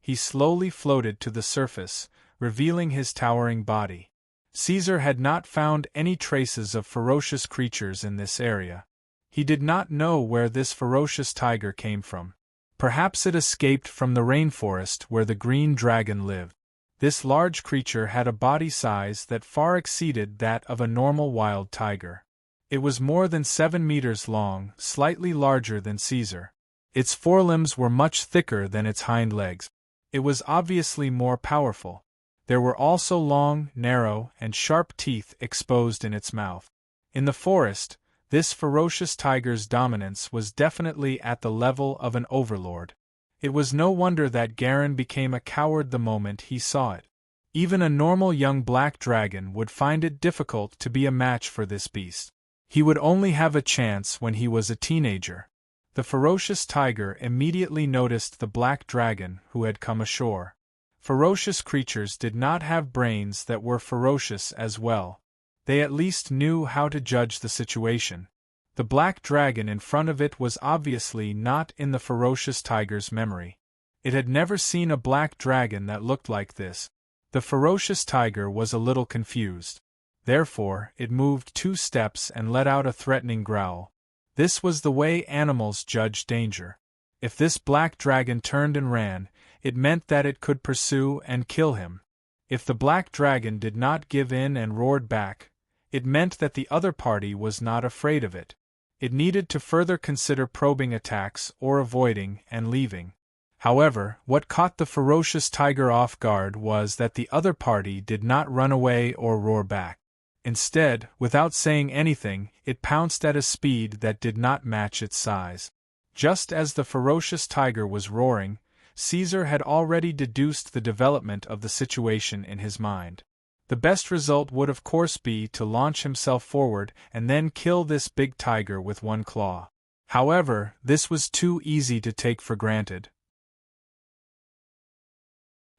He slowly floated to the surface, revealing his towering body. Caesar had not found any traces of ferocious creatures in this area. He did not know where this ferocious tiger came from. Perhaps it escaped from the rainforest where the green dragon lived. This large creature had a body size that far exceeded that of a normal wild tiger. It was more than 7 meters long, slightly larger than Caesar. Its forelimbs were much thicker than its hind legs. It was obviously more powerful. There were also long, narrow, and sharp teeth exposed in its mouth. In the forest, this ferocious tiger's dominance was definitely at the level of an overlord. It was no wonder that Garin became a coward the moment he saw it. Even a normal young black dragon would find it difficult to be a match for this beast. He would only have a chance when he was a teenager. The ferocious tiger immediately noticed the black dragon who had come ashore. Ferocious creatures did not have brains that were ferocious as well. They at least knew how to judge the situation. The black dragon in front of it was obviously not in the ferocious tiger's memory. It had never seen a black dragon that looked like this. The ferocious tiger was a little confused. Therefore, it moved 2 steps and let out a threatening growl. This was the way animals judge danger. If this black dragon turned and ran, it meant that it could pursue and kill him. If the black dragon did not give in and roared back, it meant that the other party was not afraid of it. It needed to further consider probing attacks or avoiding and leaving. However, what caught the ferocious tiger off guard was that the other party did not run away or roar back. Instead, without saying anything, it pounced at a speed that did not match its size. Just as the ferocious tiger was roaring, Caesar had already deduced the development of the situation in his mind. The best result would of course be to launch himself forward and then kill this big tiger with one claw. However, this was too easy to take for granted.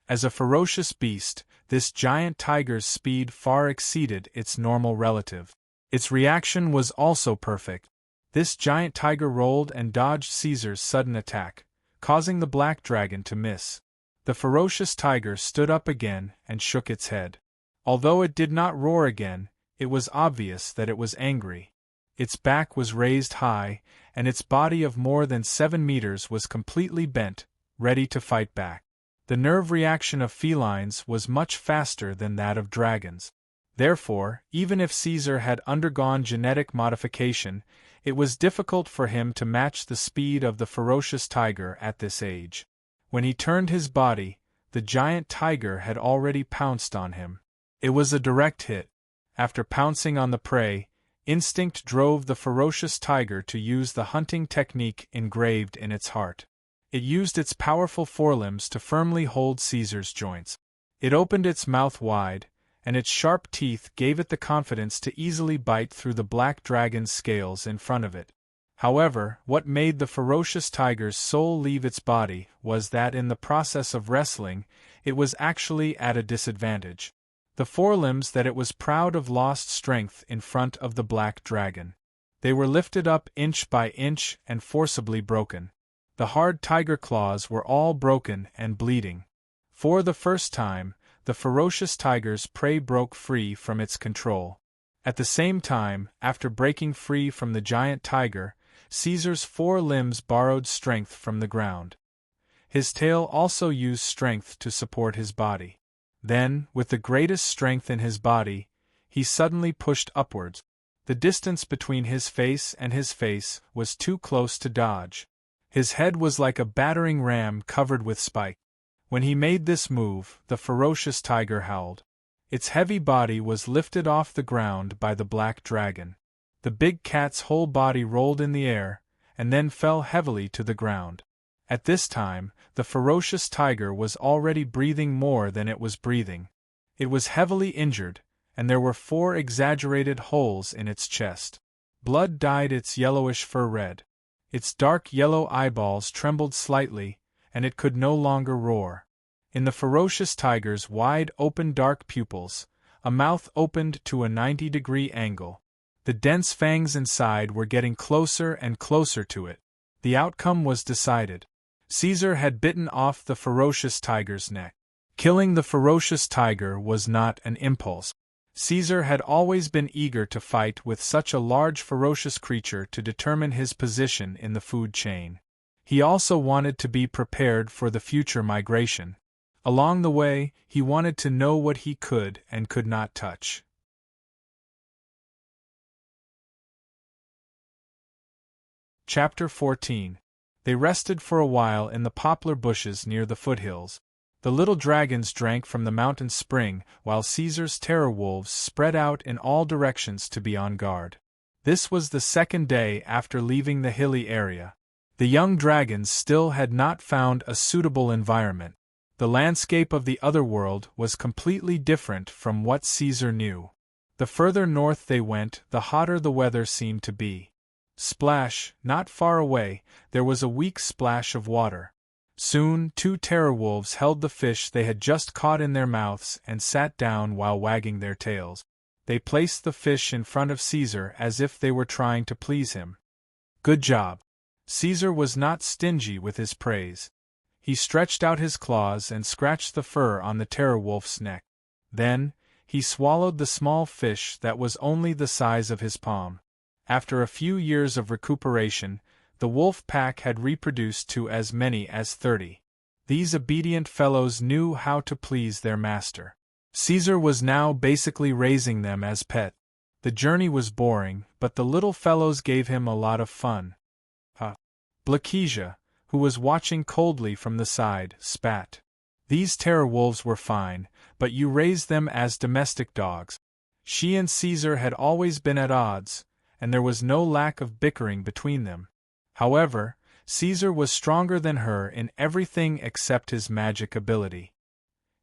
As a ferocious beast, this giant tiger's speed far exceeded its normal relative. Its reaction was also perfect. This giant tiger rolled and dodged Caesar's sudden attack, causing the black dragon to miss. The ferocious tiger stood up again and shook its head. Although it did not roar again, it was obvious that it was angry. Its back was raised high, and its body of more than 7 meters was completely bent, ready to fight back. The nerve reaction of felines was much faster than that of dragons. Therefore, even if Caesar had undergone genetic modification, it was difficult for him to match the speed of the ferocious tiger at this age. When he turned his body, the giant tiger had already pounced on him. It was a direct hit. After pouncing on the prey, instinct drove the ferocious tiger to use the hunting technique engraved in its heart. It used its powerful forelimbs to firmly hold Caesar's joints. It opened its mouth wide, and its sharp teeth gave it the confidence to easily bite through the black dragon's scales in front of it. However, what made the ferocious tiger's soul leave its body was that in the process of wrestling, it was actually at a disadvantage. The forelimbs that it was proud of lost strength in front of the black dragon. They were lifted up inch by inch and forcibly broken. The hard tiger claws were all broken and bleeding. For the first time, the ferocious tiger's prey broke free from its control. At the same time, after breaking free from the giant tiger, Caesar's 4 limbs borrowed strength from the ground. His tail also used strength to support his body. Then, with the greatest strength in his body, he suddenly pushed upwards. The distance between his face and his face was too close to dodge. His head was like a battering ram covered with spikes. When he made this move, the ferocious tiger howled. Its heavy body was lifted off the ground by the black dragon. The big cat's whole body rolled in the air, and then fell heavily to the ground. At this time, the ferocious tiger was already breathing more than it was breathing. It was heavily injured, and there were 4 exaggerated holes in its chest. Blood dyed its yellowish fur red. Its dark yellow eyeballs trembled slightly, and it could no longer roar. In the ferocious tiger's wide-open dark pupils, a mouth opened to a 90-degree angle. The dense fangs inside were getting closer and closer to it. The outcome was decided. Caesar had bitten off the ferocious tiger's neck. Killing the ferocious tiger was not an impulse. Caesar had always been eager to fight with such a large ferocious creature to determine his position in the food chain. He also wanted to be prepared for the future migration. Along the way, he wanted to know what he could and could not touch. Chapter 14. They rested for a while in the poplar bushes near the foothills. The little dragons drank from the mountain spring, while Caesar's terror wolves spread out in all directions to be on guard. This was the second day after leaving the hilly area. The young dragons still had not found a suitable environment. The landscape of the other world was completely different from what Caesar knew. The further north they went, the hotter the weather seemed to be. Splash, not far away, there was a weak splash of water. Soon, 2 terror wolves held the fish they had just caught in their mouths and sat down while wagging their tails. They placed the fish in front of Caesar as if they were trying to please him. Good job. Caesar was not stingy with his praise. He stretched out his claws and scratched the fur on the terror wolf's neck. Then, he swallowed the small fish that was only the size of his palm. After a few years of recuperation, the wolf pack had reproduced to as many as 30. These obedient fellows knew how to please their master. Caesar was now basically raising them as pets. The journey was boring, but the little fellows gave him a lot of fun. Blakesia, who was watching coldly from the side, spat. These terror wolves were fine, but you raised them as domestic dogs. She and Caesar had always been at odds, and there was no lack of bickering between them. However, Caesar was stronger than her in everything except his magic ability.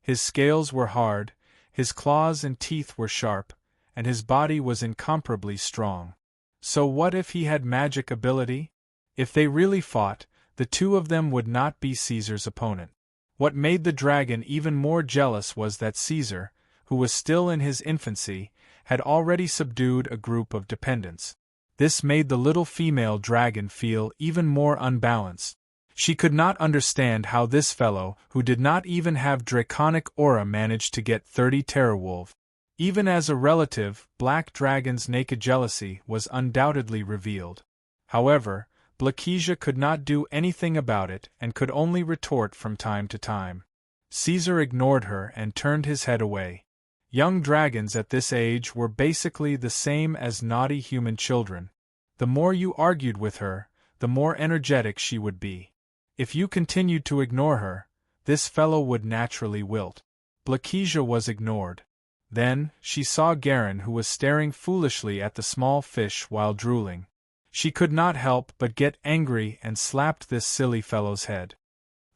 His scales were hard, his claws and teeth were sharp, and his body was incomparably strong. So what if he had magic ability? If they really fought, the 2 of them would not be Caesar's opponent. What made the dragon even more jealous was that Caesar, who was still in his infancy, had already subdued a group of dependents. This made the little female dragon feel even more unbalanced. She could not understand how this fellow, who did not even have draconic aura, managed to get 30 terror wolves. Even as a relative, Black Dragon's naked jealousy was undoubtedly revealed. However, Blakesia could not do anything about it and could only retort from time to time. Caesar ignored her and turned his head away. Young dragons at this age were basically the same as naughty human children. The more you argued with her, the more energetic she would be. If you continued to ignore her, this fellow would naturally wilt. Blakesia was ignored. Then, she saw Garen, who was staring foolishly at the small fish while drooling. She could not help but get angry and slapped this silly fellow's head.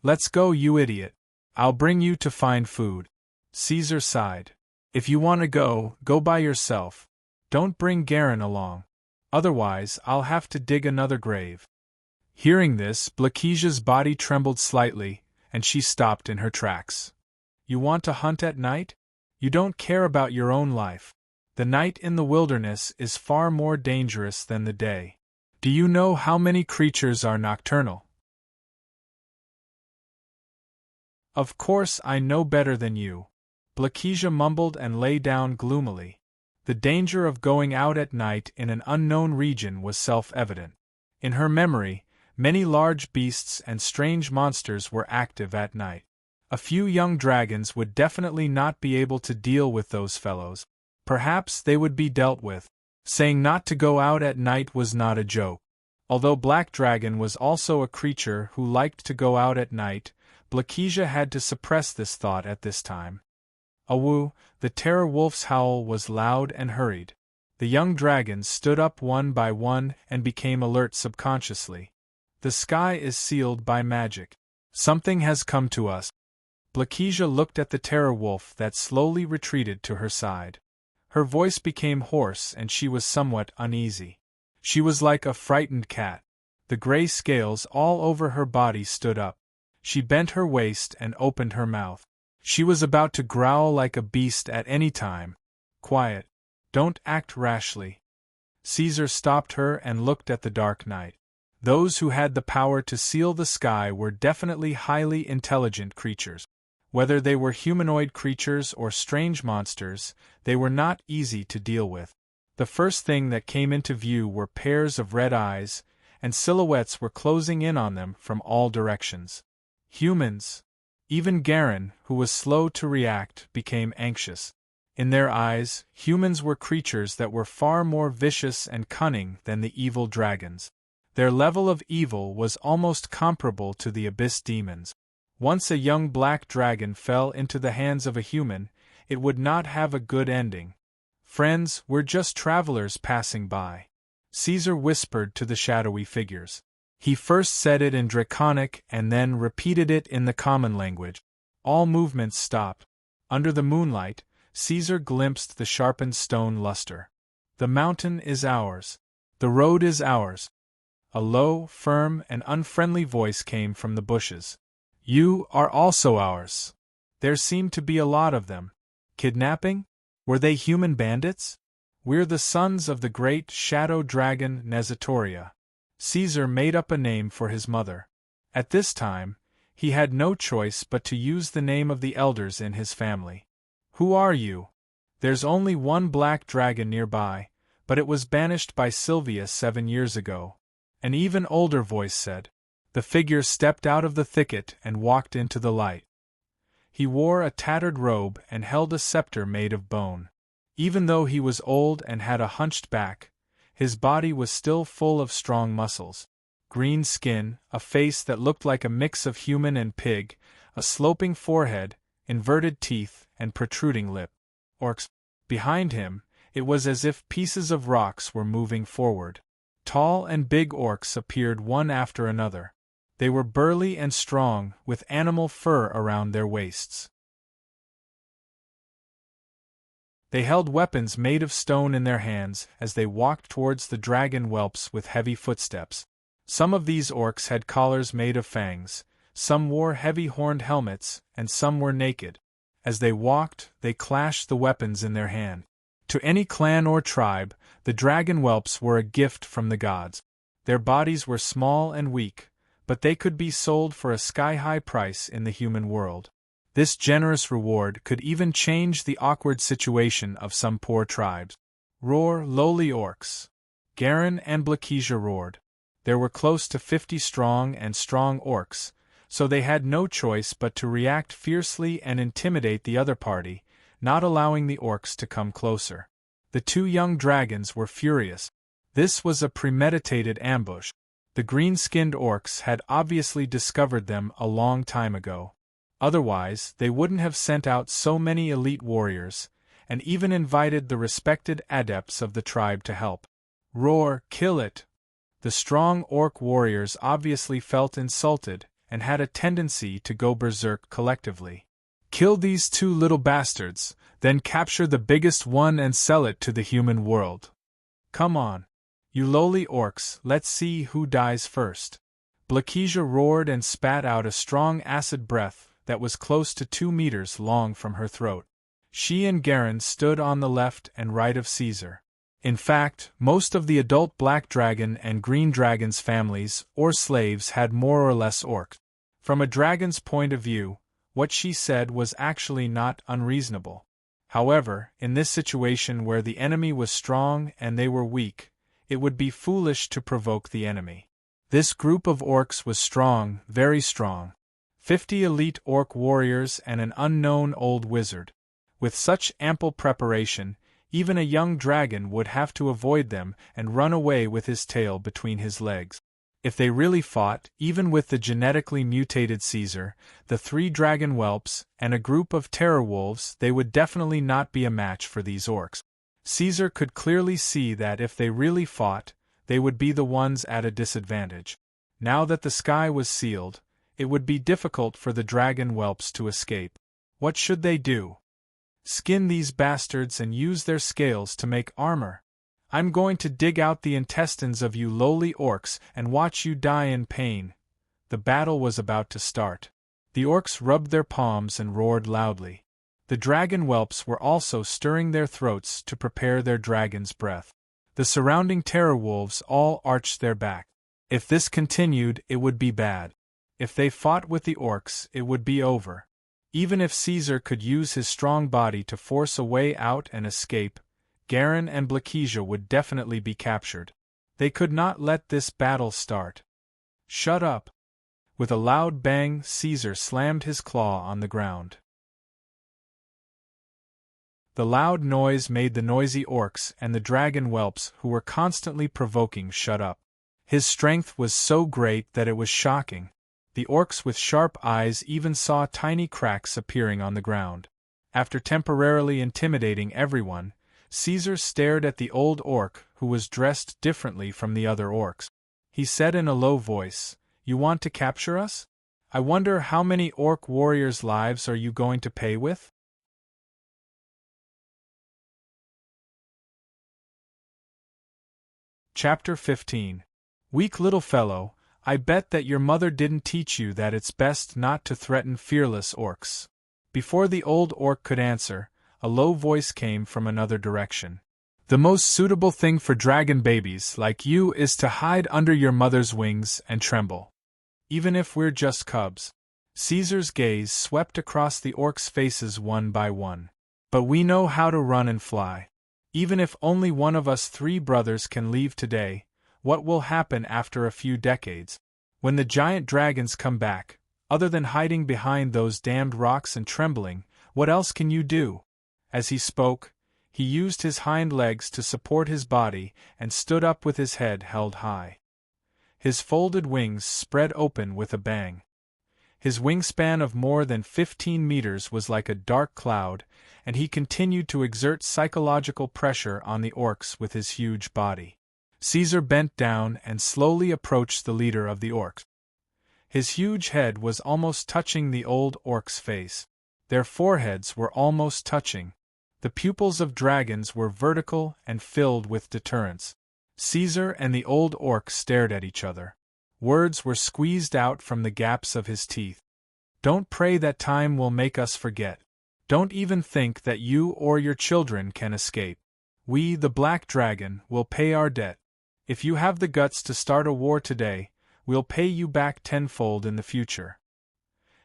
"Let's go, you idiot. I'll bring you to find food." Caesar sighed. "If you want to go, go by yourself. Don't bring Garen along. Otherwise, I'll have to dig another grave." Hearing this, Blakesia's body trembled slightly, and she stopped in her tracks. "You want to hunt at night? You don't care about your own life. The night in the wilderness is far more dangerous than the day. Do you know how many creatures are nocturnal?" "Of course I know better than you," Blakesia mumbled and lay down gloomily. The danger of going out at night in an unknown region was self-evident. In her memory, many large beasts and strange monsters were active at night. A few young dragons would definitely not be able to deal with those fellows. Perhaps they would be dealt with. Saying not to go out at night was not a joke. Although Black Dragon was also a creature who liked to go out at night, Blakesia had to suppress this thought at this time. Awoo, the terror wolf's howl was loud and hurried. The young dragons stood up one by one and became alert subconsciously. The sky is sealed by magic. Something has come to us. Blakesia looked at the terror wolf that slowly retreated to her side. Her voice became hoarse and she was somewhat uneasy. She was like a frightened cat. The gray scales all over her body stood up. She bent her waist and opened her mouth. She was about to growl like a beast at any time. "Quiet. Don't act rashly." Caesar stopped her and looked at the dark night. Those who had the power to seal the sky were definitely highly intelligent creatures. Whether they were humanoid creatures or strange monsters, they were not easy to deal with. The first thing that came into view were pairs of red eyes, and silhouettes were closing in on them from all directions. Humans! Even Garen, who was slow to react, became anxious. In their eyes, humans were creatures that were far more vicious and cunning than the evil dragons. Their level of evil was almost comparable to the abyss demons. Once a young black dragon fell into the hands of a human, it would not have a good ending. "Friends, we're just travelers passing by," Caesar whispered to the shadowy figures. He first said it in Draconic and then repeated it in the common language. All movements stopped. Under the moonlight, Caesar glimpsed the sharpened stone luster. "The mountain is ours. The road is ours." A low, firm, and unfriendly voice came from the bushes. "You are also ours." There seemed to be a lot of them. Kidnapping? Were they human bandits? "We're the sons of the great shadow dragon Nesatoria." Caesar made up a name for his mother. At this time, he had no choice but to use the name of the elders in his family. "Who are you?" "There's only one black dragon nearby, but it was banished by Sylvia 7 years ago," an even older voice said. The figure stepped out of the thicket and walked into the light. He wore a tattered robe and held a scepter made of bone. Even though he was old and had a hunched back, his body was still full of strong muscles. Green skin, a face that looked like a mix of human and pig, a sloping forehead, inverted teeth, and protruding lip. Orcs. Behind him, it was as if pieces of rocks were moving forward. Tall and big orcs appeared one after another. They were burly and strong, with animal fur around their waists. They held weapons made of stone in their hands as they walked towards the dragon whelps with heavy footsteps. Some of these orcs had collars made of fangs, some wore heavy horned helmets, and some were naked. As they walked, they clashed the weapons in their hand. To any clan or tribe, the dragon whelps were a gift from the gods. Their bodies were small and weak, but they could be sold for a sky-high price in the human world. This generous reward could even change the awkward situation of some poor tribes. "Roar, lowly orcs!" Garen and Blakesia roared. There were close to 50 strong orcs, so they had no choice but to react fiercely and intimidate the other party, not allowing the orcs to come closer. The 2 young dragons were furious. This was a premeditated ambush. The green-skinned orcs had obviously discovered them a long time ago. Otherwise, they wouldn't have sent out so many elite warriors, and even invited the respected adepts of the tribe to help. "Roar, kill it!" The strong orc warriors obviously felt insulted and had a tendency to go berserk collectively. "Kill these 2 little bastards, then capture the biggest one and sell it to the human world. Come on. You lowly orcs, let's see who dies first." Blakesia roared and spat out a strong acid breath that was close to 2 meters long from her throat. She and Garen stood on the left and right of Caesar. In fact, most of the adult black dragon and green dragon's families, or slaves, had more or less orcs. From a dragon's point of view, what she said was actually not unreasonable. However, in this situation where the enemy was strong and they were weak, it would be foolish to provoke the enemy. This group of orcs was strong, very strong. 50 elite orc warriors and an unknown old wizard. With such ample preparation, even a young dragon would have to avoid them and run away with his tail between his legs. If they really fought, even with the genetically mutated Caesar, the 3 dragon whelps, and a group of terror wolves, they would definitely not be a match for these orcs. Caesar could clearly see that if they really fought, they would be the ones at a disadvantage. Now that the sky was sealed, it would be difficult for the dragon whelps to escape. What should they do? Skin these bastards and use their scales to make armor? I'm going to dig out the intestines of you lowly orcs and watch you die in pain. The battle was about to start. The orcs rubbed their palms and roared loudly. The dragon whelps were also stirring their throats to prepare their dragon's breath. The surrounding terror wolves all arched their back. If this continued, it would be bad. If they fought with the orcs, it would be over. Even if Caesar could use his strong body to force a way out and escape, Garen and Blakesia would definitely be captured. They could not let this battle start. "Shut up!" With a loud bang, Caesar slammed his claw on the ground. The loud noise made the noisy orcs and the dragon whelps who were constantly provoking shut up. His strength was so great that it was shocking. The orcs with sharp eyes even saw tiny cracks appearing on the ground. After temporarily intimidating everyone, Caesar stared at the old orc who was dressed differently from the other orcs. He said in a low voice, "You want to capture us? I wonder how many orc warriors' lives are you going to pay with?" Chapter 15. Weak little fellow, I bet that your mother didn't teach you that it's best not to threaten fearless orcs. Before the old orc could answer, a low voice came from another direction. The most suitable thing for dragon babies like you is to hide under your mother's wings and tremble. Even if we're just cubs. Caesar's gaze swept across the orcs' faces one by one. But we know how to run and fly. Even if only one of us 3 brothers can leave today, what will happen after a few decades? When the giant dragons come back, other than hiding behind those damned rocks and trembling, what else can you do? As he spoke, he used his hind legs to support his body and stood up with his head held high. His folded wings spread open with a bang. His wingspan of more than 15 meters was like a dark cloud, and he continued to exert psychological pressure on the orcs with his huge body. Caesar bent down and slowly approached the leader of the orcs. His huge head was almost touching the old orc's face. Their foreheads were almost touching. The pupils of dragons were vertical and filled with deterrence. Caesar and the old orc stared at each other. Words were squeezed out from the gaps of his teeth. Don't pray that time will make us forget. Don't even think that you or your children can escape. We, the Black Dragon, will pay our debt. If you have the guts to start a war today, we'll pay you back tenfold in the future.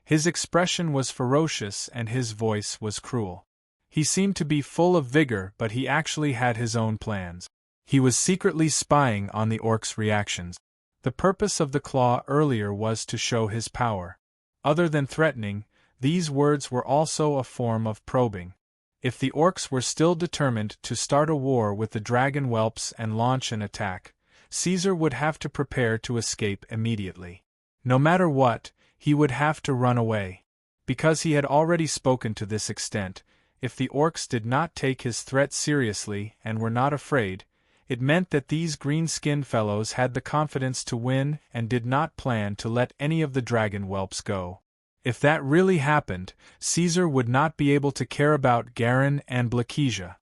His expression was ferocious and his voice was cruel. He seemed to be full of vigor, but he actually had his own plans. He was secretly spying on the orcs' reactions. The purpose of the claw earlier was to show his power. Other than threatening, these words were also a form of probing. If the orcs were still determined to start a war with the dragon whelps and launch an attack, Caesar would have to prepare to escape immediately. No matter what, he would have to run away. Because he had already spoken to this extent, if the orcs did not take his threat seriously and were not afraid, it meant that these green-skinned fellows had the confidence to win and did not plan to let any of the dragon whelps go. If that really happened, Caesar would not be able to care about Garin and Blakesia.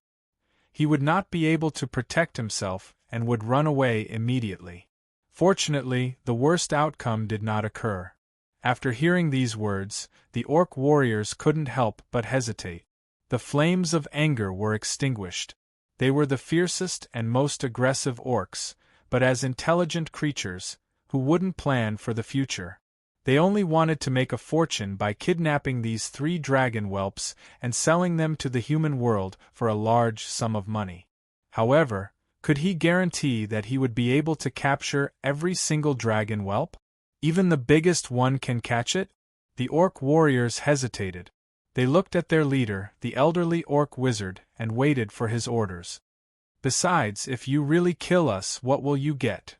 He would not be able to protect himself and would run away immediately. Fortunately, the worst outcome did not occur. After hearing these words, the orc warriors couldn't help but hesitate. The flames of anger were extinguished. They were the fiercest and most aggressive orcs, but as intelligent creatures, who wouldn't plan for the future. They only wanted to make a fortune by kidnapping these 3 dragon whelps and selling them to the human world for a large sum of money. However, could he guarantee that he would be able to capture every single dragon whelp? Even the biggest one can catch it? The orc warriors hesitated. They looked at their leader, the elderly orc wizard, and waited for his orders. Besides, if you really kill us, what will you get?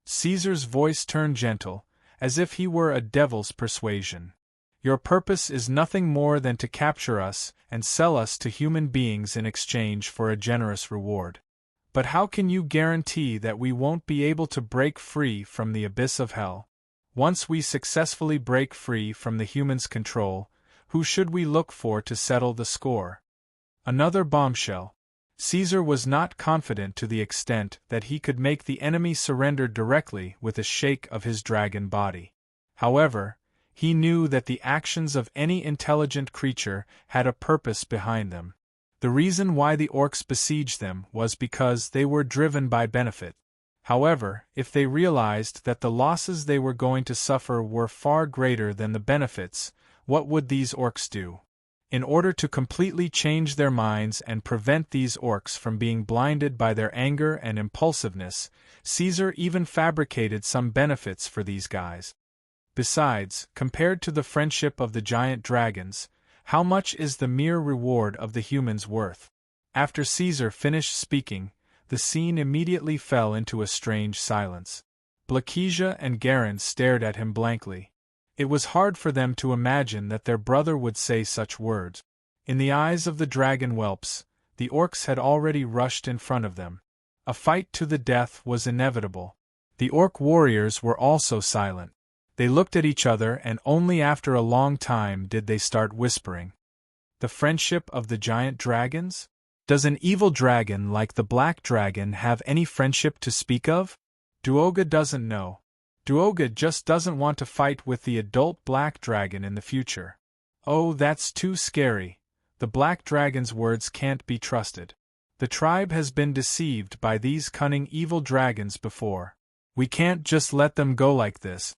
Caesar's voice turned gentle, as if he were a devil's persuasion. Your purpose is nothing more than to capture us and sell us to human beings in exchange for a generous reward. But how can you guarantee that we won't be able to break free from the abyss of hell? Once we successfully break free from the humans' control, who should we look for to settle the score? Another bombshell. Caesar was not confident to the extent that he could make the enemy surrender directly with a shake of his dragon body. However, he knew that the actions of any intelligent creature had a purpose behind them. The reason why the orcs besieged them was because they were driven by benefit. However, if they realized that the losses they were going to suffer were far greater than the benefits, what would these orcs do? In order to completely change their minds and prevent these orcs from being blinded by their anger and impulsiveness, Caesar even fabricated some benefits for these guys. Besides, compared to the friendship of the giant dragons, how much is the mere reward of the humans worth? After Caesar finished speaking, the scene immediately fell into a strange silence. Blakesia and Garin stared at him blankly. It was hard for them to imagine that their brother would say such words. In the eyes of the dragon whelps, the orcs had already rushed in front of them. A fight to the death was inevitable. The orc warriors were also silent. They looked at each other, and only after a long time did they start whispering. The friendship of the giant dragons? Does an evil dragon like the black dragon have any friendship to speak of? Duoga doesn't know. Duoga just doesn't want to fight with the adult black dragon in the future. Oh, that's too scary. The black dragon's words can't be trusted. The tribe has been deceived by these cunning evil dragons before. We can't just let them go like this.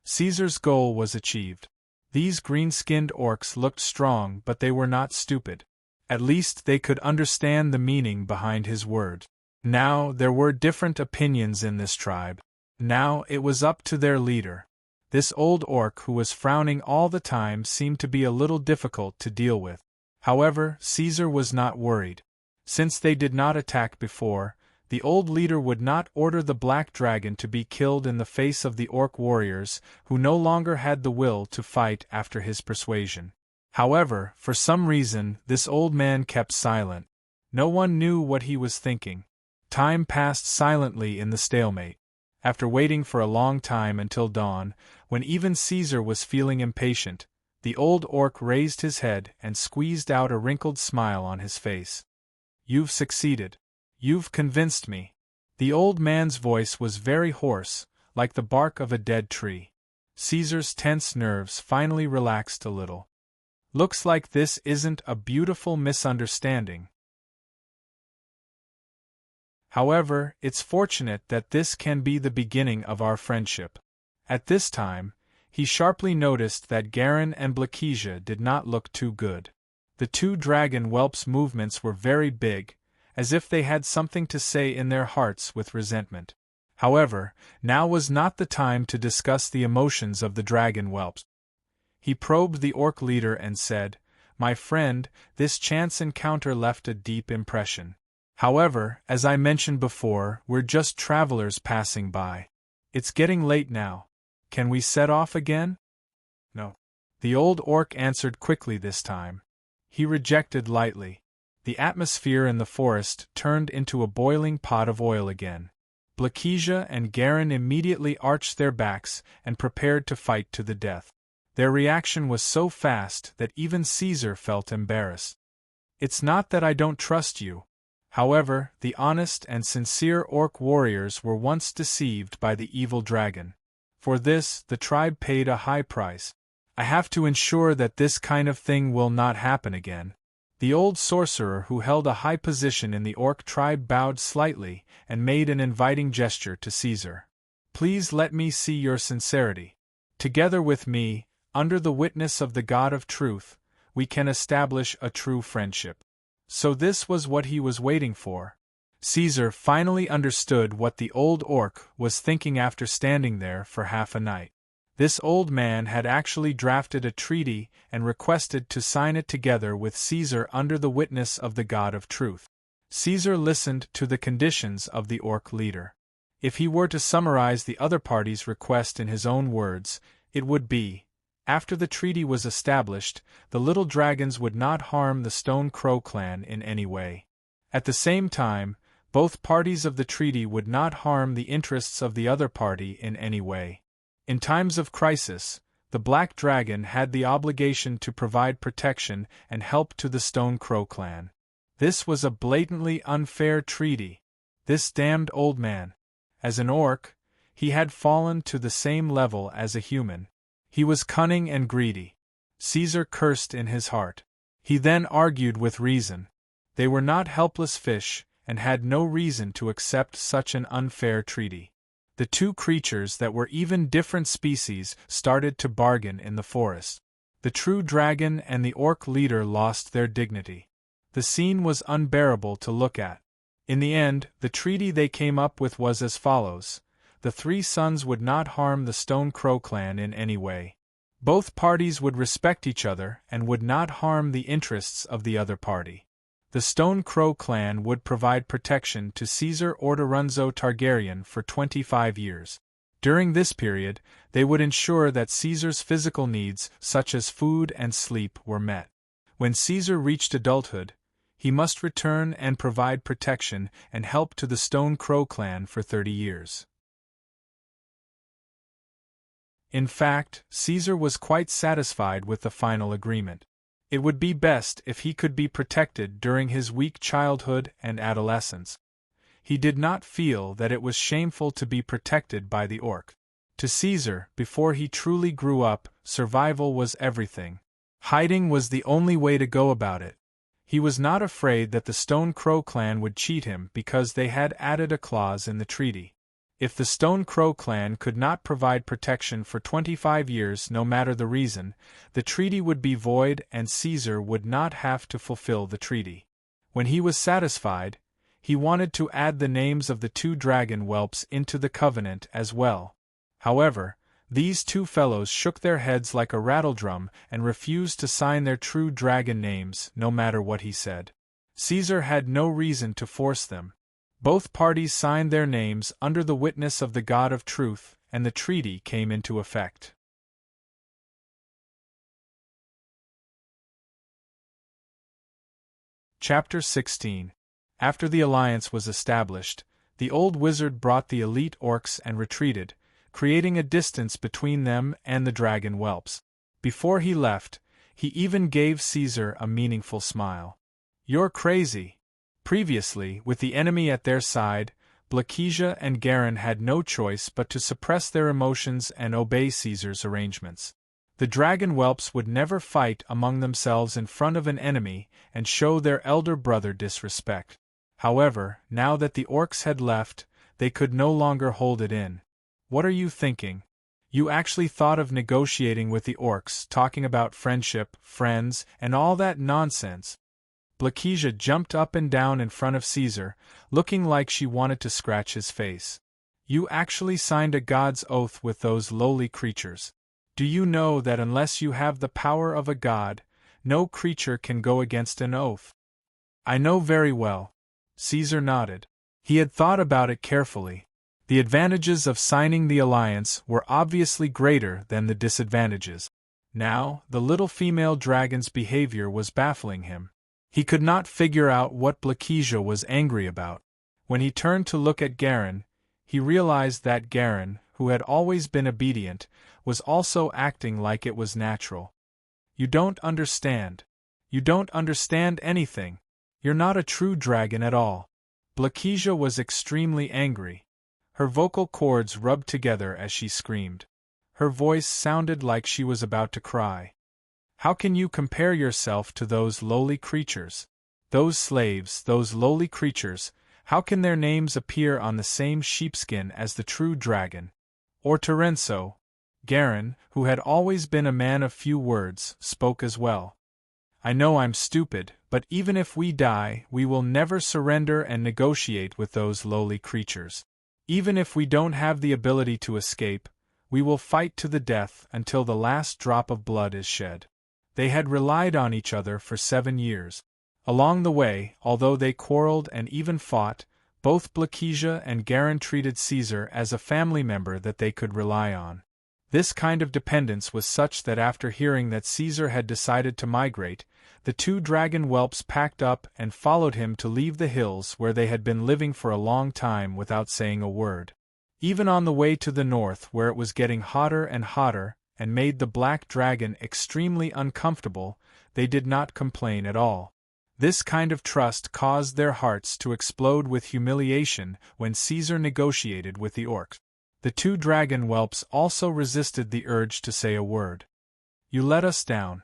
Caesar's goal was achieved. These green-skinned orcs looked strong, but they were not stupid. At least they could understand the meaning behind his word. Now there were different opinions in this tribe. Now it was up to their leader. This old orc who was frowning all the time seemed to be a little difficult to deal with. However, Caesar was not worried. Since they did not attack before, the old leader would not order the black dragon to be killed in the face of the orc warriors, who no longer had the will to fight after his persuasion. However, for some reason, this old man kept silent. No one knew what he was thinking. Time passed silently in the stalemate. After waiting for a long time until dawn, when even Caesar was feeling impatient, the old orc raised his head and squeezed out a wrinkled smile on his face. "You've succeeded. You've convinced me." The old man's voice was very hoarse, like the bark of a dead tree. Caesar's tense nerves finally relaxed a little. Looks like this isn't a beautiful misunderstanding. However, it's fortunate that this can be the beginning of our friendship. At this time, he sharply noticed that Garin and Blakesia did not look too good. The two dragon whelps' movements were very big, as if they had something to say in their hearts with resentment. However, now was not the time to discuss the emotions of the dragon whelps. He probed the orc leader and said, "My friend, this chance encounter left a deep impression. However, as I mentioned before, we're just travelers passing by. It's getting late now. Can we set off again?" "No." The old orc answered quickly this time. He rejected lightly. The atmosphere in the forest turned into a boiling pot of oil again. Blakesia and Garin immediately arched their backs and prepared to fight to the death. Their reaction was so fast that even Caesar felt embarrassed. "It's not that I don't trust you." However, the honest and sincere orc warriors were once deceived by the evil dragon. For this, the tribe paid a high price. "I have to ensure that this kind of thing will not happen again." The old sorcerer who held a high position in the orc tribe bowed slightly and made an inviting gesture to Caesar. "Please let me see your sincerity. Together with me, under the witness of the God of Truth, we can establish a true friendship." So this was what he was waiting for. Caesar finally understood what the old orc was thinking after standing there for half a night. This old man had actually drafted a treaty and requested to sign it together with Caesar under the witness of the God of Truth. Caesar listened to the conditions of the orc leader. If he were to summarize the other party's request in his own words, it would be: after the treaty was established, the little dragons would not harm the Stone Crow clan in any way. At the same time, both parties of the treaty would not harm the interests of the other party in any way. In times of crisis, the Black Dragon had the obligation to provide protection and help to the Stone Crow clan. This was a blatantly unfair treaty. This damned old man. As an orc, he had fallen to the same level as a human. He was cunning and greedy. Caesar cursed in his heart. He then argued with reason. They were not helpless fish, and had no reason to accept such an unfair treaty. The two creatures that were even different species started to bargain in the forest. The true dragon and the orc leader lost their dignity. The scene was unbearable to look at. In the end, the treaty they came up with was as follows. The three sons would not harm the Stone Crow clan in any way. Both parties would respect each other and would not harm the interests of the other party. The Stone Crow clan would provide protection to Caesar Ordoronzo Targaryen for 25 years. During this period, they would ensure that Caesar's physical needs, such as food and sleep, were met. When Caesar reached adulthood, he must return and provide protection and help to the Stone Crow clan for 30 years. In fact, Caesar was quite satisfied with the final agreement. It would be best if he could be protected during his weak childhood and adolescence. He did not feel that it was shameful to be protected by the orc. To Caesar, before he truly grew up, survival was everything. Hiding was the only way to go about it. He was not afraid that the Stone Crow clan would cheat him because they had added a clause in the treaty. If the Stone Crow clan could not provide protection for 25 years no matter the reason, the treaty would be void and Caesar would not have to fulfill the treaty. When he was satisfied, he wanted to add the names of the two dragon whelps into the covenant as well. However, these two fellows shook their heads like a rattledrum and refused to sign their true dragon names no matter what he said. Caesar had no reason to force them. Both parties signed their names under the witness of the God of Truth, and the treaty came into effect. Chapter 16. After the alliance was established, the old wizard brought the elite orcs and retreated, creating a distance between them and the dragon whelps. Before he left, he even gave Caesar a meaningful smile. "You're crazy." Previously, with the enemy at their side, Blakesia and Garin had no choice but to suppress their emotions and obey Caesar's arrangements. The dragon whelps would never fight among themselves in front of an enemy and show their elder brother disrespect. However, now that the orcs had left, they could no longer hold it in. "What are you thinking? You actually thought of negotiating with the orcs, talking about friendship, friends, and all that nonsense?" Blakesia jumped up and down in front of Caesar, looking like she wanted to scratch his face. "You actually signed a god's oath with those lowly creatures. Do you know that unless you have the power of a god, no creature can go against an oath?" "I know very well." Caesar nodded. He had thought about it carefully. The advantages of signing the alliance were obviously greater than the disadvantages. Now, the little female dragon's behavior was baffling him. He could not figure out what Blakesia was angry about. When he turned to look at Garin, he realized that Garin, who had always been obedient, was also acting like it was natural. "You don't understand. You don't understand anything. You're not a true dragon at all." Blakesia was extremely angry. Her vocal cords rubbed together as she screamed. Her voice sounded like she was about to cry. "How can you compare yourself to those lowly creatures? Those slaves, those lowly creatures, how can their names appear on the same sheepskin as the true dragon? Or Terenzo?" Garin, who had always been a man of few words, spoke as well. "I know I'm stupid, but even if we die, we will never surrender and negotiate with those lowly creatures. Even if we don't have the ability to escape, we will fight to the death until the last drop of blood is shed." They had relied on each other for 7 years. Along the way, although they quarreled and even fought, both Blakesia and Garin treated Caesar as a family member that they could rely on. This kind of dependence was such that after hearing that Caesar had decided to migrate, the two dragon whelps packed up and followed him to leave the hills where they had been living for a long time without saying a word. Even on the way to the north, where it was getting hotter and made the black dragon extremely uncomfortable, they did not complain at all. This kind of trust caused their hearts to explode with humiliation when Caesar negotiated with the orcs. The two dragon whelps also resisted the urge to say a word. "You let us down."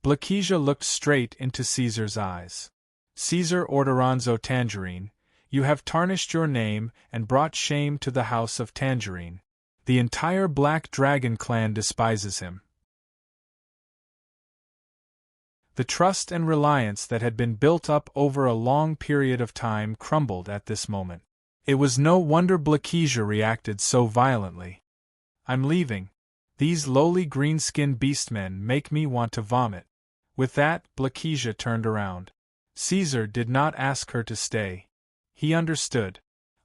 Blakesia looked straight into Caesar's eyes. "Caesar Ordoronzo Tangerine, you have tarnished your name and brought shame to the house of Tangerine. The entire Black Dragon clan despises him." The trust and reliance that had been built up over a long period of time crumbled at this moment. It was no wonder Blakesia reacted so violently. "I'm leaving. These lowly green-skinned beastmen make me want to vomit." With that, Blakesia turned around. Caesar did not ask her to stay. He understood.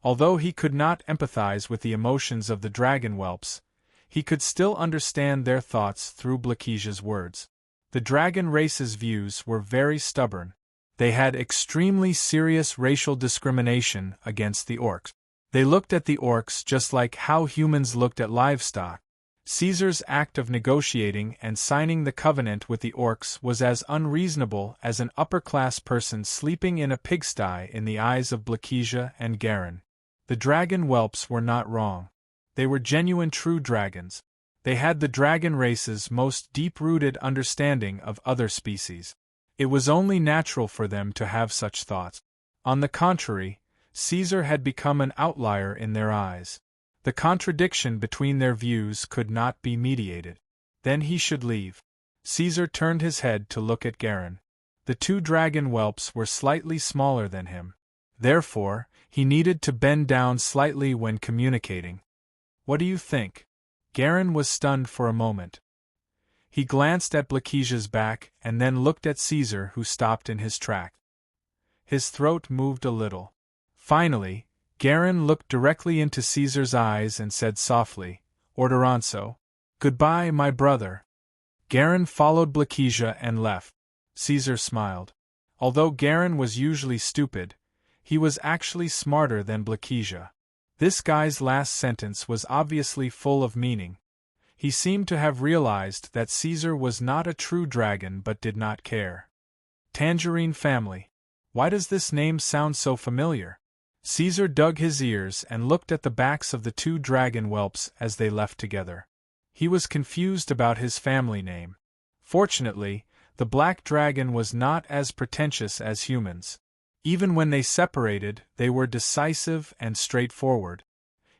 Although he could not empathize with the emotions of the dragon whelps, he could still understand their thoughts through Blakesia's words. The dragon race's views were very stubborn. They had extremely serious racial discrimination against the orcs. They looked at the orcs just like how humans looked at livestock. Caesar's act of negotiating and signing the covenant with the orcs was as unreasonable as an upper-class person sleeping in a pigsty in the eyes of Blakesia and Garin. The dragon whelps were not wrong. They were genuine true dragons. They had the dragon race's most deep-rooted understanding of other species. It was only natural for them to have such thoughts. On the contrary, Caesar had become an outlier in their eyes. The contradiction between their views could not be mediated. Then he should leave. Caesar turned his head to look at Garin. The two dragon whelps were slightly smaller than him. Therefore, he needed to bend down slightly when communicating. "What do you think?" Garin was stunned for a moment. He glanced at Blakesia's back and then looked at Caesar, who stopped in his track. His throat moved a little. Finally, Garin looked directly into Caesar's eyes and said softly, "Orderanzo. Goodbye, my brother." Garin followed Blakesia and left. Caesar smiled. Although Garin was usually stupid, he was actually smarter than Blakesia. This guy's last sentence was obviously full of meaning. He seemed to have realized that Caesar was not a true dragon but did not care. Tangerine family. Why does this name sound so familiar? Caesar dug his ears and looked at the backs of the two dragon whelps as they left together. He was confused about his family name. Fortunately, the black dragon was not as pretentious as humans. Even when they separated, they were decisive and straightforward.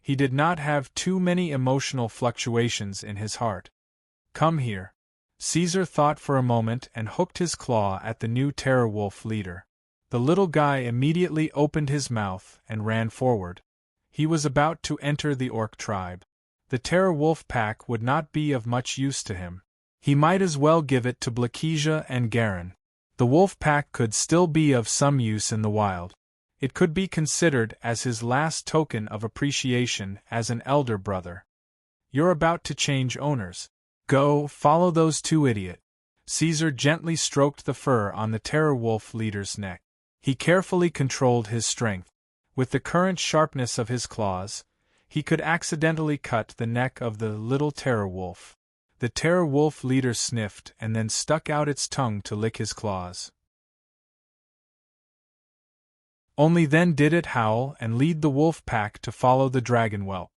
He did not have too many emotional fluctuations in his heart. "Come here." Caesar thought for a moment and hooked his claw at the new terror-wolf leader. The little guy immediately opened his mouth and ran forward. He was about to enter the orc tribe. The terror-wolf pack would not be of much use to him. He might as well give it to Blakesia and Garin. The wolf pack could still be of some use in the wild. It could be considered as his last token of appreciation as an elder brother. "You're about to change owners. Go, follow those two idiots." Caesar gently stroked the fur on the terror-wolf leader's neck. He carefully controlled his strength. With the current sharpness of his claws, he could accidentally cut the neck of the little terror-wolf. The terror-wolf leader sniffed and then stuck out its tongue to lick his claws. Only then did it howl and lead the wolf pack to follow the dragon whelp.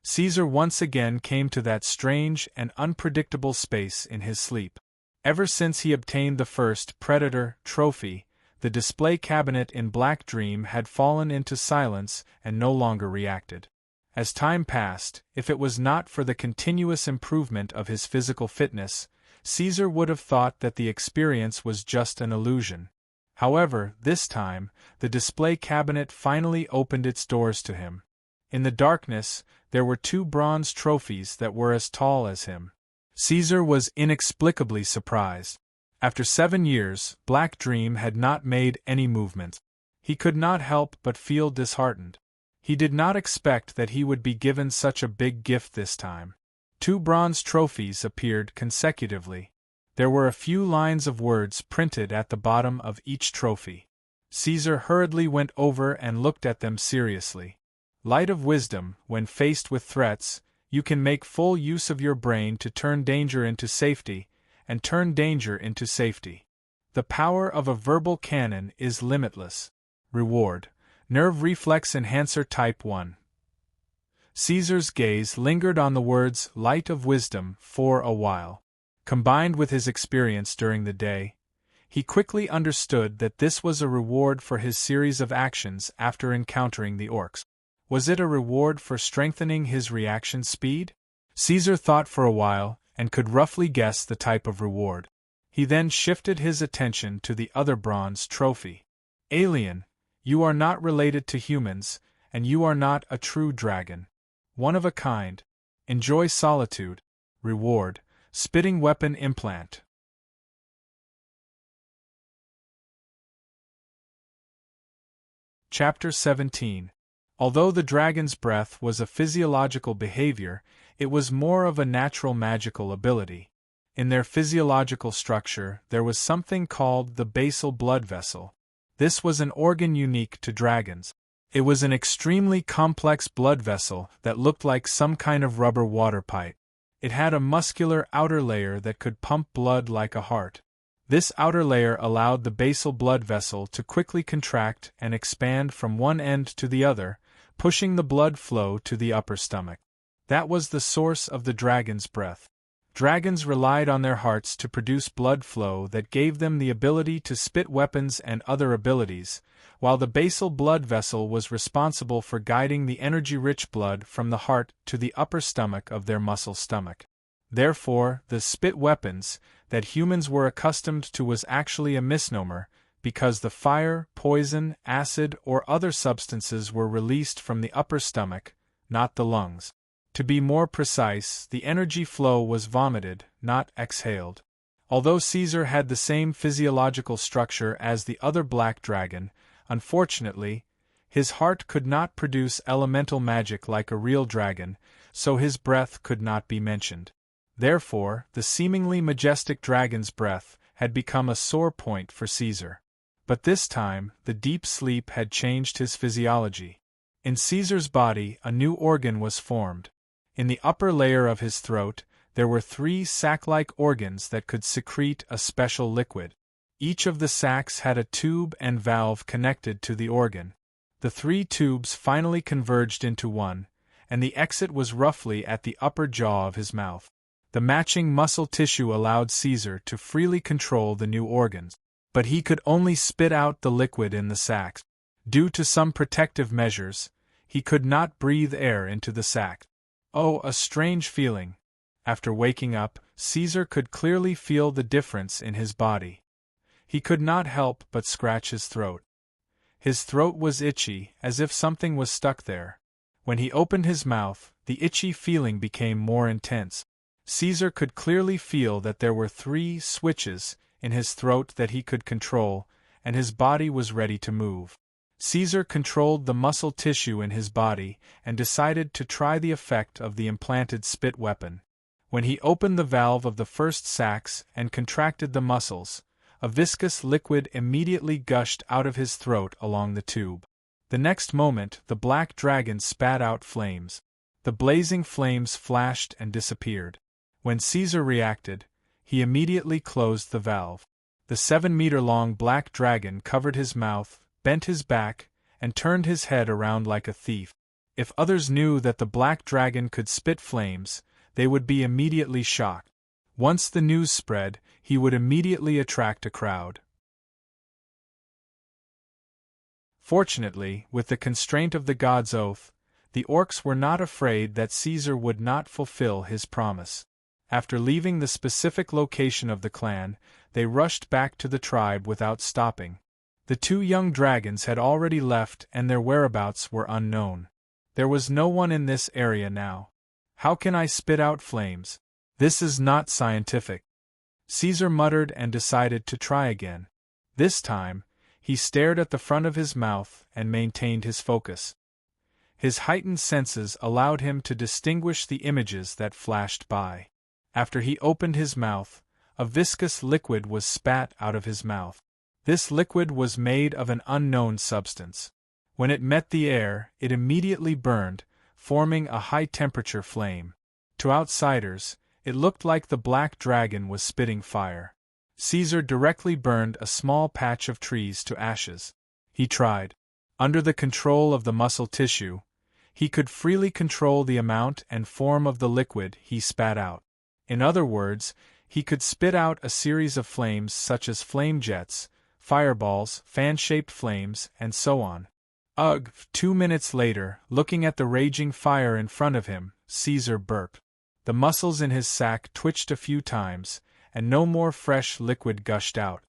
Caesar once again came to that strange and unpredictable space in his sleep. Ever since he obtained the first Predator trophy, the display cabinet in Black Dream had fallen into silence and no longer reacted. As time passed, if it was not for the continuous improvement of his physical fitness, Caesar would have thought that the experience was just an illusion. However, this time, the display cabinet finally opened its doors to him. In the darkness, there were two bronze trophies that were as tall as him. Caesar was inexplicably surprised. After 7 years, Black Dream had not made any movement. He could not help but feel disheartened. He did not expect that he would be given such a big gift this time. 2 bronze trophies appeared consecutively. There were a few lines of words printed at the bottom of each trophy. Caesar hurriedly went over and looked at them seriously. Light of wisdom, when faced with threats, you can make full use of your brain to turn danger into safety, and turn danger into safety. The power of a verbal cannon is limitless. Reward: Nerve Reflex Enhancer Type 1. Caesar's gaze lingered on the words Light of Wisdom for a while. Combined with his experience during the day, he quickly understood that this was a reward for his series of actions after encountering the orcs. Was it a reward for strengthening his reaction speed? Caesar thought for a while and could roughly guess the type of reward. He then shifted his attention to the other bronze trophy. Alien, you are not related to humans, and you are not a true dragon. One of a kind. Enjoy solitude. Reward, spitting weapon implant. Chapter 17. Although the dragon's breath was a physiological behavior, it was more of a natural magical ability. In their physiological structure, there was something called the basal blood vessel. This was an organ unique to dragons. It was an extremely complex blood vessel that looked like some kind of rubber water pipe. It had a muscular outer layer that could pump blood like a heart. This outer layer allowed the basal blood vessel to quickly contract and expand from one end to the other, pushing the blood flow to the upper stomach. That was the source of the dragon's breath. Dragons relied on their hearts to produce blood flow that gave them the ability to spit weapons and other abilities, while the basal blood vessel was responsible for guiding the energy-rich blood from the heart to the upper stomach of their muscle stomach. Therefore, the spit weapons that humans were accustomed to was actually a misnomer, because the fire, poison, acid, or other substances were released from the upper stomach, not the lungs. To be more precise, the energy flow was vomited, not exhaled. Although Caesar had the same physiological structure as the other black dragon, unfortunately, his heart could not produce elemental magic like a real dragon, so his breath could not be mentioned. Therefore, the seemingly majestic dragon's breath had become a sore point for Caesar. But this time, the deep sleep had changed his physiology. In Caesar's body, a new organ was formed. In the upper layer of his throat, there were 3 sac-like organs that could secrete a special liquid. Each of the sacs had a tube and valve connected to the organ. The 3 tubes finally converged into one, and the exit was roughly at the upper jaw of his mouth. The matching muscle tissue allowed Caesar to freely control the new organs, but he could only spit out the liquid in the sacs. Due to some protective measures, he could not breathe air into the sac. Oh, a strange feeling. After waking up, Caesar could clearly feel the difference in his body. He could not help but scratch his throat. His throat was itchy, as if something was stuck there. When he opened his mouth, the itchy feeling became more intense. Caesar could clearly feel that there were 3 switches in his throat that he could control, and his body was ready to move. Caesar controlled the muscle tissue in his body and decided to try the effect of the implanted spit weapon. When he opened the valve of the first sacs and contracted the muscles, a viscous liquid immediately gushed out of his throat along the tube. The next moment, the black dragon spat out flames. The blazing flames flashed and disappeared. When Caesar reacted, he immediately closed the valve. The 7-meter-long black dragon covered his mouth, bent his back, and turned his head around like a thief. If others knew that the black dragon could spit flames, they would be immediately shocked. Once the news spread, he would immediately attract a crowd. Fortunately, with the constraint of the god's oath, the orcs were not afraid that Caesar would not fulfill his promise. After leaving the specific location of the clan, they rushed back to the tribe without stopping. The 2 young dragons had already left and their whereabouts were unknown. There was no one in this area now. How can I spit out flames? This is not scientific. Caesar muttered and decided to try again. This time, he stared at the front of his mouth and maintained his focus. His heightened senses allowed him to distinguish the images that flashed by. After he opened his mouth, a viscous liquid was spat out of his mouth. This liquid was made of an unknown substance. When it met the air, it immediately burned, forming a high-temperature flame. To outsiders, it looked like the black dragon was spitting fire. Caesar directly burned a small patch of trees to ashes. He tried. Under the control of the muscle tissue, he could freely control the amount and form of the liquid he spat out. In other words, he could spit out a series of flames such as flame jets, fireballs, fan-shaped flames, and so on. Ugh! 2 minutes later, looking at the raging fire in front of him, Caesar burped. The muscles in his sack twitched a few times, and no more fresh liquid gushed out.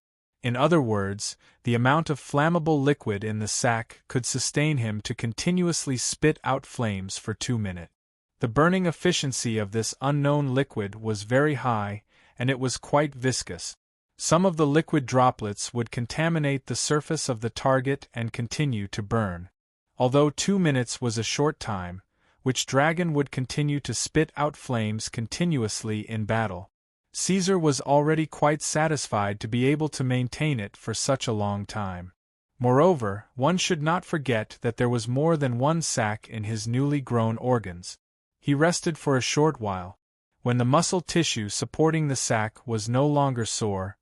In other words, the amount of flammable liquid in the sack could sustain him to continuously spit out flames for 2 minutes. The burning efficiency of this unknown liquid was very high, and it was quite viscous. Some of the liquid droplets would contaminate the surface of the target and continue to burn. Although 2 minutes was a short time, which dragon would continue to spit out flames continuously in battle, Caesar was already quite satisfied to be able to maintain it for such a long time. Moreover, one should not forget that there was more than one sac in his newly grown organs. He rested for a short while. When the muscle tissue supporting the sac was no longer sore,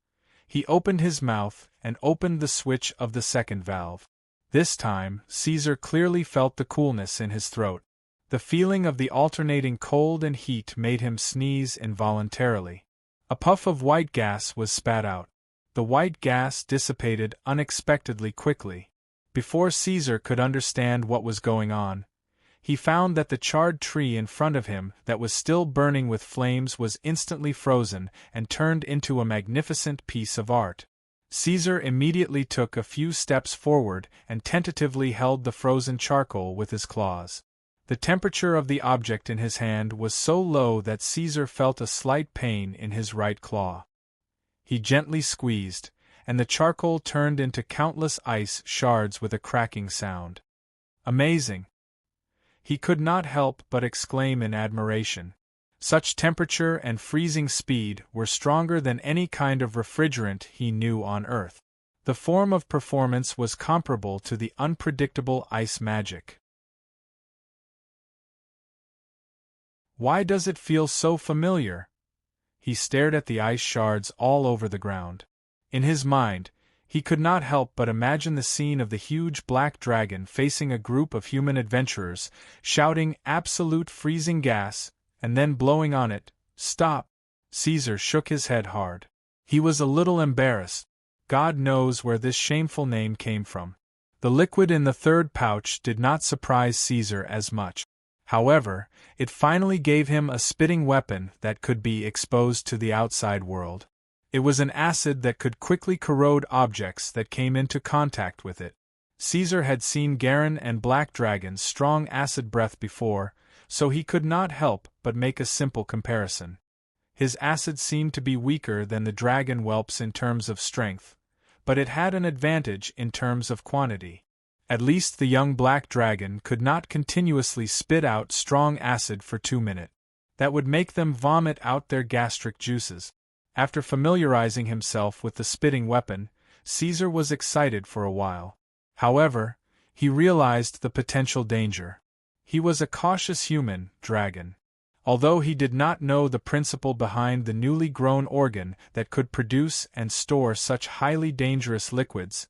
he opened his mouth and opened the switch of the second valve. This time, Caesar clearly felt the coolness in his throat. The feeling of the alternating cold and heat made him sneeze involuntarily. A puff of white gas was spat out. The white gas dissipated unexpectedly quickly. Before Caesar could understand what was going on, he found that the charred tree in front of him that was still burning with flames was instantly frozen and turned into a magnificent piece of art. Caesar immediately took a few steps forward and tentatively held the frozen charcoal with his claws. The temperature of the object in his hand was so low that Caesar felt a slight pain in his right claw. He gently squeezed, and the charcoal turned into countless ice shards with a cracking sound. Amazing! He could not help but exclaim in admiration. Such temperature and freezing speed were stronger than any kind of refrigerant he knew on Earth. The form of performance was comparable to the unpredictable ice magic. Why does it feel so familiar? He stared at the ice shards all over the ground. In his mind, he could not help but imagine the scene of the huge black dragon facing a group of human adventurers, shouting absolute freezing gas, and then blowing on it. Stop! Caesar shook his head hard. He was a little embarrassed. God knows where this shameful name came from. The liquid in the third pouch did not surprise Caesar as much. However, it finally gave him a spitting weapon that could be exposed to the outside world. It was an acid that could quickly corrode objects that came into contact with it. Caesar had seen Garin and Black Dragon's strong acid breath before, so he could not help but make a simple comparison. His acid seemed to be weaker than the dragon whelp's in terms of strength, but it had an advantage in terms of quantity. At least the young black dragon could not continuously spit out strong acid for 2 minutes. That would make them vomit out their gastric juices. After familiarizing himself with the spitting weapon, Caesar was excited for a while. However, he realized the potential danger. He was a cautious human dragon. Although he did not know the principle behind the newly grown organ that could produce and store such highly dangerous liquids,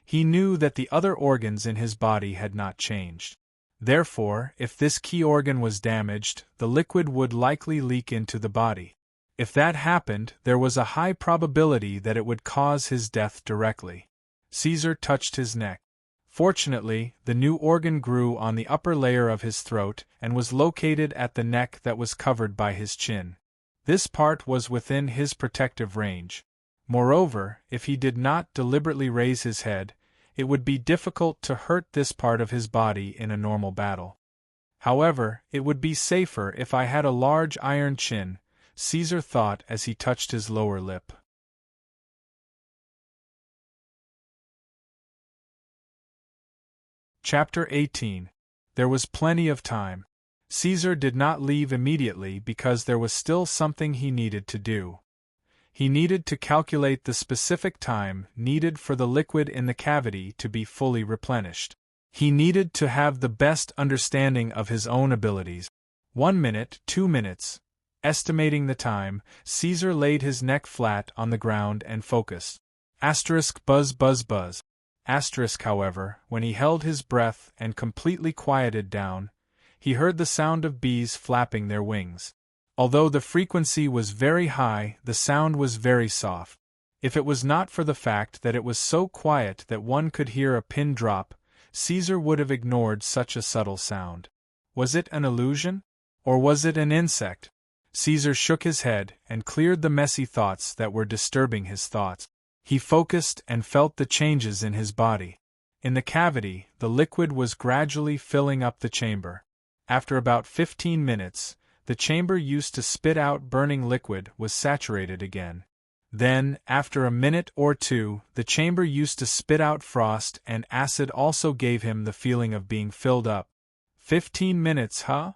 he knew that the other organs in his body had not changed. Therefore, if this key organ was damaged, the liquid would likely leak into the body. If that happened, there was a high probability that it would cause his death directly. Caesar touched his neck. Fortunately, the new organ grew on the upper layer of his throat and was located at the neck that was covered by his chin. This part was within his protective range. Moreover, if he did not deliberately raise his head, it would be difficult to hurt this part of his body in a normal battle. However, it would be safer if I had a large iron chin, Caesar thought as he touched his lower lip. Chapter 18. There was plenty of time. Caesar did not leave immediately because there was still something he needed to do. He needed to calculate the specific time needed for the liquid in the cavity to be fully replenished. He needed to have the best understanding of his own abilities. 1 minute, 2 minutes. Estimating the time, Caesar laid his neck flat on the ground and focused. Asterisk buzz buzz buzz. Asterisk, however, when he held his breath and completely quieted down, he heard the sound of bees flapping their wings. Although the frequency was very high, the sound was very soft. If it was not for the fact that it was so quiet that one could hear a pin drop, Caesar would have ignored such a subtle sound. Was it an illusion? Or was it an insect? Caesar shook his head and cleared the messy thoughts that were disturbing his thoughts. He focused and felt the changes in his body. In the cavity, the liquid was gradually filling up the chamber. After about 15 minutes, the chamber used to spit out burning liquid was saturated again. Then, after a minute or two, the chamber used to spit out frost, and acid also gave him the feeling of being filled up. 15 minutes, huh?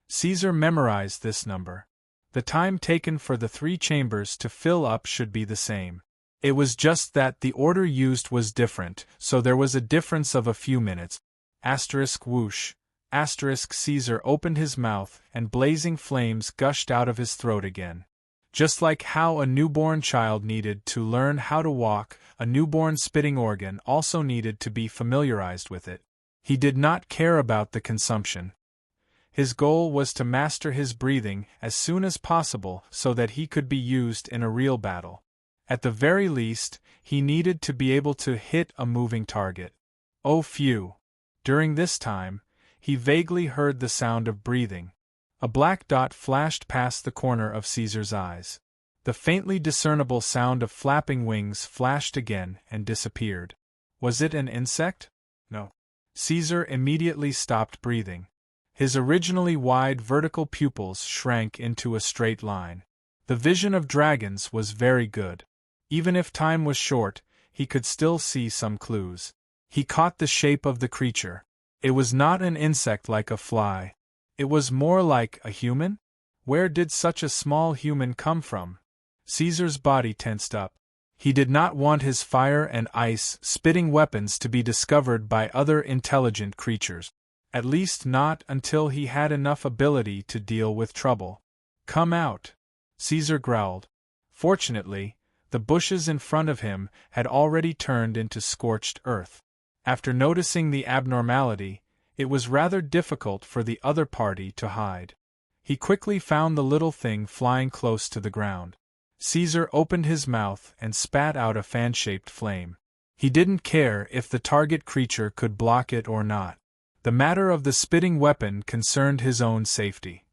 Caesar memorized this number. The time taken for the 3 chambers to fill up should be the same. It was just that the order used was different, so there was a difference of a few minutes. Asterisk whoosh. Asterisk Caesar opened his mouth, and blazing flames gushed out of his throat again. Just like how a newborn child needed to learn how to walk, a newborn spitting organ also needed to be familiarized with it. He did not care about the consumption. His goal was to master his breathing as soon as possible so that he could be used in a real battle. At the very least, he needed to be able to hit a moving target. Oh phew! During this time, he vaguely heard the sound of breathing. A black dot flashed past the corner of Caesar's eyes. The faintly discernible sound of flapping wings flashed again and disappeared. Was it an insect? No. Caesar immediately stopped breathing. His originally wide vertical pupils shrank into a straight line. The vision of dragons was very good. Even if time was short, he could still see some clues. He caught the shape of the creature. It was not an insect like a fly. It was more like a human? Where did such a small human come from? Caesar's body tensed up. He did not want his fire and ice spitting weapons to be discovered by other intelligent creatures. At least not until he had enough ability to deal with trouble. Come out, Caesar growled. Fortunately, the bushes in front of him had already turned into scorched earth. After noticing the abnormality, it was rather difficult for the other party to hide. He quickly found the little thing flying close to the ground. Caesar opened his mouth and spat out a fan-shaped flame. He didn't care if the target creature could block it or not. The matter of the spitting weapon concerned his own safety.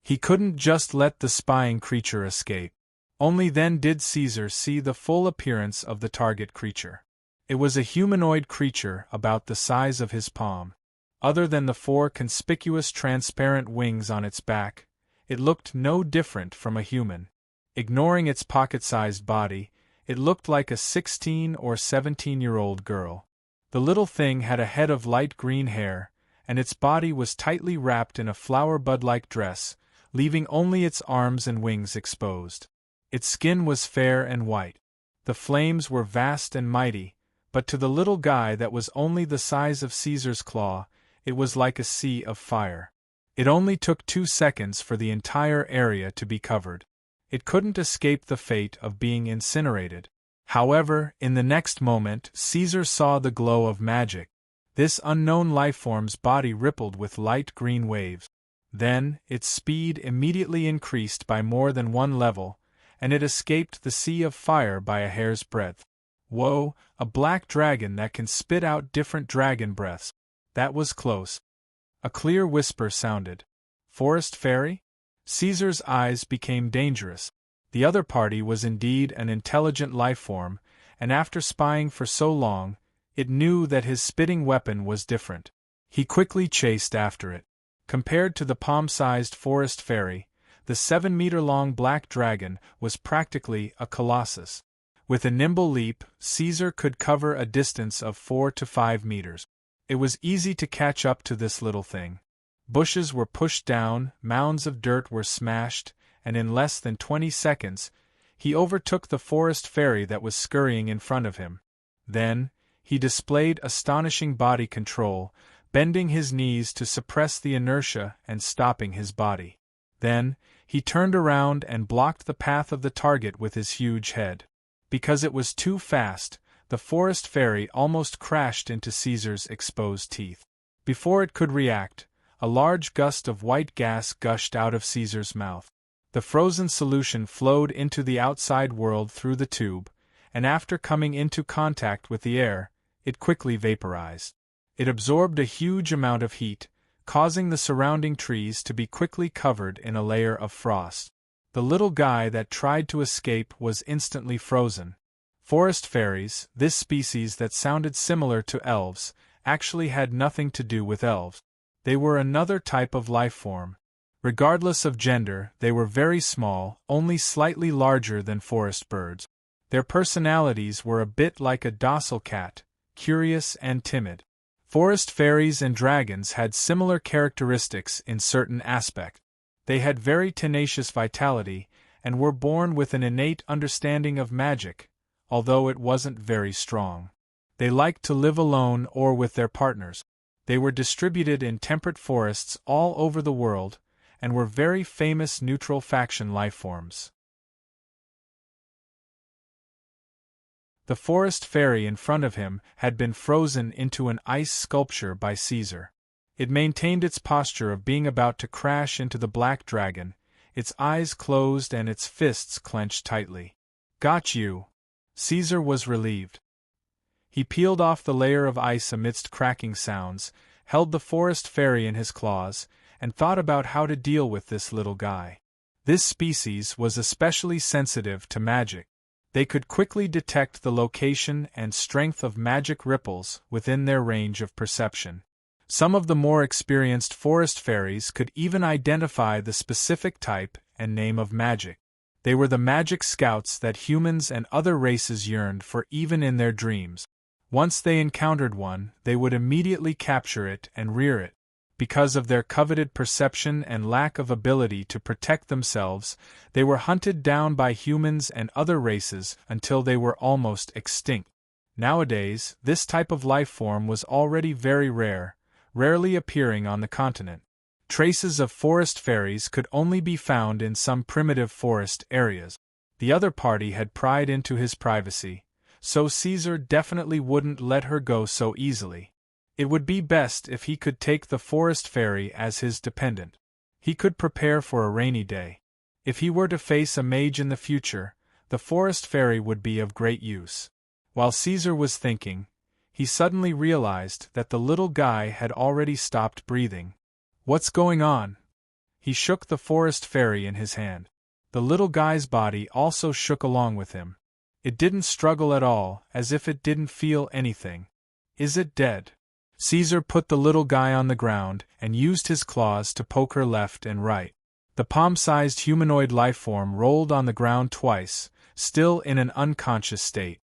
He couldn't just let the spying creature escape. Only then did Caesar see the full appearance of the target creature. It was a humanoid creature about the size of his palm. Other than the 4 conspicuous transparent wings on its back, it looked no different from a human. Ignoring its pocket-sized body, it looked like a 16 or 17-year-old girl. The little thing had a head of light green hair, and its body was tightly wrapped in a flower bud-like dress, leaving only its arms and wings exposed. Its skin was fair and white. The flames were vast and mighty, but to the little guy that was only the size of Caesar's claw, it was like a sea of fire. It only took 2 seconds for the entire area to be covered. It couldn't escape the fate of being incinerated. However, in the next moment, Caesar saw the glow of magic. This unknown lifeform's body rippled with light green waves. Then, its speed immediately increased by more than 1 level, and it escaped the sea of fire by a hair's breadth. Whoa, a black dragon that can spit out different dragon breaths. That was close. A clear whisper sounded. Forest fairy? Caesar's eyes became dangerous. The other party was indeed an intelligent lifeform, and after spying for so long, it knew that his spitting weapon was different. He quickly chased after it. Compared to the palm-sized forest fairy, the 7-meter-long black dragon was practically a colossus. With a nimble leap, Caesar could cover a distance of 4 to 5 meters. It was easy to catch up to this little thing. Bushes were pushed down, mounds of dirt were smashed, and in less than 20 seconds, he overtook the forest fairy that was scurrying in front of him. Then, he displayed astonishing body control, bending his knees to suppress the inertia and stopping his body. Then, he turned around and blocked the path of the target with his huge head. Because it was too fast, the forest fairy almost crashed into Caesar's exposed teeth. Before it could react, a large gust of white gas gushed out of Caesar's mouth. The frozen solution flowed into the outside world through the tube, and after coming into contact with the air, it quickly vaporized. It absorbed a huge amount of heat, causing the surrounding trees to be quickly covered in a layer of frost. The little guy that tried to escape was instantly frozen. Forest fairies, this species that sounded similar to elves, actually had nothing to do with elves. They were another type of life form. Regardless of gender, they were very small, only slightly larger than forest birds. Their personalities were a bit like a docile cat, curious and timid. Forest fairies and dragons had similar characteristics in certain aspects. They had very tenacious vitality, and were born with an innate understanding of magic, although it wasn't very strong. They liked to live alone or with their partners. They were distributed in temperate forests all over the world, and were very famous neutral faction lifeforms. The forest fairy in front of him had been frozen into an ice sculpture by Caesar. It maintained its posture of being about to crash into the black dragon, its eyes closed and its fists clenched tightly. "Got you!" Caesar was relieved. He peeled off the layer of ice amidst cracking sounds, held the forest fairy in his claws, and thought about how to deal with this little guy. This species was especially sensitive to magic. They could quickly detect the location and strength of magic ripples within their range of perception. Some of the more experienced forest fairies could even identify the specific type and name of magic. They were the magic scouts that humans and other races yearned for even in their dreams. Once they encountered one, they would immediately capture it and rear it. Because of their coveted perception and lack of ability to protect themselves, they were hunted down by humans and other races until they were almost extinct. Nowadays, this type of life form was already very rare, rarely appearing on the continent. Traces of forest fairies could only be found in some primitive forest areas. The other party had pried into his privacy, so Caesar definitely wouldn't let her go so easily. It would be best if he could take the forest fairy as his dependent. He could prepare for a rainy day. If he were to face a mage in the future, the forest fairy would be of great use. While Caesar was thinking, he suddenly realized that the little guy had already stopped breathing. "What's going on?" He shook the forest fairy in his hand. The little guy's body also shook along with him. It didn't struggle at all, as if it didn't feel anything. "Is it dead?" Caesar put the little guy on the ground and used his claws to poke her left and right. The palm-sized humanoid lifeform rolled on the ground twice, still in an unconscious state.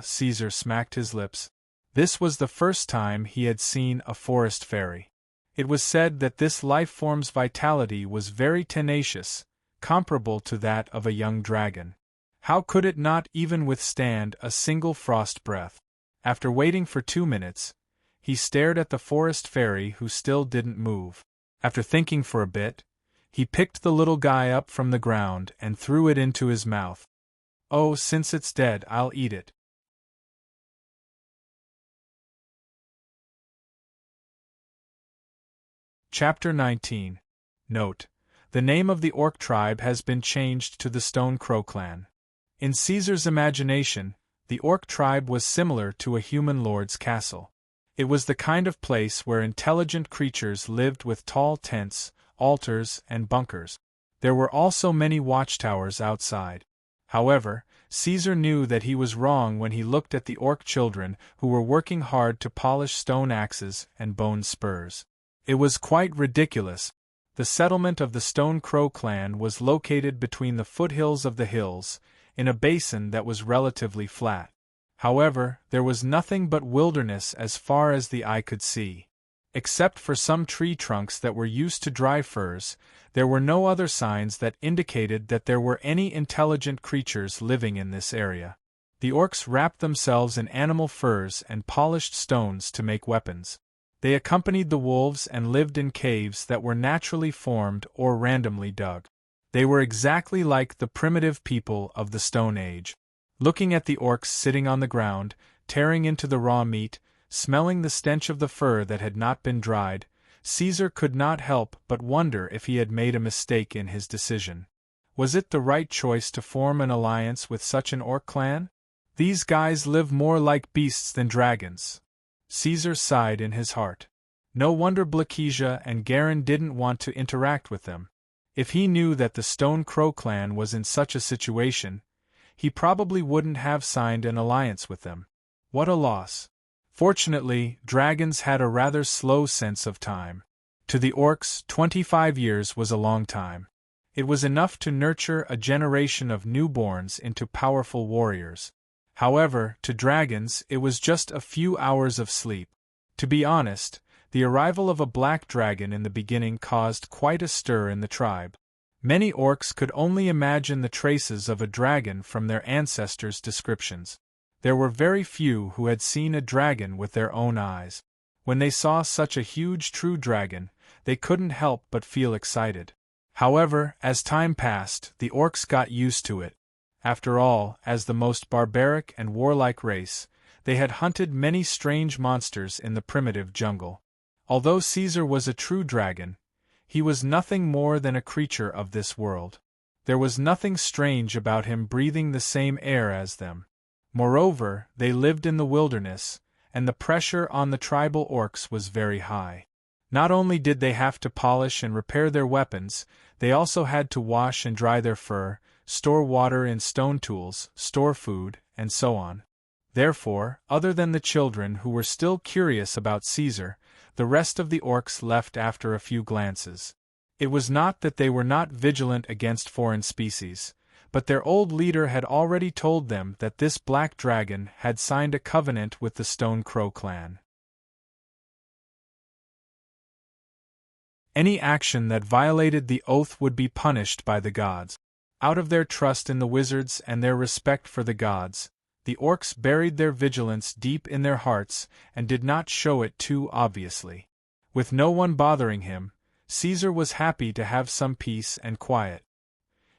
Caesar smacked his lips. This was the first time he had seen a forest fairy. It was said that this lifeform's vitality was very tenacious, comparable to that of a young dragon. How could it not even withstand a single frost breath? After waiting for 2 minutes, he stared at the forest fairy who still didn't move. After thinking for a bit, he picked the little guy up from the ground and threw it into his mouth. "Oh, since it's dead, I'll eat it." Chapter 19. Note: the name of the orc tribe has been changed to the Stone Crow clan. In Caesar's imagination, the orc tribe was similar to a human lord's castle. It was the kind of place where intelligent creatures lived with tall tents, altars, and bunkers. There were also many watchtowers outside. However, Caesar knew that he was wrong when he looked at the orc children who were working hard to polish stone axes and bone spurs. It was quite ridiculous. The settlement of the Stone Crow clan was located between the foothills of the hills, in a basin that was relatively flat. However, there was nothing but wilderness as far as the eye could see. Except for some tree trunks that were used to dry furs, there were no other signs that indicated that there were any intelligent creatures living in this area. The orcs wrapped themselves in animal furs and polished stones to make weapons. They accompanied the wolves and lived in caves that were naturally formed or randomly dug. They were exactly like the primitive people of the Stone Age. Looking at the orcs sitting on the ground, tearing into the raw meat, smelling the stench of the fur that had not been dried, Caesar could not help but wonder if he had made a mistake in his decision. Was it the right choice to form an alliance with such an orc clan? These guys live more like beasts than dragons. Caesar sighed in his heart. No wonder Blakesia and Garen didn't want to interact with them. If he knew that the Stone Crow clan was in such a situation, he probably wouldn't have signed an alliance with them. What a loss. Fortunately, dragons had a rather slow sense of time. To the orcs, 25 years was a long time. It was enough to nurture a generation of newborns into powerful warriors. However, to dragons, it was just a few hours of sleep. To be honest, the arrival of a black dragon in the beginning caused quite a stir in the tribe. Many orcs could only imagine the traces of a dragon from their ancestors' descriptions. There were very few who had seen a dragon with their own eyes. When they saw such a huge true dragon, they couldn't help but feel excited. However, as time passed, the orcs got used to it. After all, as the most barbaric and warlike race, they had hunted many strange monsters in the primitive jungle. Although Caesar was a true dragon, he was nothing more than a creature of this world. There was nothing strange about him breathing the same air as them. Moreover, they lived in the wilderness, and the pressure on the tribal orcs was very high. Not only did they have to polish and repair their weapons, they also had to wash and dry their fur, store water in stone tools, store food, and so on. Therefore, other than the children who were still curious about Caesar, the rest of the orcs left after a few glances. It was not that they were not vigilant against foreign species, but their old leader had already told them that this black dragon had signed a covenant with the Stone Crow clan. Any action that violated the oath would be punished by the gods. Out of their trust in the wizards and their respect for the gods, the orcs buried their vigilance deep in their hearts and did not show it too obviously. With no one bothering him, Caesar was happy to have some peace and quiet.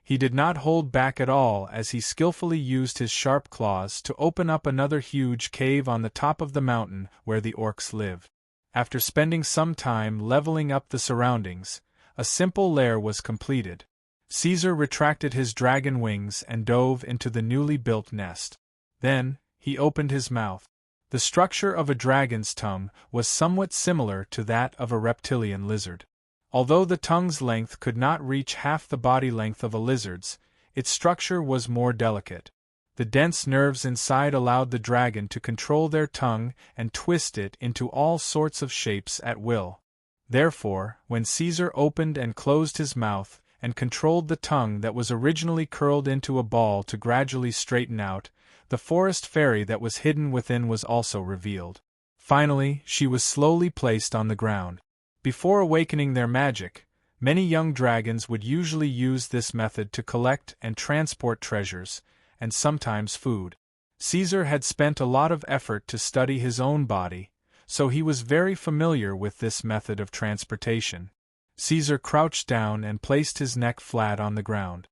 He did not hold back at all as he skillfully used his sharp claws to open up another huge cave on the top of the mountain where the orcs live. After spending some time leveling up the surroundings, a simple lair was completed. Caesar retracted his dragon wings and dove into the newly built nest. Then, he opened his mouth. The structure of a dragon's tongue was somewhat similar to that of a reptilian lizard. Although the tongue's length could not reach half the body length of a lizard's, its structure was more delicate. The dense nerves inside allowed the dragon to control their tongue and twist it into all sorts of shapes at will. Therefore, when Caesar opened and closed his mouth and controlled the tongue that was originally curled into a ball to gradually straighten out, the forest fairy that was hidden within was also revealed. Finally, she was slowly placed on the ground. Before awakening their magic, many young dragons would usually use this method to collect and transport treasures, and sometimes food. Caesar had spent a lot of effort to study his own body, so he was very familiar with this method of transportation. Caesar crouched down and placed his neck flat on the ground.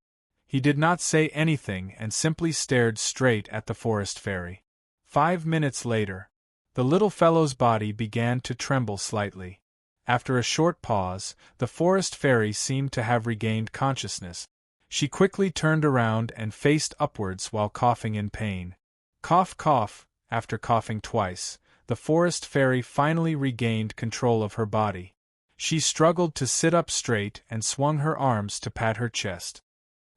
He did not say anything and simply stared straight at the forest fairy. 5 minutes later, the little fellow's body began to tremble slightly. After a short pause, the forest fairy seemed to have regained consciousness. She quickly turned around and faced upwards while coughing in pain. Cough, cough. After coughing twice, the forest fairy finally regained control of her body. She struggled to sit up straight and swung her arms to pat her chest.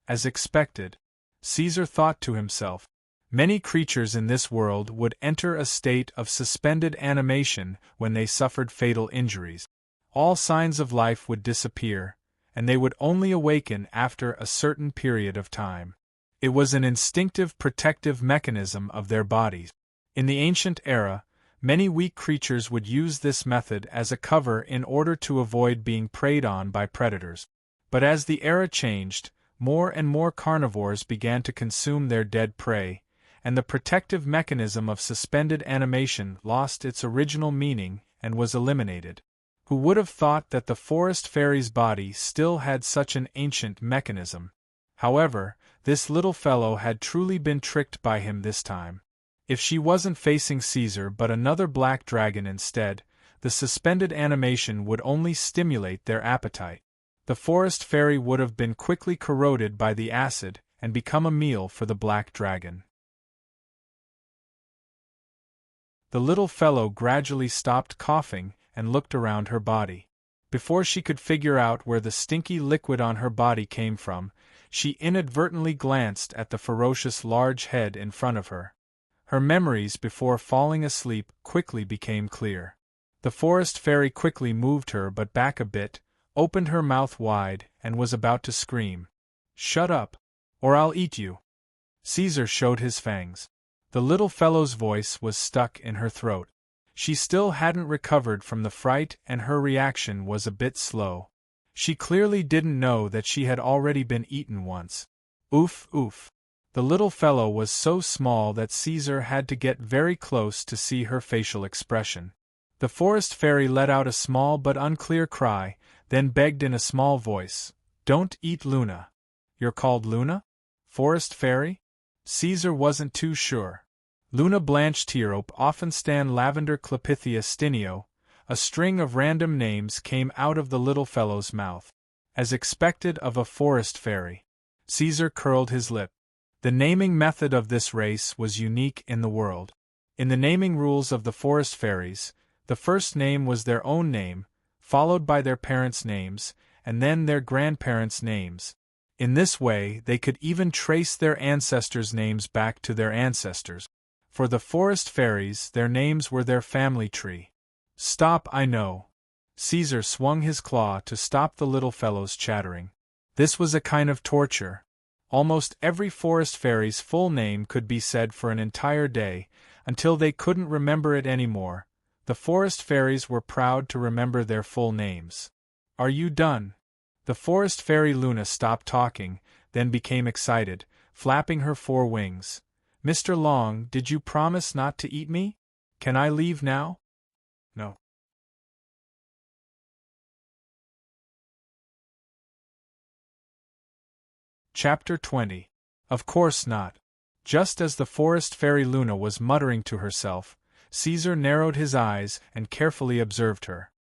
As expected, Caesar thought to himself, many creatures in this world would enter a state of suspended animation when they suffered fatal injuries. All signs of life would disappear, and they would only awaken after a certain period of time. It was an instinctive protective mechanism of their bodies. In the ancient era, many weak creatures would use this method as a cover in order to avoid being preyed on by predators. But as the era changed, more and more carnivores began to consume their dead prey, and the protective mechanism of suspended animation lost its original meaning and was eliminated. Who would have thought that the forest fairy's body still had such an ancient mechanism? However, this little fellow had truly been tricked by him this time. If she wasn't facing Caesar but another black dragon instead, the suspended animation would only stimulate their appetite. The forest fairy would have been quickly corroded by the acid and become a meal for the black dragon. The little fellow gradually stopped coughing and looked around her body. Before she could figure out where the stinky liquid on her body came from, she inadvertently glanced at the ferocious large head in front of her. Her memories before falling asleep quickly became clear. The forest fairy quickly moved her butt back a bit, opened her mouth wide, and was about to scream. "Shut up, or I'll eat you!" Caesar showed his fangs. The little fellow's voice was stuck in her throat. She still hadn't recovered from the fright and her reaction was a bit slow. She clearly didn't know that she had already been eaten once. Oof, oof. The little fellow was so small that Caesar had to get very close to see her facial expression. The forest fairy let out a small but unclear cry, then begged in a small voice, "Don't eat Luna." "You're called Luna? Forest fairy?" Caesar wasn't too sure. Luna Blanche-Tierope often stan Lavender Clepithia Stinio. A string of random names came out of the little fellow's mouth. As expected of a forest fairy. Caesar curled his lip. The naming method of this race was unique in the world. In the naming rules of the forest fairies, the first name was their own name, followed by their parents' names, and then their grandparents' names. In this way they could even trace their ancestors' names back to their ancestors. For the forest fairies, their names were their family tree. "Stop, I know." Caesar swung his claw to stop the little fellow's chattering. This was a kind of torture. Almost every forest fairy's full name could be said for an entire day, until they couldn't remember it anymore. The forest fairies were proud to remember their full names. "Are you done?" The forest fairy Luna stopped talking, then became excited, flapping her four wings. "Mr. Long, did you promise not to eat me? Can I leave now?" "No." Chapter 20. Of course not. Just as the forest fairy Luna was muttering to herself, Caesar narrowed his eyes and carefully observed her.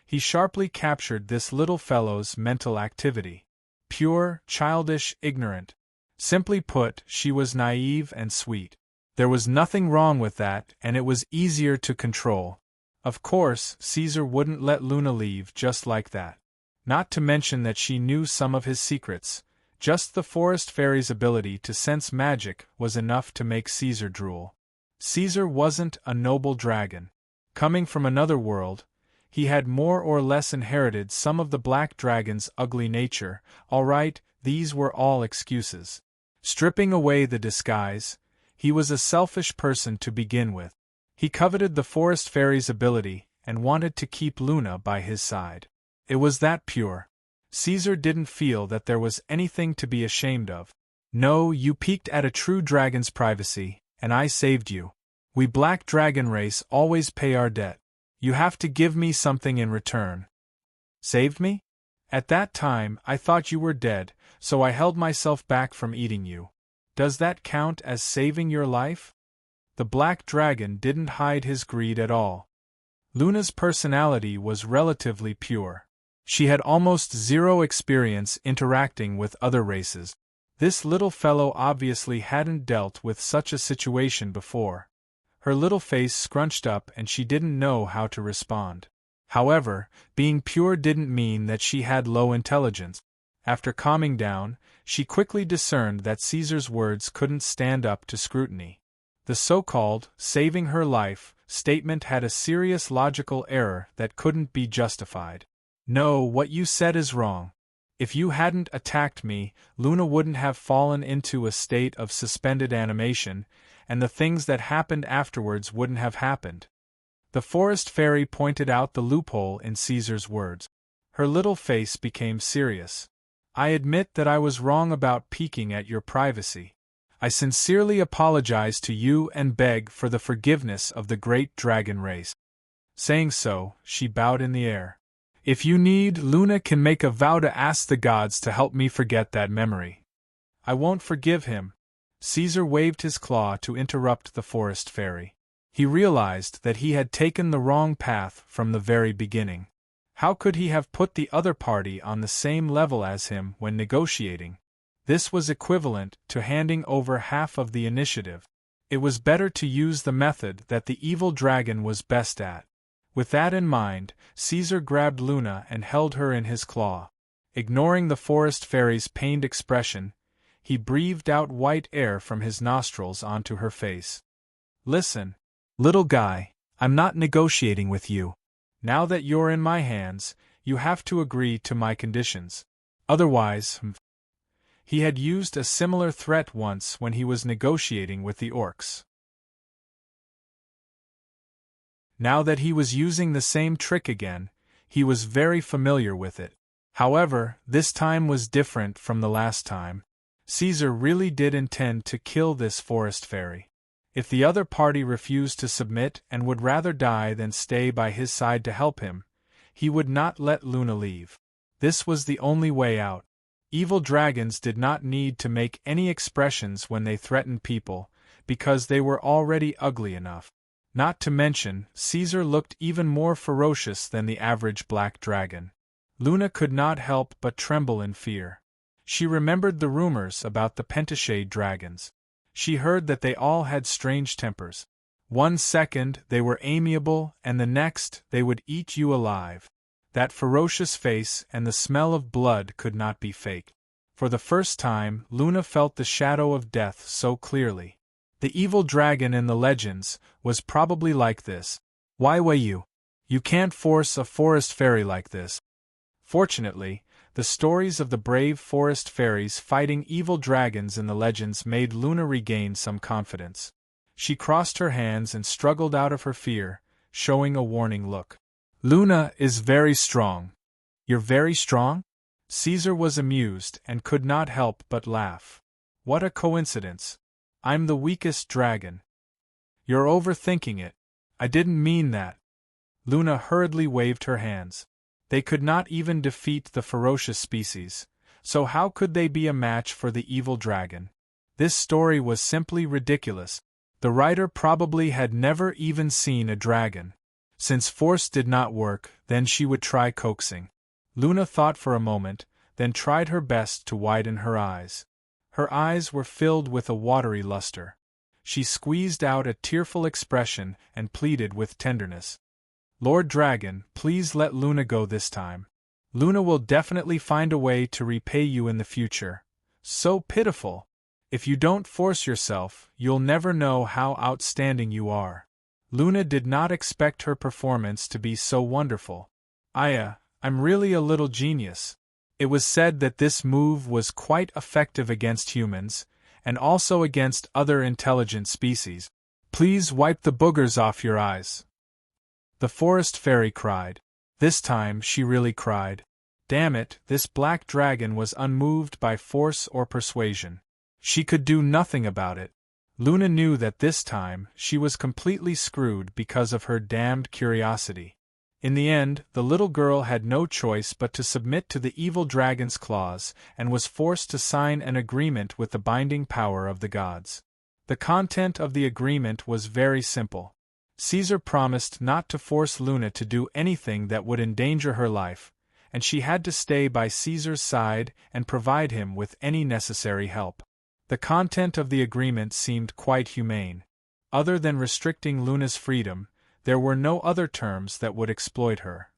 He sharply captured this little fellow's mental activity. Pure, childish, ignorant. Simply put, she was naive and sweet. There was nothing wrong with that, and it was easier to control. Of course, Caesar wouldn't let Luna leave just like that. Not to mention that she knew some of his secrets. Just the forest fairy's ability to sense magic was enough to make Caesar drool. Caesar wasn't a noble dragon. Coming from another world, he had more or less inherited some of the black dragon's ugly nature. All right, these were all excuses. Stripping away the disguise, he was a selfish person to begin with. He coveted the forest fairy's ability and wanted to keep Luna by his side. It was that pure. Caesar didn't feel that there was anything to be ashamed of. "No, you peeked at a true dragon's privacy, and I saved you. We black dragon race always pay our debt. You have to give me something in return." "Saved me? At that time I thought you were dead, so I held myself back from eating you. Does that count as saving your life?" The black dragon didn't hide his greed at all. Luna's personality was relatively pure. She had almost zero experience interacting with other races. This little fellow obviously hadn't dealt with such a situation before. Her little face scrunched up and she didn't know how to respond. However, being pure didn't mean that she had low intelligence. After calming down, she quickly discerned that Caesar's words couldn't stand up to scrutiny. The so-called "saving her life" statement had a serious logical error that couldn't be justified. "No, what you said is wrong. If you hadn't attacked me, Luna wouldn't have fallen into a state of suspended animation, and the things that happened afterwards wouldn't have happened." The forest fairy pointed out the loophole in Caesar's words. Her little face became serious. "I admit that I was wrong about peeking at your privacy. I sincerely apologize to you and beg for the forgiveness of the great dragon race." Saying so, she bowed in the air. "If you need, Luna can make a vow to ask the gods to help me forget that memory." "I won't forgive him." Caesar waved his claw to interrupt the forest fairy. He realized that he had taken the wrong path from the very beginning. How could he have put the other party on the same level as him when negotiating? This was equivalent to handing over half of the initiative. It was better to use the method that the evil dragon was best at. With that in mind, Caesar grabbed Luna and held her in his claw. Ignoring the forest fairy's pained expression, he breathed out white air from his nostrils onto her face. Listen, little guy, I'm not negotiating with you. Now that you're in my hands, you have to agree to my conditions. Otherwise, he had used a similar threat once when he was negotiating with the orcs. Now that he was using the same trick again, he was very familiar with it. However, this time was different from the last time. Caesar really did intend to kill this forest fairy. If the other party refused to submit and would rather die than stay by his side to help him, he would not let Luna leave. This was the only way out. Evil dragons did not need to make any expressions when they threatened people, because they were already ugly enough. Not to mention, Caesar looked even more ferocious than the average black dragon. Luna could not help but tremble in fear. She remembered the rumors about the pentashade dragons. She heard that they all had strange tempers. One second they were amiable and the next they would eat you alive. That ferocious face and the smell of blood could not be fake. For the first time, Luna felt the shadow of death so clearly. The evil dragon in the legends was probably like this. Why you? You can't force a forest fairy like this. Fortunately, the stories of the brave forest fairies fighting evil dragons in the legends made Luna regain some confidence. She crossed her hands and struggled out of her fear, showing a warning look. Luna is very strong. You're very strong? Caesar was amused and could not help but laugh. What a coincidence. I'm the weakest dragon. You're overthinking it. I didn't mean that. Luna hurriedly waved her hands. They could not even defeat the ferocious species, so how could they be a match for the evil dragon? This story was simply ridiculous. The writer probably had never even seen a dragon. Since force did not work, then she would try coaxing. Luna thought for a moment, then tried her best to widen her eyes. Her eyes were filled with a watery luster. She squeezed out a tearful expression and pleaded with tenderness. Lord Dragon, please let Luna go this time. Luna will definitely find a way to repay you in the future. So pitiful. If you don't force yourself, you'll never know how outstanding you are. Luna did not expect her performance to be so wonderful. I'm really a little genius. It was said that this move was quite effective against humans, and also against other intelligent species. Please wipe the boogers off your eyes. The forest fairy cried. This time she really cried. Damn it, this black dragon was unmoved by force or persuasion. She could do nothing about it. Luna knew that this time she was completely screwed because of her damned curiosity. In the end, the little girl had no choice but to submit to the evil dragon's claws and was forced to sign an agreement with the binding power of the gods. The content of the agreement was very simple. Caesar promised not to force Luna to do anything that would endanger her life, and she had to stay by Caesar's side and provide him with any necessary help. The content of the agreement seemed quite humane. Other than restricting Luna's freedom, there were no other terms that would exploit her.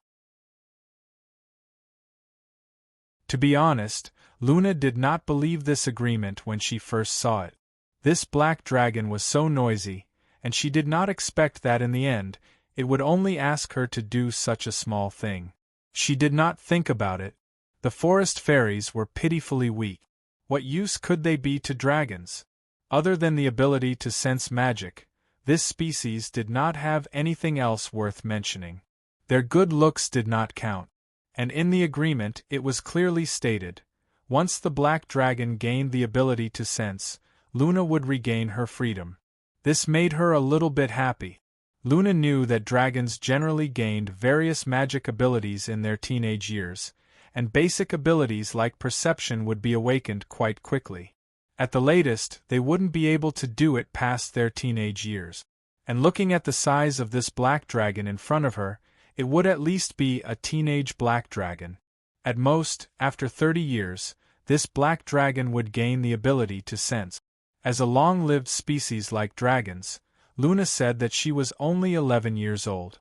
To be honest, Luna did not believe this agreement when she first saw it. This black dragon was so noisy, and she did not expect that in the end, it would only ask her to do such a small thing. She did not think about it. The forest fairies were pitifully weak. What use could they be to dragons? Other than the ability to sense magic, this species did not have anything else worth mentioning. Their good looks did not count. And in the agreement it was clearly stated, once the black dragon gained the ability to sense, Luna would regain her freedom. This made her a little bit happy. Luna knew that dragons generally gained various magic abilities in their teenage years, and basic abilities like perception would be awakened quite quickly. At the latest, they wouldn't be able to do it past their teenage years. And looking at the size of this black dragon in front of her, it would at least be a teenage black dragon. At most, after 30 years, this black dragon would gain the ability to sense. As a long-lived species like dragons, Luna said that she was only 11 years old.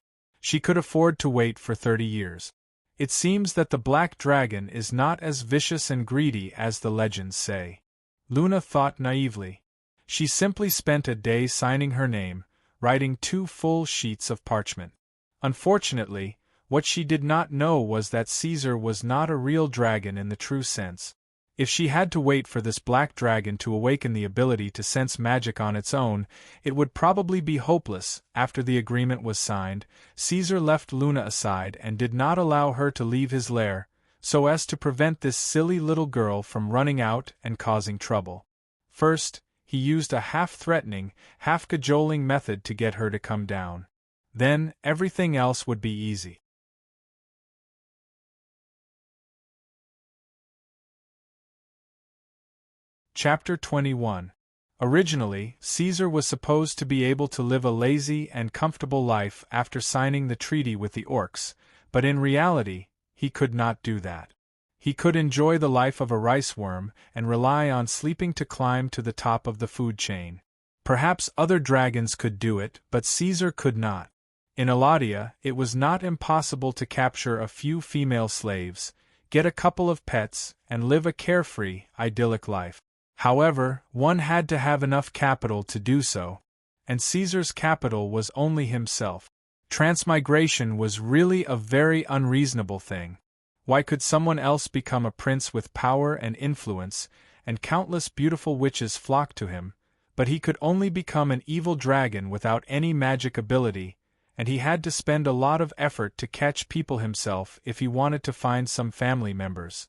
She could afford to wait for 30 years. It seems that the black dragon is not as vicious and greedy as the legends say. Luna thought naively. She simply spent a day signing her name, writing 2 full sheets of parchment. Unfortunately, what she did not know was that Caesar was not a real dragon in the true sense. If she had to wait for this black dragon to awaken the ability to sense magic on its own, it would probably be hopeless. After the agreement was signed, Caesar left Luna aside and did not allow her to leave his lair, so as to prevent this silly little girl from running out and causing trouble. First, he used a half-threatening, half-cajoling method to get her to come down. Then, everything else would be easy. Chapter 21. Originally, Caesar was supposed to be able to live a lazy and comfortable life after signing the treaty with the orcs, but in reality, he could not do that. He could enjoy the life of a rice worm and rely on sleeping to climb to the top of the food chain. Perhaps other dragons could do it, but Caesar could not. In Eladia, it was not impossible to capture a few female slaves, get a couple of pets, and live a carefree, idyllic life. However, one had to have enough capital to do so, and Caesar's capital was only himself. Transmigration was really a very unreasonable thing. Why could someone else become a prince with power and influence, and countless beautiful witches flock to him, but he could only become an evil dragon without any magic ability, and he had to spend a lot of effort to catch people himself if he wanted to find some family members.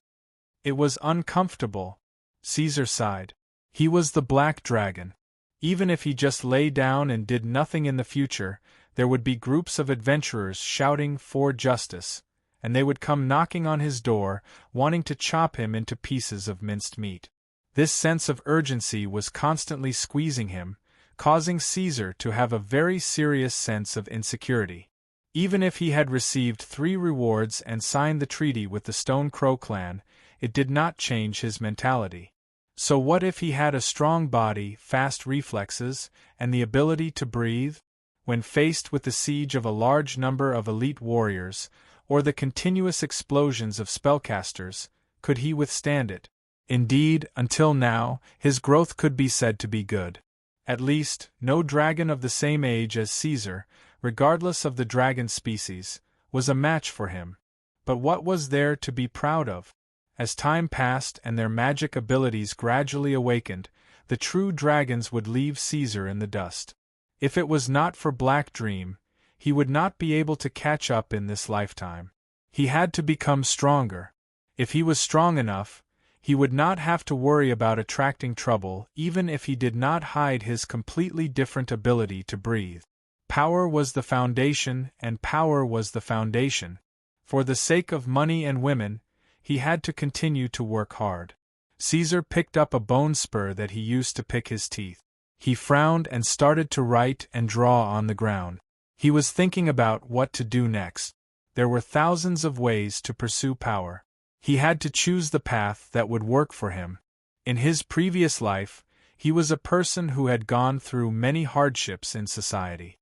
It was uncomfortable. Caesar sighed. He was the black dragon. Even if he just lay down and did nothing in the future, there would be groups of adventurers shouting for justice, and they would come knocking on his door, wanting to chop him into pieces of minced meat. This sense of urgency was constantly squeezing him, causing Caesar to have a very serious sense of insecurity. Even if he had received 3 rewards and signed the treaty with the Stone Crow clan, it did not change his mentality. So what if he had a strong body, fast reflexes, and the ability to breathe? When faced with the siege of a large number of elite warriors, or the continuous explosions of spellcasters, could he withstand it? Indeed, until now, his growth could be said to be good. At least, no dragon of the same age as Caesar, regardless of the dragon species, was a match for him. But what was there to be proud of? As time passed and their magic abilities gradually awakened, the true dragons would leave Caesar in the dust. If it was not for Black Dream, he would not be able to catch up in this lifetime. He had to become stronger. If he was strong enough, he would not have to worry about attracting trouble even if he did not hide his completely different ability to breathe. Power was the foundation, and power was the foundation. For the sake of money and women, he had to continue to work hard. Caesar picked up a bone spur that he used to pick his teeth. He frowned and started to write and draw on the ground. He was thinking about what to do next. There were thousands of ways to pursue power. He had to choose the path that would work for him. In his previous life, he was a person who had gone through many hardships in society.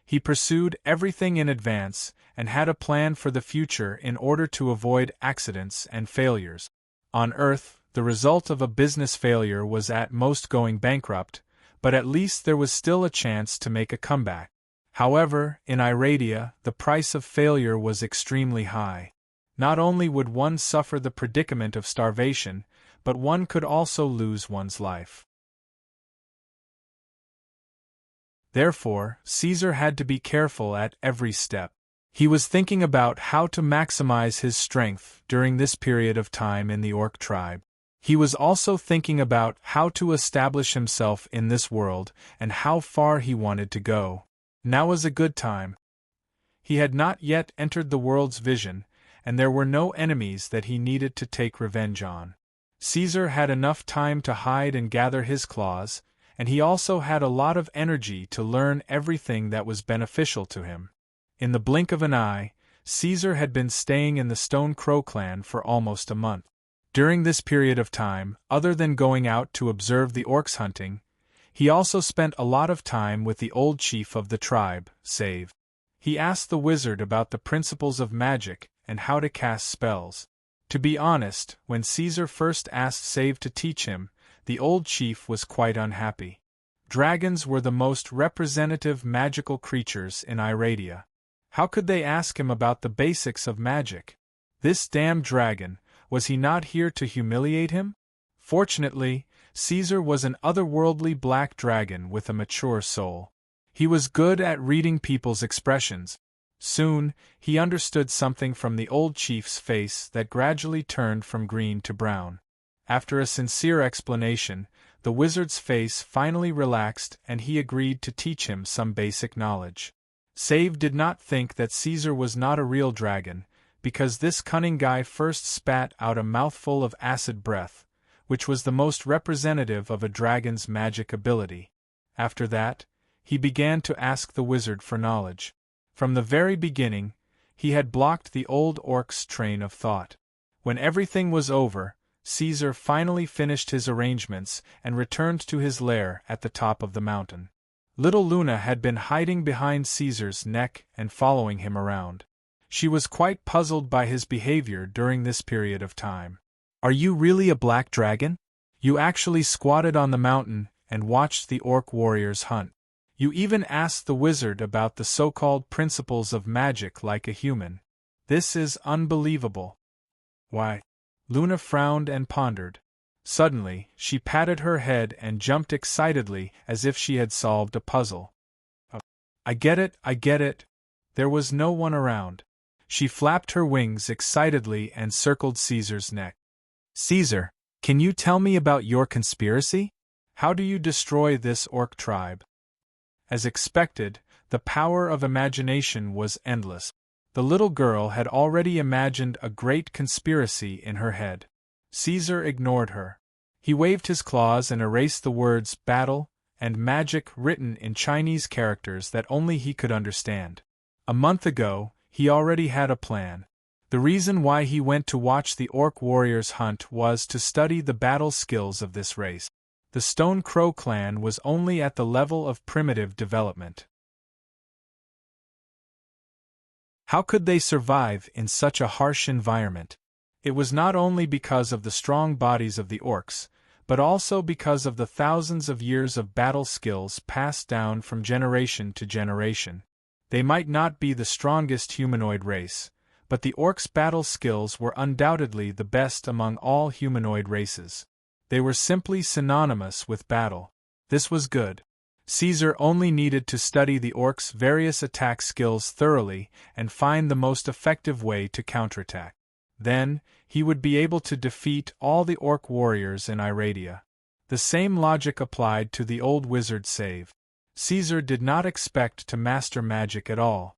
He pursued everything in advance and had a plan for the future in order to avoid accidents and failures. On Earth, the result of a business failure was at most going bankrupt, but at least there was still a chance to make a comeback. However, in Iradia, the price of failure was extremely high. Not only would one suffer the predicament of starvation, but one could also lose one's life. Therefore, Caesar had to be careful at every step. He was thinking about how to maximize his strength during this period of time in the orc tribe. He was also thinking about how to establish himself in this world and how far he wanted to go. Now was a good time. He had not yet entered the world's vision, and there were no enemies that he needed to take revenge on. Caesar had enough time to hide and gather his claws, and he also had a lot of energy to learn everything that was beneficial to him. In the blink of an eye, Caesar had been staying in the Stone Crow clan for almost a month. During this period of time, other than going out to observe the orcs hunting, he also spent a lot of time with the old chief of the tribe, Save. He asked the wizard about the principles of magic and how to cast spells. To be honest, when Caesar first asked Save to teach him, the old chief was quite unhappy. Dragons were the most representative magical creatures in Iradia. How could they ask him about the basics of magic? This damned dragon, was he not here to humiliate him? Fortunately, Caesar was an otherworldly black dragon with a mature soul. He was good at reading people's expressions. Soon, he understood something from the old chief's face that gradually turned from green to brown. After a sincere explanation, the wizard's face finally relaxed and he agreed to teach him some basic knowledge. Save did not think that Caesar was not a real dragon, because this cunning guy first spat out a mouthful of acid breath, which was the most representative of a dragon's magic ability. After that, he began to ask the wizard for knowledge. From the very beginning, he had blocked the old orc's train of thought. When everything was over, Caesar finally finished his arrangements and returned to his lair at the top of the mountain. Little Luna had been hiding behind Caesar's neck and following him around. She was quite puzzled by his behavior during this period of time. "Are you really a black dragon? You actually squatted on the mountain and watched the orc warriors hunt. You even asked the wizard about the so-called principles of magic like a human. This is unbelievable." "Why?" Luna frowned and pondered. Suddenly, she patted her head and jumped excitedly as if she had solved a puzzle. I get it. There was no one around. She flapped her wings excitedly and circled Caesar's neck. "Caesar, can you tell me about your conspiracy? How do you destroy this orc tribe?" As expected, the power of imagination was endless. The little girl had already imagined a great conspiracy in her head. Caesar ignored her. He waved his claws and erased the words battle and magic written in Chinese characters that only he could understand. A month ago, he already had a plan. The reason why he went to watch the orc warriors hunt was to study the battle skills of this race. The Stone Crow clan was only at the level of primitive development. How could they survive in such a harsh environment? It was not only because of the strong bodies of the orcs, but also because of the thousands of years of battle skills passed down from generation to generation. They might not be the strongest humanoid race, but the orcs' battle skills were undoubtedly the best among all humanoid races. They were simply synonymous with battle. This was good. Caesar only needed to study the orcs' various attack skills thoroughly and find the most effective way to counterattack. Then, he would be able to defeat all the orc warriors in Iradia. The same logic applied to the old wizard Save. Caesar did not expect to master magic at all.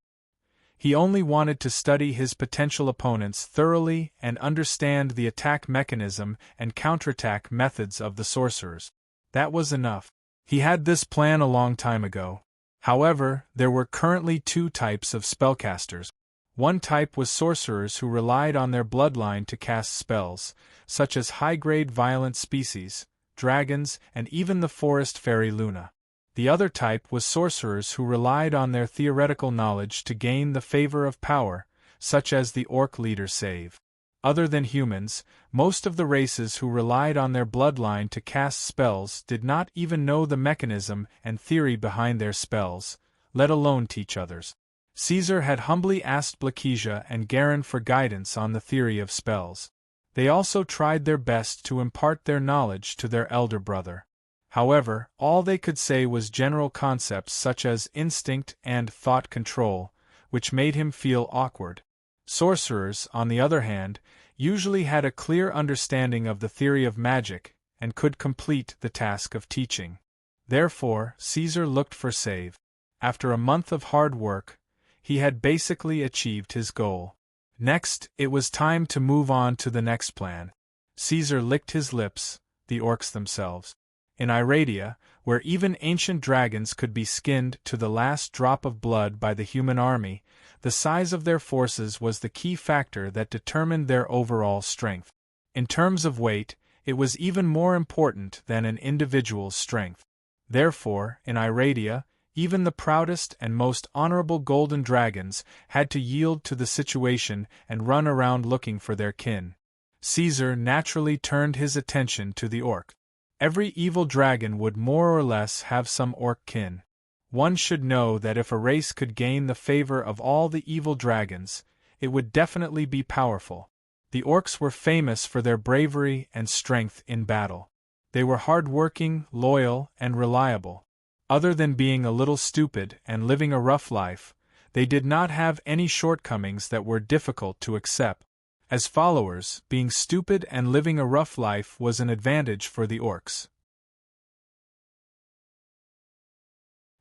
He only wanted to study his potential opponents thoroughly and understand the attack mechanism and counterattack methods of the sorcerers. That was enough. He had this plan a long time ago. However, there were currently two types of spellcasters. One type was sorcerers who relied on their bloodline to cast spells, such as high-grade violent species, dragons, and even the forest fairy Luna. The other type was sorcerers who relied on their theoretical knowledge to gain the favor of power, such as the orc leader Save. Other than humans, most of the races who relied on their bloodline to cast spells did not even know the mechanism and theory behind their spells, let alone teach others. Caesar had humbly asked Blakesia and Garen for guidance on the theory of spells. They also tried their best to impart their knowledge to their elder brother. However, all they could say was general concepts such as instinct and thought control, which made him feel awkward. Sorcerers, on the other hand, usually had a clear understanding of the theory of magic and could complete the task of teaching. Therefore, Caesar looked for Save. After a month of hard work, he had basically achieved his goal. Next, it was time to move on to the next plan. Caesar licked his lips, the orcs themselves. In Iradia, where even ancient dragons could be skinned to the last drop of blood by the human army, the size of their forces was the key factor that determined their overall strength. In terms of weight, it was even more important than an individual's strength. Therefore, in Iradia, Even the proudest and most honorable golden dragons had to yield to the situation and run around looking for their kin. Caesar naturally turned his attention to the orc. Every evil dragon would more or less have some orc kin. One should know that if a race could gain the favor of all the evil dragons, it would definitely be powerful. The orcs were famous for their bravery and strength in battle. They were hard-working, loyal, and reliable. Other than being a little stupid and living a rough life, they did not have any shortcomings that were difficult to accept. As followers, being stupid and living a rough life was an advantage for the orcs.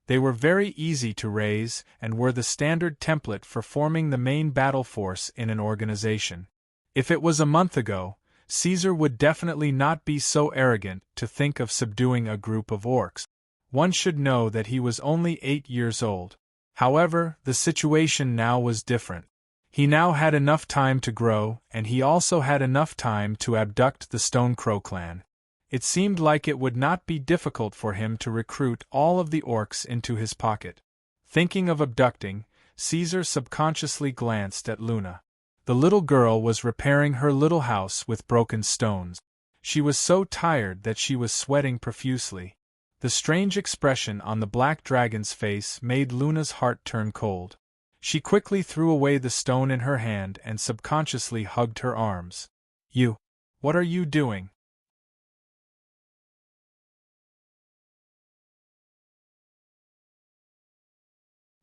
They were very easy to raise and were the standard template for forming the main battle force in an organization. If it was a month ago, Caesar would definitely not be so arrogant to think of subduing a group of orcs. One should know that he was only 8 years old. However, the situation now was different. He now had enough time to grow, and he also had enough time to abduct the Stone Crow clan. It seemed like it would not be difficult for him to recruit all of the orcs into his pocket. Thinking of abducting, Caesar subconsciously glanced at Luna. The little girl was repairing her little house with broken stones. She was so tired that she was sweating profusely. The strange expression on the black dragon's face made Luna's heart turn cold. She quickly threw away the stone in her hand and subconsciously hugged her arms. What are you doing?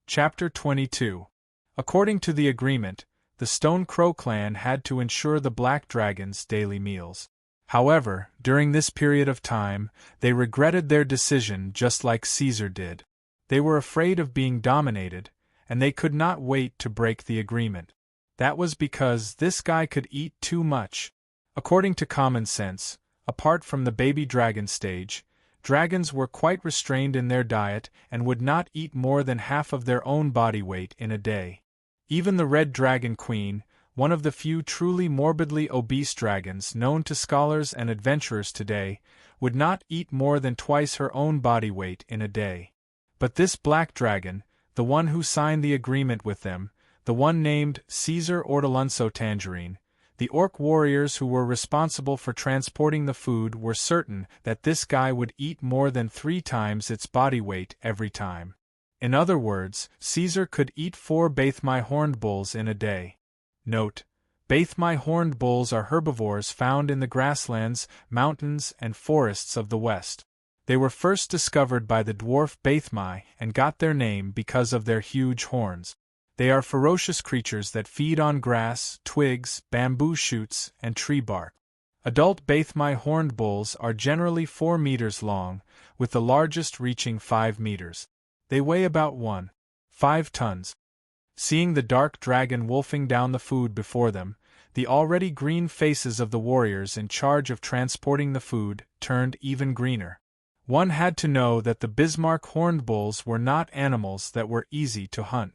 Chapter 22. According to the agreement, the Stone Crow clan had to ensure the Black Dragon's daily meals. However, during this period of time, they regretted their decision just like Caesar did. They were afraid of being dominated, and they could not wait to break the agreement. That was because this guy could eat too much. According to common sense, apart from the baby dragon stage, dragons were quite restrained in their diet and would not eat more than half of their own body weight in a day. Even the Red Dragon Queen, one of the few truly morbidly obese dragons known to scholars and adventurers today, would not eat more than twice her own body weight in a day. But this black dragon, the one who signed the agreement with them, the one named Caesar Ortolunso Tangerine, the orc warriors who were responsible for transporting the food were certain that this guy would eat more than 3 times its body weight every time. In other words, Caesar could eat 4 Bathmi horned bulls in a day. Note: Bathmi horned bulls are herbivores found in the grasslands, mountains, and forests of the West. They were first discovered by the dwarf Bathmi and got their name because of their huge horns. They are ferocious creatures that feed on grass, twigs, bamboo shoots, and tree bark. Adult Bathmi horned bulls are generally 4 meters long, with the largest reaching 5 meters. They weigh about 1.5 tons. Seeing the dark dragon wolfing down the food before them, the already green faces of the warriors in charge of transporting the food turned even greener. One had to know that the Bismarck horned bulls were not animals that were easy to hunt.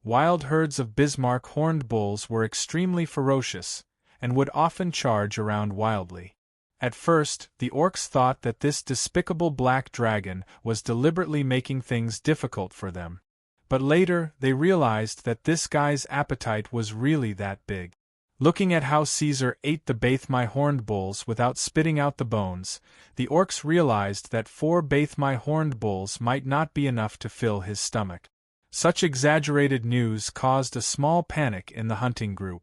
Wild herds of Bismarck horned bulls were extremely ferocious, and would often charge around wildly. At first, the orcs thought that this despicable black dragon was deliberately making things difficult for them. But later, they realized that this guy's appetite was really that big. Looking at how Caesar ate the Bathmi horned bulls without spitting out the bones, the orcs realized that 4 Bathmi horned bulls might not be enough to fill his stomach. Such exaggerated news caused a small panic in the hunting group.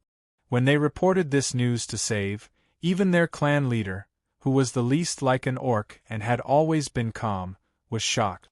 When they reported this news to Save, even their clan leader, who was the least like an orc and had always been calm, was shocked.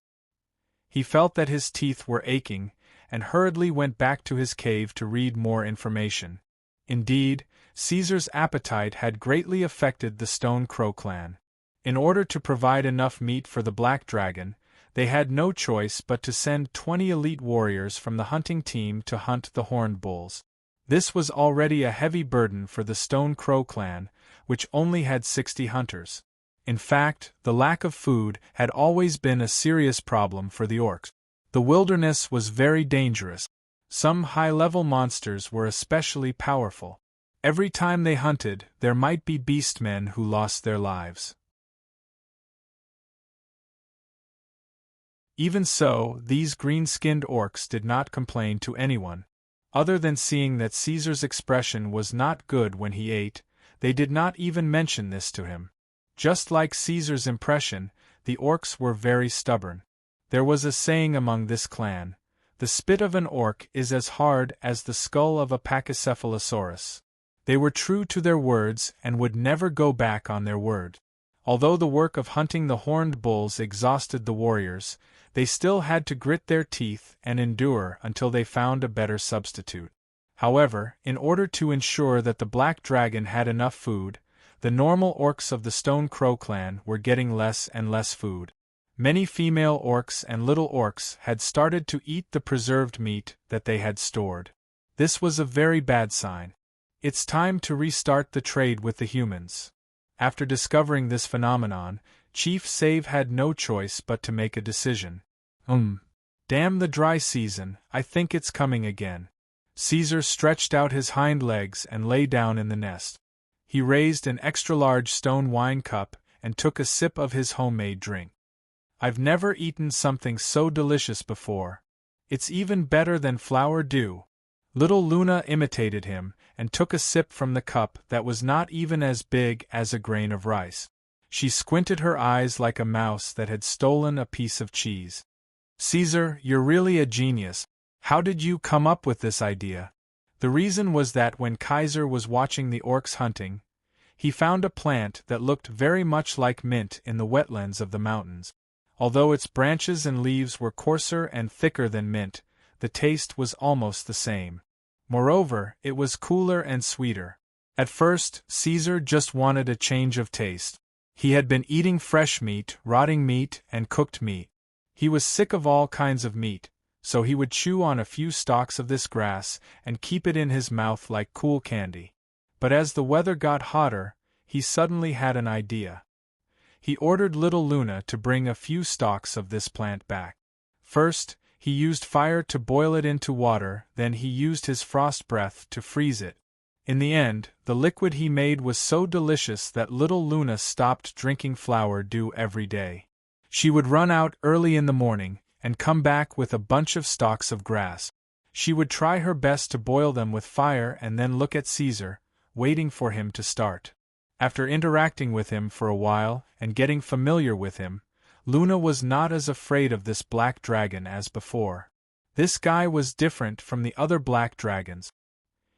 He felt that his teeth were aching, and hurriedly went back to his cave to read more information. Indeed, Caesar's appetite had greatly affected the Stone Crow clan. In order to provide enough meat for the Black Dragon, they had no choice but to send 20 elite warriors from the hunting team to hunt the horned bulls. This was already a heavy burden for the Stone Crow clan, which only had 60 hunters. In fact, the lack of food had always been a serious problem for the orcs. The wilderness was very dangerous. Some high-level monsters were especially powerful. Every time they hunted, there might be beastmen who lost their lives. Even so, these green-skinned orcs did not complain to anyone. Other than seeing that Caesar's expression was not good when he ate, they did not even mention this to him. Just like Caesar's impression, the orcs were very stubborn. There was a saying among this clan: the spit of an orc is as hard as the skull of a pachycephalosaurus. They were true to their words and would never go back on their word. Although the work of hunting the horned bulls exhausted the warriors, they still had to grit their teeth and endure until they found a better substitute. However, in order to ensure that the black dragon had enough food, the normal orcs of the Stone Crow clan were getting less and less food. Many female orcs and little orcs had started to eat the preserved meat that they had stored. This was a very bad sign. It's time to restart the trade with the humans. After discovering this phenomenon, Chief Save had no choice but to make a decision. Damn the dry season, I think it's coming again. Caesar stretched out his hind legs and lay down in the nest. He raised an extra-large stone wine cup and took a sip of his homemade drink. I've never eaten something so delicious before. It's even better than flower dew. Little Luna imitated him and took a sip from the cup that was not even as big as a grain of rice. She squinted her eyes like a mouse that had stolen a piece of cheese. Caesar, you're really a genius. How did you come up with this idea? The reason was that when Kaiser was watching the orcs hunting, he found a plant that looked very much like mint in the wetlands of the mountains. Although its branches and leaves were coarser and thicker than mint, the taste was almost the same. Moreover, it was cooler and sweeter. At first, Caesar just wanted a change of taste. He had been eating fresh meat, rotting meat, and cooked meat. He was sick of all kinds of meat, so he would chew on a few stalks of this grass and keep it in his mouth like cool candy. But as the weather got hotter, he suddenly had an idea. He ordered little Luna to bring a few stalks of this plant back. First, he used fire to boil it into water, then he used his frost breath to freeze it. In the end, the liquid he made was so delicious that little Luna stopped drinking flower dew every day. She would run out early in the morning and come back with a bunch of stalks of grass. She would try her best to boil them with fire and then look at Caesar, waiting for him to start. After interacting with him for a while and getting familiar with him, Luna was not as afraid of this black dragon as before. This guy was different from the other black dragons.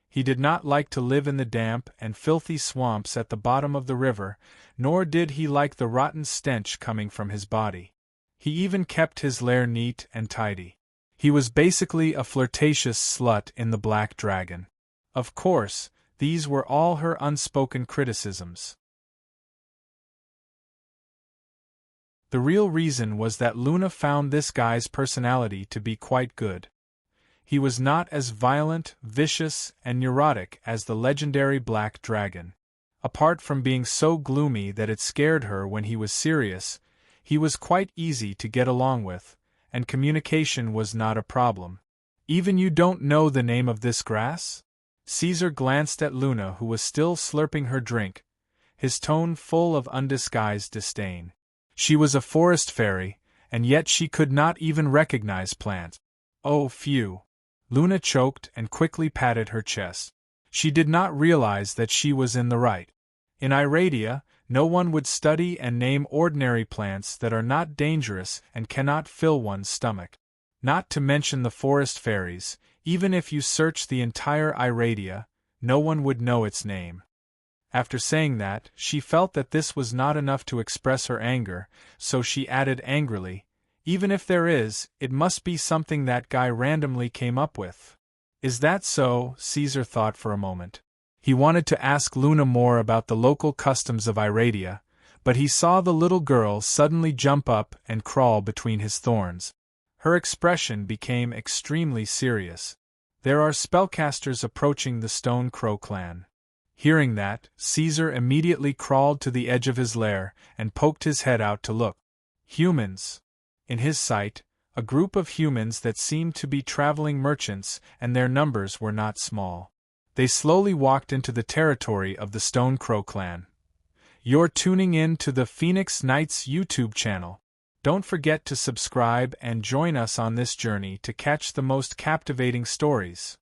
He did not like to live in the damp and filthy swamps at the bottom of the river, nor did he like the rotten stench coming from his body. He even kept his lair neat and tidy. He was basically a flirtatious slut in the black dragon. Of course, these were all her unspoken criticisms. The real reason was that Luna found this guy's personality to be quite good. He was not as violent, vicious, and neurotic as the legendary black dragon. Apart from being so gloomy that it scared her when he was serious, he was quite easy to get along with, and communication was not a problem. Even you don't know the name of this grass? Caesar glanced at Luna, who was still slurping her drink, his tone full of undisguised disdain. She was a forest fairy, and yet she could not even recognize plants. Oh, phew! Luna choked and quickly patted her chest. She did not realize that she was in the right. In Iradia, no one would study and name ordinary plants that are not dangerous and cannot fill one's stomach. Not to mention the forest fairies, even if you search the entire Iradia, no one would know its name. After saying that, she felt that this was not enough to express her anger, so she added angrily, "Even if there is, it must be something that guy randomly came up with." Is that so? Caesar thought for a moment. He wanted to ask Luna more about the local customs of Iradia, but he saw the little girl suddenly jump up and crawl between his thorns. Her expression became extremely serious. There are spellcasters approaching the Stone Crow clan. Hearing that, Caesar immediately crawled to the edge of his lair and poked his head out to look. Humans. In his sight, a group of humans that seemed to be traveling merchants, and their numbers were not small. They slowly walked into the territory of the Stone Crow clan. You're tuning in to the Phoenix Knights YouTube channel. Don't forget to subscribe and join us on this journey to catch the most captivating stories.